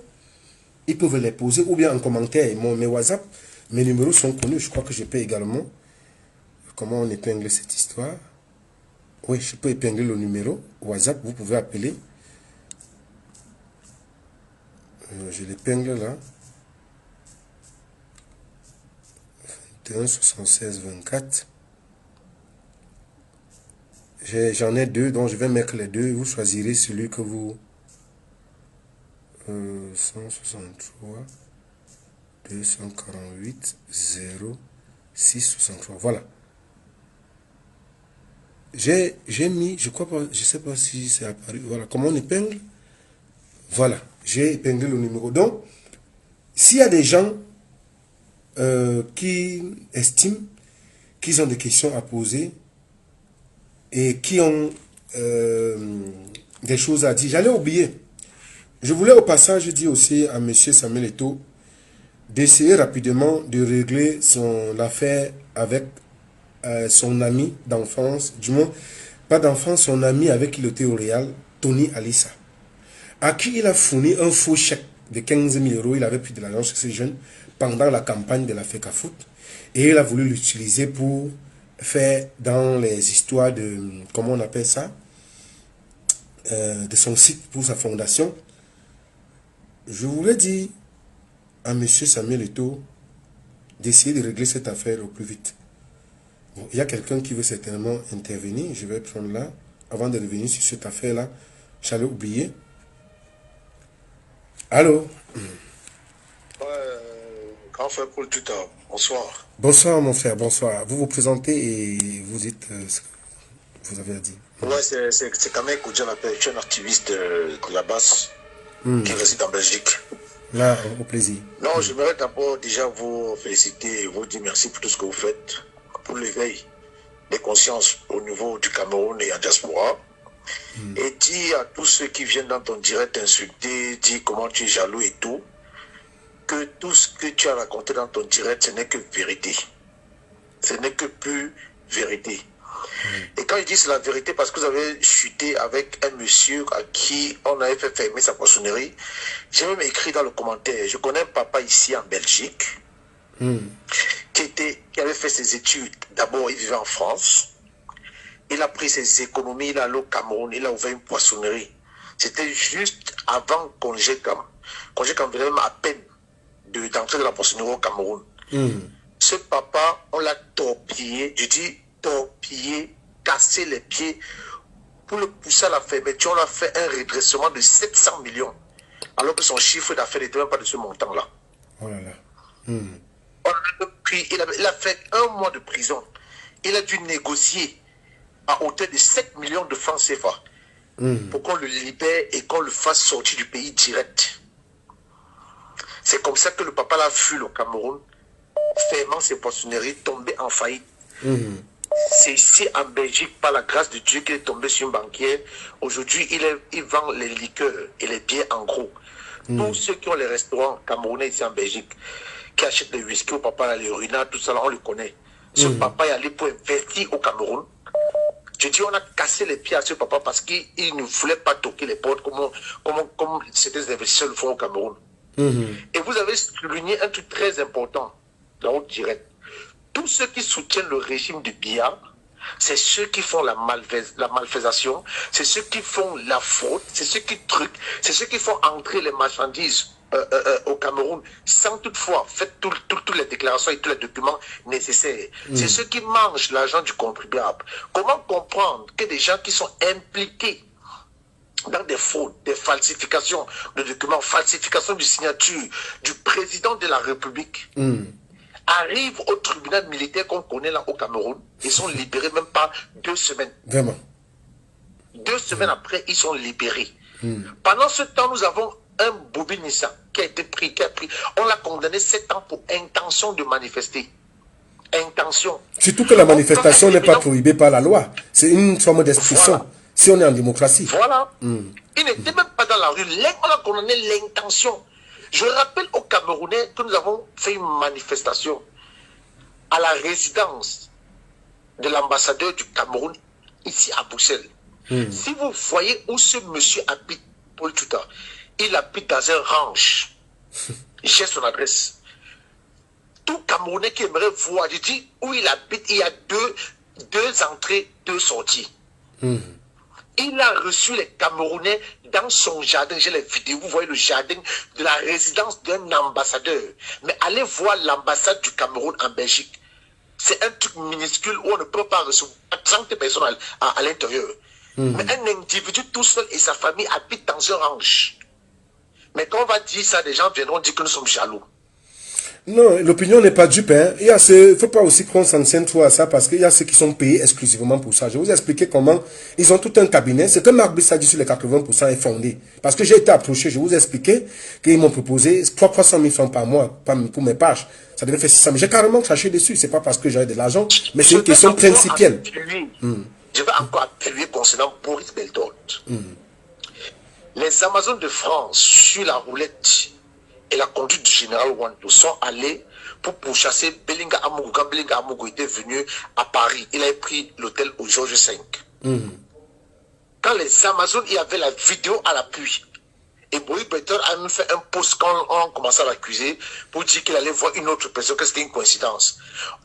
ils peuvent les poser ou bien en commentaire. Mes WhatsApp, mes numéros sont connus. Je crois que je peux également. Comment on épingle cette histoire? Oui, je peux épingler le numéro WhatsApp. Vous pouvez appeler. Je l'épingle là. 21 76 24. J'en ai 2, donc je vais mettre les 2. Vous choisirez celui que vous... 163 248 0 6 63. Voilà. J'ai mis, je crois pas, je sais pas si c'est apparu. Voilà, comment on épingle? Voilà, j'ai épinglé le numéro. Donc, s'il y a des gens qui estiment qu'ils ont des questions à poser et qui ont des des choses à dire. J'allais oublier. Je voulais au passage dire aussi à M. Samuel Eto'o d'essayer rapidement de régler l'affaire avec son ami d'enfance, du moins, pas d'enfance, son ami avec qui il était au Real, Tony Alissa, à qui il a fourni un faux chèque de 15 000 euros. Il avait pris de l'argent chez ces jeunes pendant la campagne de la FECAFOOT et il a voulu l'utiliser pour faire dans les histoires de, comment on appelle ça, de son site pour sa fondation. Je voulais dire à M. Samuel Eto'o d'essayer de régler cette affaire au plus vite. Bon, il y a quelqu'un qui veut certainement intervenir. Je vais prendre là. Avant de revenir sur cette affaire-là, j'allais oublier. Allô? Grand frère Paul Tuta, bonsoir. Bonsoir mon frère, bonsoir. Vous vous présentez et vous dites ce que vous avez à dire. Ouais, c'est Kamel Koudjanapé, je suis un activiste de la base qui réside en Belgique. Là, au plaisir. Non, j'aimerais d'abord déjà vous féliciter et vous dire merci pour tout ce que vous faites, pour l'éveil des consciences au niveau du Cameroun et en diaspora. Et dire à tous ceux qui viennent dans ton direct insulter, dire comment tu es jaloux et tout, que tout ce que tu as raconté dans ton direct, ce n'est que vérité. Ce n'est que pure vérité. Et quand je dis c'est la vérité, parce que vous avez chuté avec un monsieur à qui on avait fait fermer sa poissonnerie, j'ai même écrit dans le commentaire, je connais un papa ici en Belgique, qui avait fait ses études. D'abord, il vivait en France. Il a pris ses économies, il est allé au Cameroun, il a ouvert une poissonnerie. C'était juste avant Congécam. Congécam venait même à peine d'entrer dans la poissonnerie au Cameroun. Ce papa, on l'a torpillé, je dis torpillé, cassé les pieds pour le pousser à la fermeture. On a fait un redressement de 700 millions, alors que son chiffre d'affaires n'était même pas de ce montant-là. Oh là là. On a pris, il a fait 1 mois de prison. Il a dû négocier à hauteur de 7 millions de francs CFA pour qu'on le libère et qu'on le fasse sortir du pays direct. C'est comme ça que le papa l'a fui au Cameroun, fermant ses poissonneries, tombé en faillite. C'est ici en Belgique, par la grâce de Dieu, qu'il est tombé sur une banquière. Aujourd'hui, il vend les liqueurs et les bières en gros. Tous ceux qui ont les restaurants camerounais ici en Belgique, qui achètent les whisky au papa, les urinats, tout ça, là, on le connaît. Ce papa est allé pour investir au Cameroun. Je dis, on a cassé les pieds à ce papa parce qu'il ne voulait pas toquer les portes comme certains investisseurs le font au Cameroun. Et vous avez souligné un truc très important, dans votre direct. Tous ceux qui soutiennent le régime de Biya, c'est ceux qui font la malfaisation, c'est ceux qui font la fraude, c'est ceux qui truquent, c'est ceux qui font entrer les marchandises au Cameroun sans toutefois faire toutes les déclarations et tous les documents nécessaires. C'est ceux qui mangent l'argent du contribuable. Comment comprendre que des gens qui sont impliqués dans des fraudes, des falsifications de documents, falsification de signature du président de la République, arrivent au tribunal militaire qu'on connaît là au Cameroun, ils sont libérés même pas 2 semaines. Vraiment. 2 semaines après, ils sont libérés. Pendant ce temps, nous avons un Bobby Nissa qui a été pris, on l'a condamné 7 ans pour intention de manifester. Intention. Surtout que la manifestation n'est pas prohibée par la loi. C'est une forme d'expression. Voilà. Si on est en démocratie. Voilà. Il n'était même pas dans la rue. On a condamné l'intention. Je rappelle aux Camerounais que nous avons fait une manifestation à la résidence de l'ambassadeur du Cameroun ici à Bruxelles. Si vous voyez où ce monsieur habite, Paul Tuta, il habite dans un ranch. J'ai son adresse. Tout Camerounais qui aimerait voir, je dis où il habite, il y a deux entrées, 2 sorties. Il a reçu les Camerounais dans son jardin. J'ai les vidéos, vous voyez le jardin de la résidence d'un ambassadeur. Mais allez voir l'ambassade du Cameroun en Belgique. C'est un truc minuscule où on ne peut pas recevoir 30 personnes à l'intérieur. Mais un individu tout seul et sa famille habitent dans un ranch. Mais quand on va dire ça, les gens viendront dire que nous sommes jaloux. Non, l'opinion n'est pas dupe. Hein. Il ne faut pas aussi qu'on s'en tienne trop à ça parce qu'il y a ceux qui sont payés exclusivement pour ça. Je vais vous expliquer comment ils ont tout un cabinet. Ce que Marc Biss a dit sur les 80% est fondé. Parce que j'ai été approché, je vous ai expliqué qu'ils m'ont proposé 300 000 francs par mois pour mes pages. Ça devait faire 600 000. J'ai carrément craché dessus. Ce n'est pas parce que j'avais de l'argent, mais c'est une question principielle. Je vais encore appuyer concernant Boris Beltolt. Les Amazones de France, sur la roulette et la conduite du général Wanto, sont allés pour pourchasser Belinga Amougou. Quand Belinga Amougou était venu à Paris, il avait pris l'hôtel au Georges V. Quand les Amazones, il y avait la vidéo à l'appui. Et Boris Beton a même fait un post quand on commençait à l'accuser pour dire qu'il allait voir une autre personne, que c'était une coïncidence.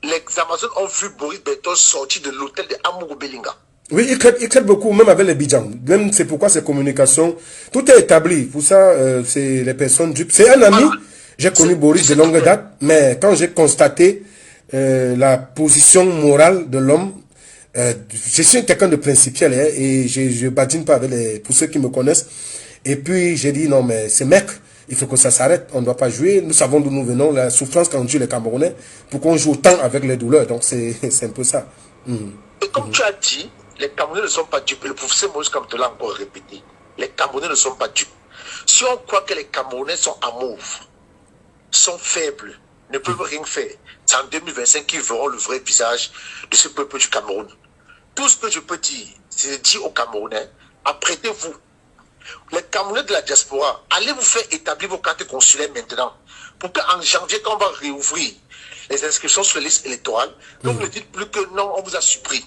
Les Amazones ont vu Boris Beton sortir de l'hôtel de Amougou Belinga. Oui, il crée beaucoup, même avec les Bidjans. Même c'est pourquoi ces communications, tout est établi. Pour ça, c'est les personnes dupes. C'est un ami, j'ai connu Boris de longue date, mais quand j'ai constaté la position morale de l'homme, je suis quelqu'un de principiel hein, et je badine pas avec les, pour ceux qui me connaissent. Et puis j'ai dit non mais ces mecs, il faut que ça s'arrête, on ne doit pas jouer. Nous savons d'où nous venons, la souffrance quand on tue les Camerounais, pour qu'on joue autant avec les douleurs. Donc c'est un peu ça. Et comme tu as dit, les Camerounais ne sont pas dupes. Le professeur Moïse comme te l'a encore répété. Les Camerounais ne sont pas dupes. Si on croit que les Camerounais sont amoureux, sont faibles, ne peuvent rien faire, c'est en 2025 qu'ils verront le vrai visage de ce peuple du Cameroun. Tout ce que je peux dire, c'est de dire aux Camerounais, apprêtez-vous. Les Camerounais de la diaspora, allez vous faire établir vos cartes consulaires maintenant. Pour qu'en janvier, quand on va réouvrir les inscriptions sur les listes électorales, vous ne dites plus que non, on vous a supprimé.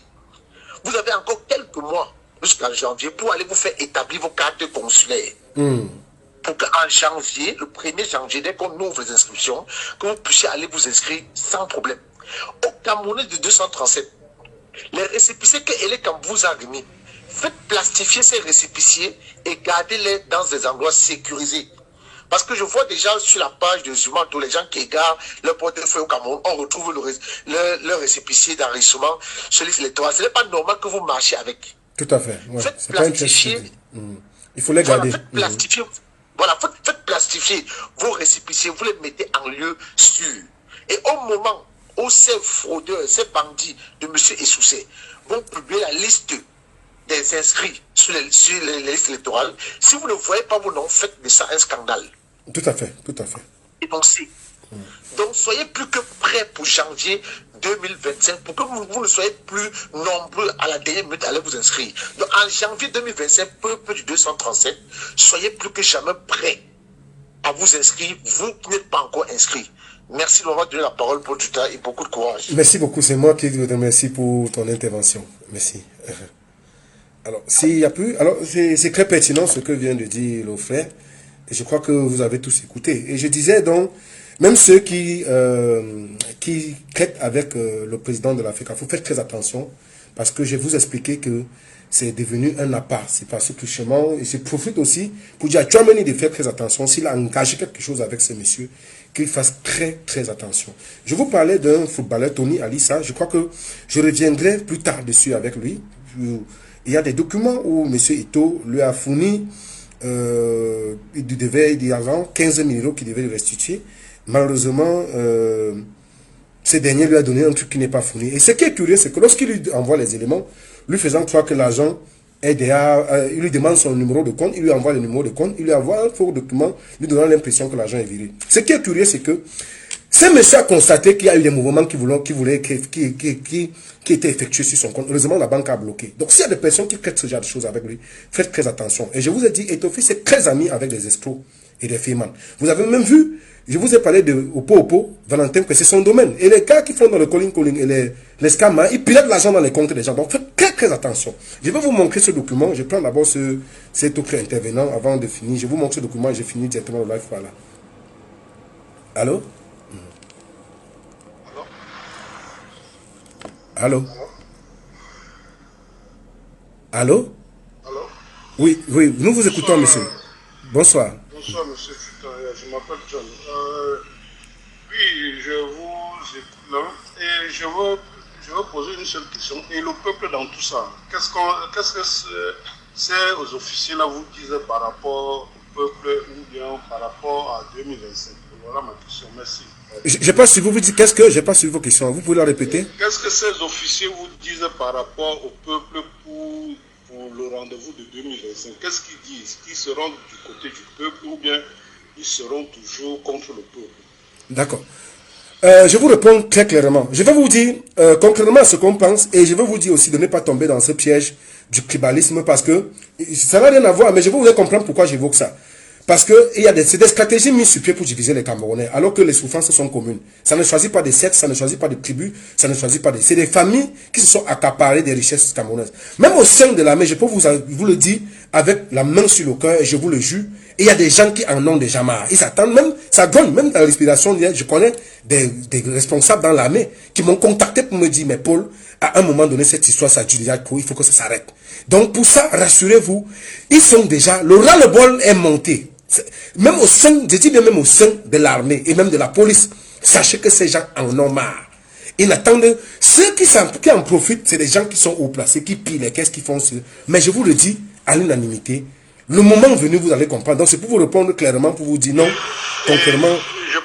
Vous avez encore quelques mois jusqu'en janvier pour aller vous faire établir vos cartes consulaires. Pour qu'en janvier, le 1er janvier, dès qu'on ouvre les inscriptions, que vous puissiez aller vous inscrire sans problème. Au Camerounais de 237, les récépissés que Elekam vous a remis, faites plastifier ces récépissés et gardez-les dans des endroits sécurisés. Parce que je vois déjà sur la page de Zuma, tous les gens qui égarent leur portefeuille au Cameroun, on retrouve le récépissé d'enregistrement sur les électorales. Ce n'est pas normal que vous marchiez avec. Tout à fait. Ouais. Faites plastifier. Il faut les garder. Faites plastifier. Voilà, faites plastifier vos récépissés, vous les mettez en lieu sûr. Et au moment où ces fraudeurs, ces bandits de M. Essoussé vont publier la liste des inscrits sur les listes électorales, si vous ne voyez pas vos noms, faites de ça un scandale. Tout à fait, tout à fait. Et donc soyez plus que prêts pour janvier 2025, pour que vous ne soyez plus nombreux à la dernière minute à aller vous inscrire. Donc en janvier 2025, peuple du 237, soyez plus que jamais prêts à vous inscrire, vous qui n'êtes pas encore inscrits. Merci de m'avoir donné la parole pour tout ça et beaucoup de courage. Merci beaucoup, c'est moi qui te remercie pour ton intervention. Merci. Alors, s'il n'y a plus, alors c'est très pertinent ce que vient de dire le frère. Et je crois que vous avez tous écouté. Et je disais donc, même ceux qui traitent avec le président de l'Afrique, il faut faire très attention parce que je vais vous expliquer que c'est devenu un appât. C'est passé tout chemin. Et je profite aussi pour dire à Chouameni de faire très attention. S'il a engagé quelque chose avec ce monsieur, qu'il fasse très très attention. Je vous parlais d'un footballeur, Tony Alissa. Je crois que je reviendrai plus tard dessus avec lui. Il y a des documents où M. Ito lui a fourni, il devait, il y a 15 000 € qu'il devait lui restituer. Malheureusement, ce dernier lui a donné un truc qui n'est pas fourni. Et ce qui est curieux, c'est que lorsqu'il lui envoie les éléments, lui faisant croire que l'argent est derrière, il lui demande son numéro de compte, il lui envoie le numéro de compte, il lui envoie un faux document, lui donnant l'impression que l'argent est viré. Ce qui est curieux, c'est que ce monsieur a constaté qu'il y a eu des mouvements qui étaient effectués sur son compte. Heureusement, la banque a bloqué. Donc, s'il y a des personnes qui traitent ce genre de choses avec lui, faites très attention. Et je vous ai dit, Etofi, c'est très ami avec des escrocs et des firmans. Vous avez même vu, je vous ai parlé de Opo, Valentin, que c'est son domaine. Et les gars qui font dans le calling et les scams, ils pilotent l'argent dans les comptes des gens. Donc, faites très très attention. Je vais vous montrer ce document. Je prends d'abord cet autre intervenant avant de finir. Je vous montre ce document et je finis directement le live par là. Allô? Allô? Allô? Allô? Oui, oui, nous vous écoutons, monsieur. Bonsoir. Bonsoir, monsieur Futan. Je m'appelle John. Oui, je vous écoute là. Et je veux poser une seule question. Et le peuple dans tout ça, qu'est-ce que ces officiers-là vous disent par rapport au peuple ou bien par rapport à 2025? Voilà ma question. Merci. Je n'ai pas suivi, vous dites qu'est-ce que, je n'ai pas suivi vos questions, vous pouvez la répéter? Qu'est-ce que ces officiers vous disent par rapport au peuple pour le rendez-vous de 2025? Qu'est-ce qu'ils disent? Qu'ils seront du côté du peuple ou bien ils seront toujours contre le peuple? D'accord. Je vous réponds très clairement. Je vais vous dire concrètement ce qu'on pense et je vais vous dire aussi de ne pas tomber dans ce piège du tribalisme, parce que ça n'a rien à voir, mais je vais vous faire comprendre pourquoi j'évoque ça. Parce que c'est des stratégies mises sur pied pour diviser les Camerounais, alors que les souffrances sont communes. Ça ne choisit pas des sexes, ça ne choisit pas de tribus, ça ne choisit pas des... C'est des familles qui se sont accaparées des richesses camerounaises. Même au sein de l'armée, je peux vous le dire avec la main sur le cœur, et je vous le jure, il y a des gens qui en ont déjà marre. Ils attendent même, ça donne même dans l'inspiration. Je connais des responsables dans l'armée qui m'ont contacté pour me dire, mais Paul, à un moment donné, cette histoire, ça dure déjà trop, il faut que ça s'arrête. Donc pour ça, rassurez-vous, ils sont déjà, le ras-le-bol est monté. Même au sein, je dis bien même au sein de l'armée et même de la police, sachez que ces gens en ont marre. Ils attendent, ceux qui en profitent, c'est des gens qui sont haut placés, qui pillent les caisses, qui font ce. Mais je vous le dis, à l'unanimité, le moment venu, vous allez comprendre. Donc c'est pour vous répondre clairement, pour vous dire non, concrètement. Je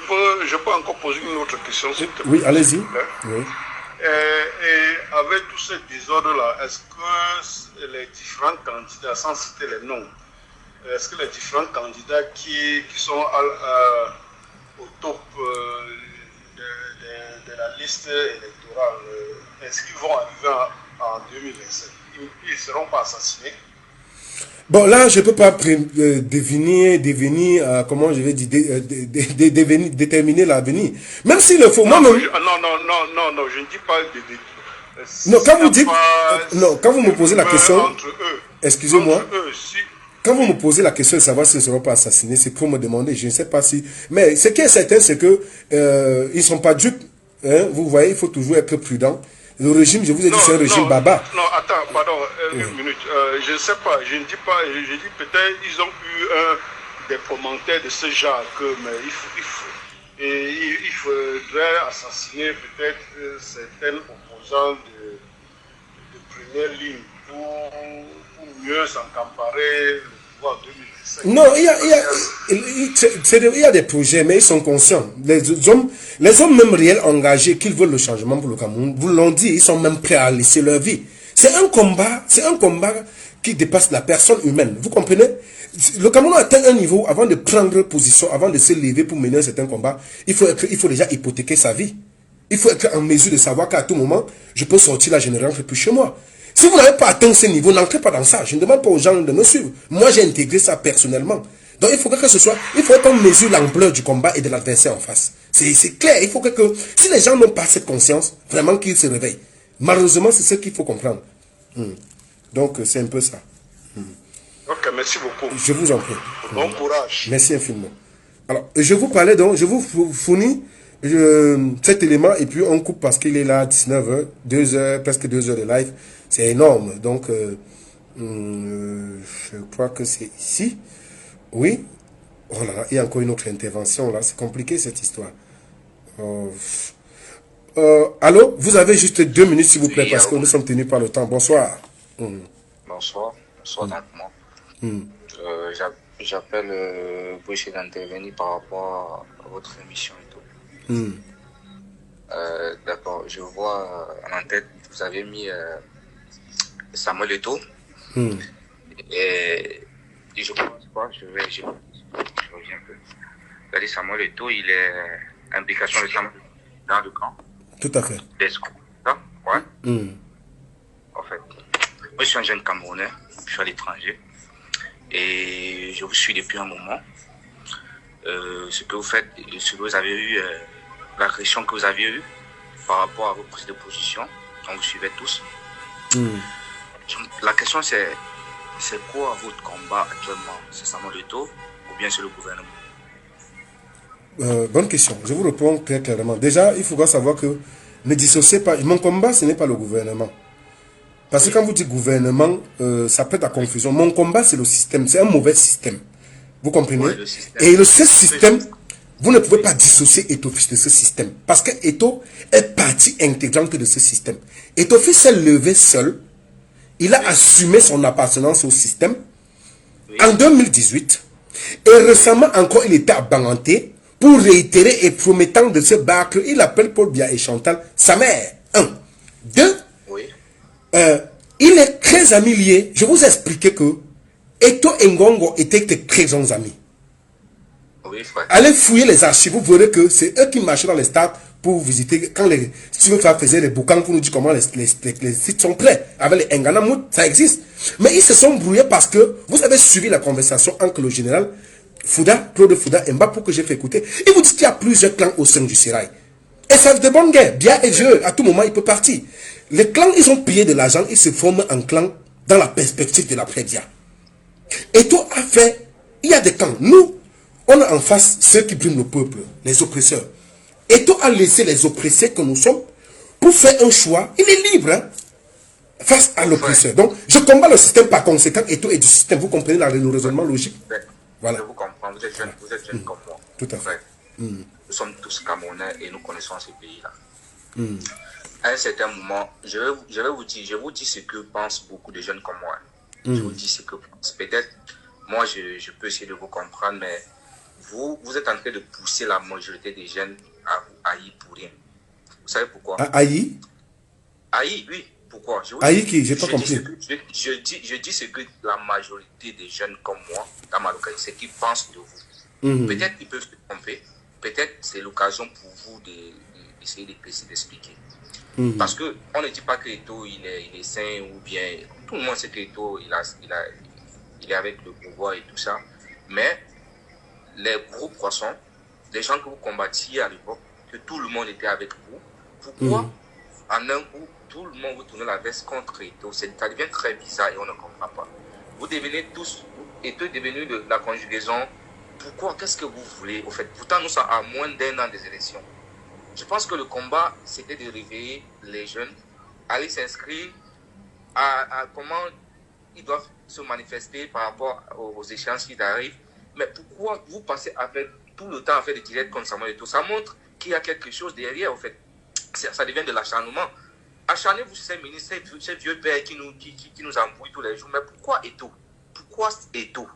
peux encore poser une autre question, s'il te plaît. Oui, allez-y. Oui. Et avec tout ce désordre-là, est-ce que les différents candidats, sans citer les noms, est-ce que les différents candidats qui sont au top de la liste électorale, est-ce qu'ils vont arriver en 2027? Ils ne seront pas assassinés? Bon, là, je ne peux pas comment je vais dire, déterminer l'avenir. Même s'il le faut, moi-même... Non, je ne dis pas de... Non, quand vous dites... Non, quand vous me posez la question... Excusez-moi. Quand vous me posez la question de savoir s'ils ne seront pas assassinés, c'est pour me demander, je ne sais pas si... Mais ce qui est certain, c'est que ils ne sont pas dupes. Hein, vous voyez, il faut toujours être prudent. Le régime, je vous ai dit, c'est un régime baba. Non, attends, pardon, une minute. Je ne sais pas, je ne dis pas, je dis peut-être ils ont eu des commentaires de ce genre, mais il faudrait assassiner peut-être certains opposants de première ligne pour mieux s'emparer le pouvoir 2025. Non, il y a des projets, mais ils sont conscients. Les hommes même réels engagés, qu'ils veulent le changement pour le Cameroun, vous l'ont dit, ils sont même prêts à laisser leur vie. C'est un combat qui dépasse la personne humaine. Vous comprenez? Le Cameroun atteint un niveau, avant de prendre position, avant de se lever pour mener un certain combat, il faut déjà hypothéquer sa vie. Il faut être en mesure de savoir qu'à tout moment, je peux sortir là, je ne rentre plus chez moi. Si vous n'avez pas atteint ce niveau, n'entrez pas dans ça. Je ne demande pas aux gens de me suivre. Moi, j'ai intégré ça personnellement. Donc, il faut que ce soit... Il faut qu'on mesure l'ampleur du combat et de l'adversaire en face. C'est clair. Il faut que... Si les gens n'ont pas cette conscience, vraiment qu'ils se réveillent. Malheureusement, c'est ce qu'il faut comprendre. Donc, c'est un peu ça. Ok, merci beaucoup. Je vous en prie. Bon courage. Merci infiniment. Alors, je vous parlais donc... Je vous fournis cet élément et puis on coupe parce qu'il est là à 19h, 2h, presque 2 heures de live. C'est énorme. Donc, je crois que c'est ici. Oui. Oh là là, il y a encore une autre intervention là. C'est compliqué cette histoire. Allô, vous avez juste 2 minutes s'il vous plaît, parce que nous sommes tenus par le temps. Bonsoir. Bonsoir. Bonsoir donc moi. J'appelle pour essayer d'intervenir par rapport à votre émission et tout. D'accord, je vois en tête, vous avez mis Samuel Eto'o. Et je pense pas, je reviens un peu. Vous avez Samuel Eto'o, il est implication de Samuel dans le camp. Tout à fait. D'escroc. Ouais. En fait, moi je suis un jeune Camerounais, je suis à l'étranger. Et je vous suis depuis un moment. Ce que vous faites, ce que vous avez eu, l'agression que vous avez eue par rapport à vos prises de position, on vous suivait tous. La question c'est quoi votre combat actuellement? C'est Samuel Eto'o ou bien c'est le gouvernement? Bonne question. Je vous réponds très clairement. Déjà, il faudra savoir que ne dissociez pas. Mon combat, ce n'est pas le gouvernement. Parce que quand vous dites gouvernement, ça prête à confusion. Mon combat, c'est le système. C'est un mauvais système. Vous comprenez? Ouais, et ce système, vous ne pouvez pas dissocier Eto'o de ce système. Parce que Eto'o est partie intégrante de ce système. Eto'o s'est levé seul. Il a assumé son appartenance au système en 2018. Et récemment encore, il était à Banganté pour réitérer et promettant de se battre. Il appelle Paul Biya et Chantal sa mère. 1. 2. Il est très ami lié. Je vous ai expliqué que Eto'o et Ngongo étaient très bons amis. Oui, frère. Allez fouiller les archives, vous verrez que c'est eux qui marchaient dans les stades pour visiter. Quand les Stimefra faisaient les boucans pour nous dire comment les sites sont prêts. Avec les Nganamout, ça existe. Mais ils se sont brouillés parce que vous avez suivi la conversation entre le général Fouda, Claude Fouda et Mba, pour que j'ai fait écouter. Il vous dit qu'il y a plusieurs clans au sein du Sérail. Et ça de bonne guerre. Bien et Dieu, à tout moment, il peut partir. Les clans, ils ont pillé de l'argent, ils se forment en clan dans la perspective de l'après-dia. Et tout a fait, il y a des camps. Nous, on a en face ceux qui briment le peuple, les oppresseurs. Et tout a laissé les oppressés que nous sommes pour faire un choix. Il est libre hein, face à l'oppresseur. Donc, je combats le système par conséquent et tout est du système. Vous comprenez le raisonnement logique? Voilà. Je vous comprends. Vous êtes jeune comme moi. Tout à fait. Nous sommes tous Camerounais et nous connaissons ces pays-là. À un certain moment, je vous dis ce que pensent beaucoup de jeunes comme moi. Je vous dis ce que peut-être, moi je peux essayer de vous comprendre, mais vous êtes en train de pousser la majorité des jeunes à vous haïr pour rien. Vous savez pourquoi? Haïr? Haïr, oui. Pourquoi? Haïr qui? J'ai pas compris. Je dis ce que la majorité des jeunes comme moi, dans ma localité, c'est qu'ils pensent de vous. Peut-être qu'ils peuvent se tromper. Peut-être c'est l'occasion pour vous d'essayer d'expliquer. Parce qu'on ne dit pas que Eto'o il est sain ou bien tout le monde sait que Eto'o il est avec le pouvoir et tout ça. Mais les gros poissons, les gens que vous combattiez à l'époque, que tout le monde était avec vous, pourquoi en un coup tout le monde vous tourne la veste contre Eto'o? Ça devient très bizarre et on ne comprend pas. Vous devenez tous, Eto'o est devenu de la conjugaison. Pourquoi? Qu'est-ce que vous voulez au fait? Pourtant nous sommes à moins d'1 an des élections. Je pense que le combat, c'était de réveiller les jeunes, aller s'inscrire à comment ils doivent se manifester par rapport aux échéances qui arrivent. Mais pourquoi vous passez avec tout le temps à faire des directs comme Samuel et tout? Ça montre qu'il y a quelque chose derrière, au fait. Ça devient de l'acharnement. Acharnez-vous sur ces ministres, ces vieux pères qui nous embrouillent tous les jours. Mais pourquoi Eto'o? Pourquoi Eto'o?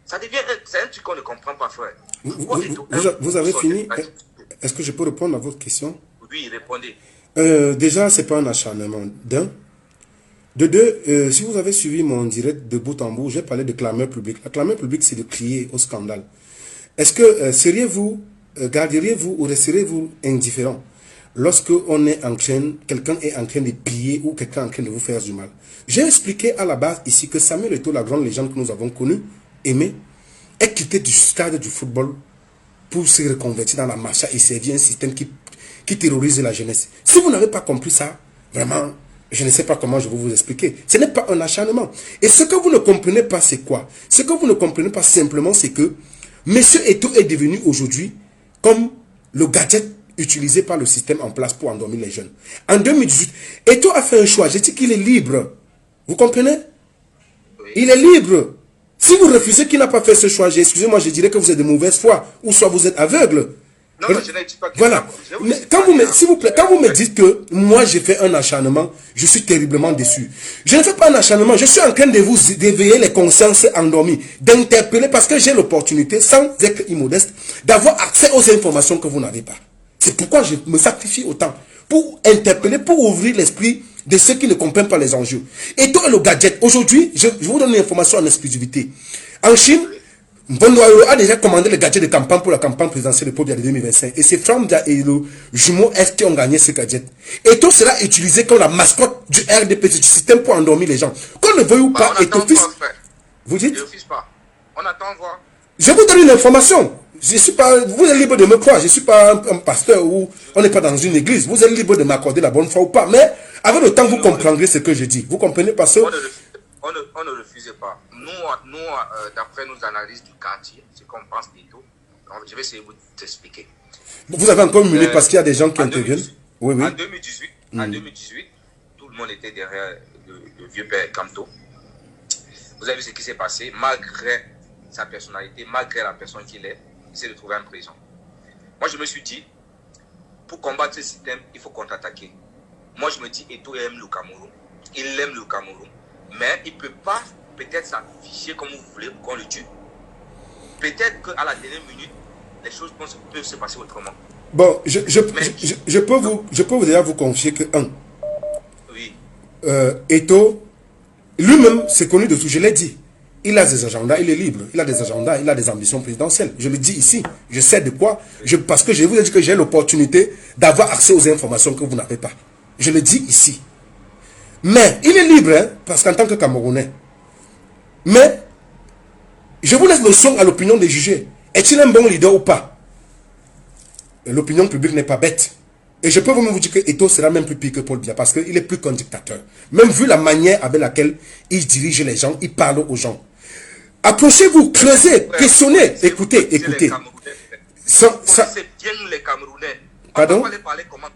Ça devient, c'est un truc qu'on ne comprend pas, frère. Vous avez fini? Est-ce que je peux répondre à votre question? Oui, répondez. Déjà, ce n'est pas un acharnement. D'un. De deux, si vous avez suivi mon direct de bout en bout, j'ai parlé de clameur publique. La clameur publique, c'est de crier au scandale. Est-ce que seriez-vous, garderiez-vous ou resterez-vous indifférent lorsque quelqu'un est en train de piller ou quelqu'un est en train de vous faire du mal? J'ai expliqué à la base ici que Samuel Eto'o, la grande légende que nous avons connue, aimé, est quitté du stade du football pour se reconvertir dans la marcha et servir un système qui terrorise la jeunesse. Si vous n'avez pas compris ça, vraiment, je ne sais pas comment je vais vous expliquer. Ce n'est pas un acharnement. Et ce que vous ne comprenez pas, c'est quoi? Ce que vous ne comprenez pas simplement, c'est que M. Eto'o est devenu aujourd'hui comme le gadget utilisé par le système en place pour endormir les jeunes. En 2018, Eto'o a fait un choix. Je dis qu'il est libre. Vous comprenez? Il est libre. Si vous refusez qu'il n'a pas fait ce choix, excusez-moi, je dirais que vous êtes de mauvaise foi, ou soit vous êtes aveugle. Non, je n'ai pas que voilà. S'il vous plaît, quand vous me dites que moi j'ai fait un acharnement, je suis terriblement déçu. Je ne fais pas un acharnement, je suis en train de vous d'éveiller les consciences endormies, d'interpeller parce que j'ai l'opportunité, sans être immodeste, d'avoir accès aux informations que vous n'avez pas. C'est pourquoi je me sacrifie autant, pour interpeller, pour ouvrir l'esprit de ceux qui ne comprennent pas les enjeux. Et toi, le gadget, aujourd'hui, je vous donne une information en exclusivité. En Chine, Bondoyo a déjà commandé le gadget de campagne pour la campagne présidentielle de Pobia de 2025. Et c'est Framdia et le jumeau S qui ont gagné ce gadget. Et tout sera utilisé comme la mascotte du RDP, du système pour endormir les gens. Qu'on ne veuille ou pas, et ton fils... Vous dites? On attend voir. Je vous donne une information. Je suis pas, vous êtes libre de me croire. Je ne suis pas un pasteur ou on n'est pas dans une église. Vous êtes libre de m'accorder la bonne foi ou pas. Mais avec le temps, vous comprendrez ce que je dis. Vous comprenez parce que... On ne refuse pas. Nous d'après nos analyses du quartier, ce qu'on pense d'Eto'o, je vais essayer de vous expliquer. Vous avez encore une minute parce qu'il y a des gens qui interviennent. Oui. En 2018, tout le monde était derrière le vieux père Kamto. Vous avez vu ce qui s'est passé. Malgré sa personnalité, malgré la personne qu'il est, il s'est retrouvé en prison. Moi, je me suis dit, pour combattre ce système, il faut contre-attaquer. Moi, je me dis, Eto'o aime le Cameroun. Il aime le Cameroun. Mais il ne peut pas peut-être s'afficher comme vous voulez pour qu'on le tue. Peut-être qu'à la dernière minute, les choses peuvent se passer autrement. Bon, je peux déjà vous confier que, oui. Eto'o, lui-même, c'est connu de tout, je l'ai dit. il a des agendas, il est libre. Il a des agendas, il a des ambitions présidentielles. Je le dis ici. Je sais de quoi. Parce que je vous ai dit que j'ai l'opportunité d'avoir accès aux informations que vous n'avez pas. Je le dis ici. Mais il est libre, hein, parce qu'en tant que Camerounais. Mais je vous laisse le soin à l'opinion de juger. Est-il un bon leader ou pas? L'opinion publique n'est pas bête. Et je peux vous dire que Eto'o sera même plus pire que Paul Biya parce qu'il est plus qu'un dictateur. Même vu la manière avec laquelle il dirige les gens, il parle aux gens. Approchez-vous, creusez, questionnez, écoutez. C'est bien les Camerounais. Pardon? On doit les parler comment?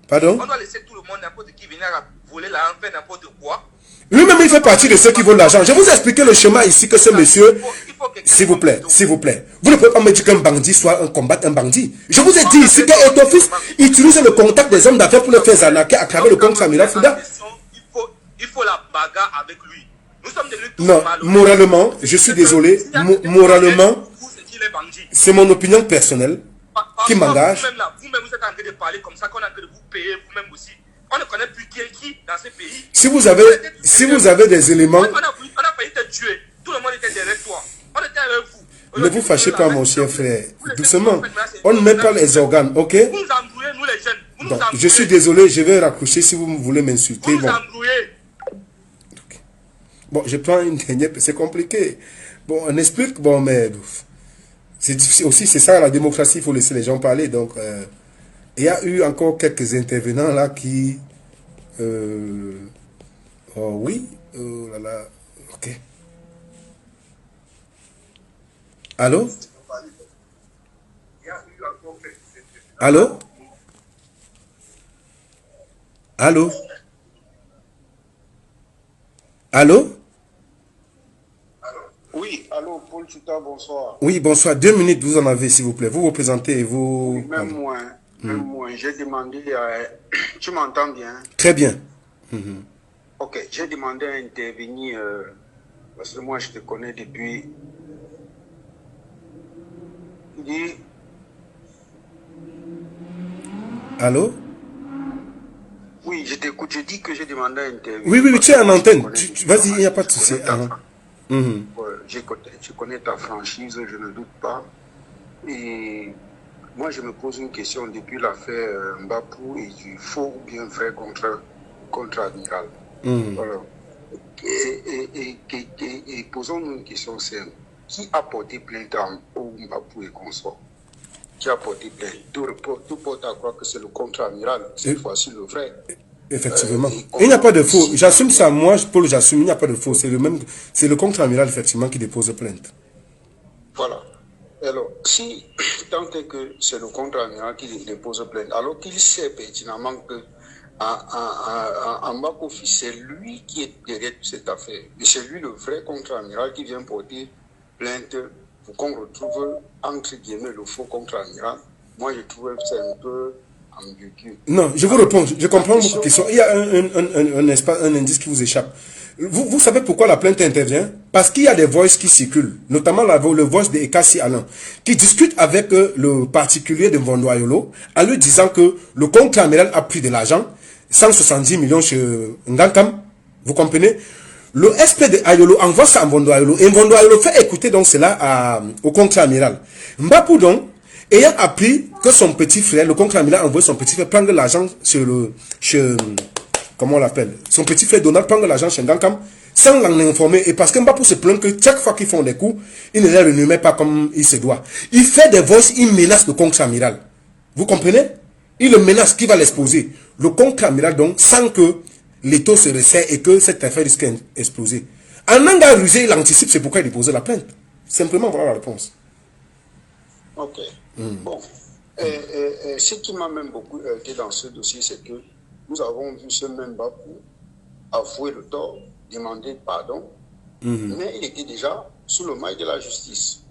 Pardon? On doit laisser tout le monde, n'importe qui venir à voler l'argent, faire n'importe quoi. Lui-même, il fait partie de ceux qui volent l'argent. Je vous ai expliqué le schéma ici que ce monsieur... S'il vous plaît, s'il vous plaît. Vous ne pouvez pas me dire qu'un bandit soit un combattant un bandit. Je vous ai dit ici que Fils utilise le contact des hommes d'affaires pour le faire zanaquer à travers le contre-amiral Fouda. Il faut la bagarre avec lui. Nous sommes devenus tous non, moralement, je suis désolé, moralement, c'est mon opinion personnelle qui m'engage. Vous-même, vous êtes en train de parler comme ça, qu'on est en train de vous payer vous-même aussi. On ne connaît plus qui est qui dans ce pays. Si vous avez des éléments... On a failli te tuer. Tout le monde était derrière toi. On était avec vous. Ne vous fâchez pas, mon cher frère. Doucement. On ne met pas les organes, ok? Vous nous embrouillez, nous les jeunes. Donc, je suis désolé, je vais raccrocher si vous voulez m'insulter. Vous nous embrouillez. Bon, je prends une dernière, c'est compliqué. Bon, on explique, bon, mais c'est difficile aussi, c'est ça la démocratie, il faut laisser les gens parler. Donc, il y a eu encore quelques intervenants là qui... oh oui, oh là là, ok. Allô? Allô? Allô? Allô? Oui, allô, Paul Chouta, bonsoir. Oui, bonsoir. 2 minutes, vous en avez, s'il vous plaît. Vous vous présentez et vous... Oui, même moi, j'ai demandé... tu m'entends bien? Très bien. Ok, j'ai demandé à intervenir, parce que moi, je te connais depuis... Allô? Oui, je t'écoute. Je dis que j'ai demandé à intervenir. Oui, tu es en antenne. Vas-y, il n'y a pas de souci. Je connais ta franchise, je ne doute pas. Et moi, je me pose une question depuis l'affaire Mbapou et du faux ou bien vrai contre-amiral. Voilà. Et posons-nous une question simple. Qui a porté plainte au Mbapou et consort? Qui a porté plainte? Tout porte à croire que c'est le contre-amiral. Cette fois-ci, le vrai. Effectivement. Il n'y a pas de faux. J'assume ça. Moi, Paul, j'assume. Il n'y a pas de faux. C'est le contre-amiral, effectivement, qui dépose plainte. Voilà. Alors, si tant est que c'est le contre-amiral qui dépose plainte, alors qu'il sait pertinemment que Mbapou, c'est lui qui est derrière cette affaire. Et c'est lui le vrai contre-amiral qui vient porter plainte pour qu'on retrouve, entre guillemets, le faux contre-amiral. Moi, je trouve que c'est un peu ambigu. Non, je vous réponds. Je comprends votre question. Il y a un indice qui vous échappe. Vous savez pourquoi la plainte intervient? Parce qu'il y a des voices qui circulent, notamment le voice de Ekassi Alain, qui discute avec le particulier de Vondoayolo en lui disant que le contre-amiral a pris de l'argent, 170 millions chez Ngankam. Vous comprenez? Le SP de Ayolo envoie ça à Vondoayolo et Vondoayolo fait écouter donc cela au contre-amiral. Mbapou donc, ayant appris que son petit frère, le contre-amiral, a envoyé son petit frère prendre l'argent comment on l'appelle? Son petit frère Donald prendre l'argent chez Ngankam sans l'en informer. Et parce que Mbapou se plaint que chaque fois qu'ils font des coups, il ne les renomme pas comme il se doit. Il fait des voices, il menace le contre-amiral. Vous comprenez? Il le menace qui va l'exposer. Le contre-amiral donc, sans que l'État se resserre et que cette affaire risque d'exploser. En anga rusé, il anticipe, c'est pourquoi il déposait la plainte. Simplement, voilà la réponse. Ok. Bon. Ce qui m'a même beaucoup heurté dans ce dossier, c'est que nous avons vu ce même Mbapou avouer le tort, demander pardon, mais il était déjà sous le maille de la justice.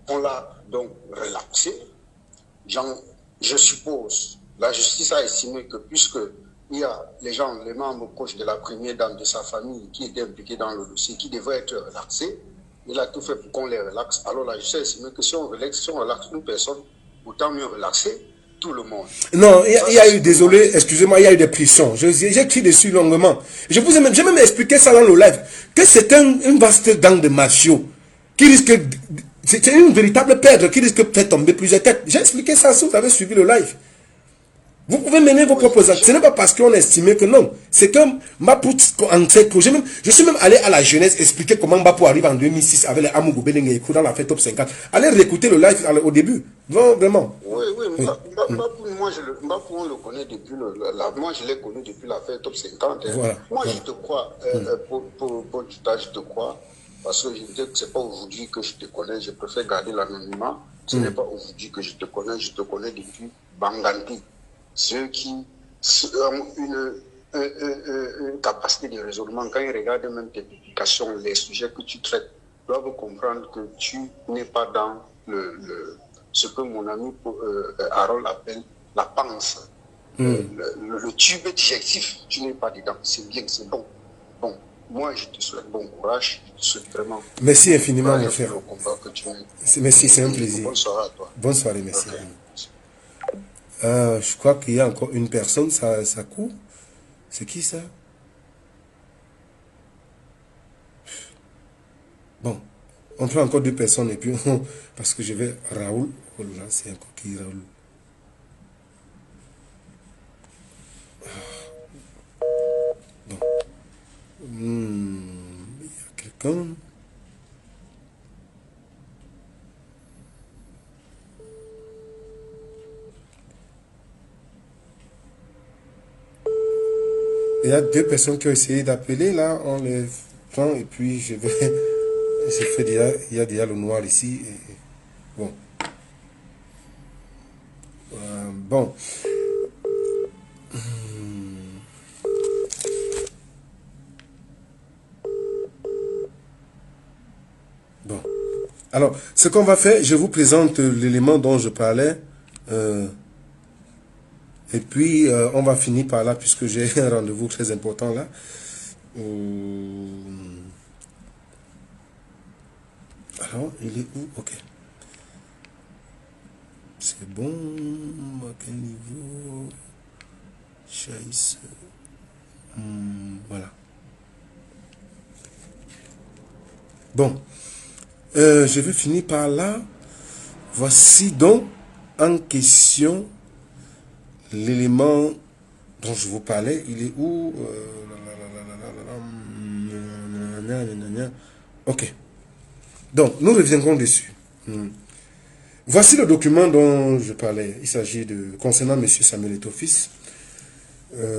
On l'a donc relaxé. Je suppose, la justice a estimé que puisque il y a les membres proches de la première dame de sa famille qui étaient impliqués dans le dossier, qui devaient être relaxés, il a tout fait pour qu'on les relaxe. Alors la justice a estimé que si on relaxe une personne, autant mieux relaxer tout le monde. Non, il y a eu, désolé, excusez-moi, il y a eu des pressions. J'ai écrit dessus longuement. J'ai même expliqué ça dans le live, que c'est une vaste gang de mafios qui risque, c'est une véritable perdre qui risque de faire tomber plusieurs têtes. J'ai expliqué ça si vous avez suivi le live. Vous pouvez mener vos propres actes. Ce n'est pas parce qu'on a estimé que non. C'est que Mbapou, en cette projet, je suis même allé à la jeunesse expliquer comment Mbapou arrive en 2006 avec les Amougou Benengue dans la fête Top 50. Allez réécouter le live au début. Non, vraiment. Oui, Mbapou, Mbapou, on le connaît depuis moi, je l'ai connu depuis la fête Top 50. Hein. Voilà, moi, je te crois. Pour je te crois. Parce que je dis que ce n'est pas aujourd'hui que je te connais. Je préfère garder l'anonymat. Ce n'est pas aujourd'hui que je te connais. Je te connais depuis Banganti. Ceux qui ont une capacité de raisonnement, quand ils regardent même tes publications, les sujets que tu traites, doivent comprendre que tu n'es pas dans ce que mon ami Harold appelle la panse. Le tube digestif, tu n'es pas dedans. C'est bien, c'est bon. Bon, moi je te souhaite bon courage. Je te souhaite vraiment. Merci infiniment, mon frère. Merci, c'est un plaisir. Bonne soirée à toi. Bonne soirée, merci. Okay. Je crois qu'il y a encore une personne, ça court. C'est qui ça? Bon, on prend encore 2 personnes et puis parce que je vais Raoul. Oh là, c'est encore qui Raoul? Bon. Il y a quelqu'un. Il y a 2 personnes qui ont essayé d'appeler, là, on les prend et puis je vais... J'ai fait déjà, il y a déjà le noir ici. Et, bon. Bon. Bon. Alors, ce qu'on va faire, je vous présente l'élément dont je parlais. Et puis, on va finir par là, puisque j'ai un rendez-vous très important là. Alors, il est où? Ok. C'est bon. À quel niveau? Chaise. Voilà. Bon. Je vais finir par là. Voici donc en question l'élément dont je vous parlais. Il est où? Ok. Donc, nous reviendrons dessus. Voici le document dont je parlais. Il s'agit de concernant M. Samuel Eto'o-Fils.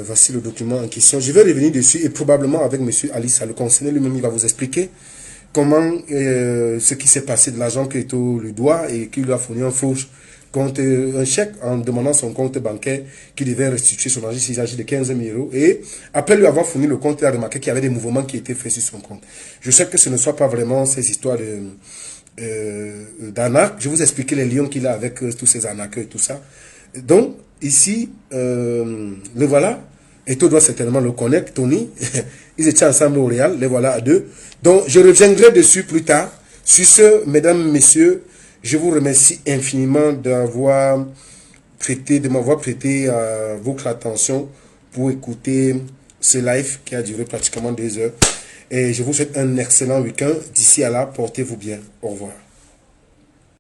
Voici le document en question. Je vais revenir dessus et probablement avec M. Alissa, le concerné lui-même, il va vous expliquer comment ce qui s'est passé de l'argent que Eto'o lui doit et qu'il lui a fourni un faux compte, un chèque en demandant son compte bancaire qui devait restituer son argent s'il s'agit de 15 000 €. Et après lui avoir fourni le compte, il a remarqué qu'il y avait des mouvements qui étaient faits sur son compte. Je sais que ce ne soit pas vraiment ces histoires d'arnaque. Je vous expliquer les liens qu'il a avec tous ces arnaqueurs et tout ça. Donc, ici, le voilà. Eto'o doit certainement le connaître, Tony. Ils étaient ensemble au Real, les voilà à 2. Donc, je reviendrai dessus plus tard. Sur ce, mesdames, messieurs, je vous remercie infiniment de m'avoir prêté votre attention pour écouter ce live qui a duré pratiquement 2 heures. Et je vous souhaite un excellent week-end. D'ici à là, portez-vous bien. Au revoir.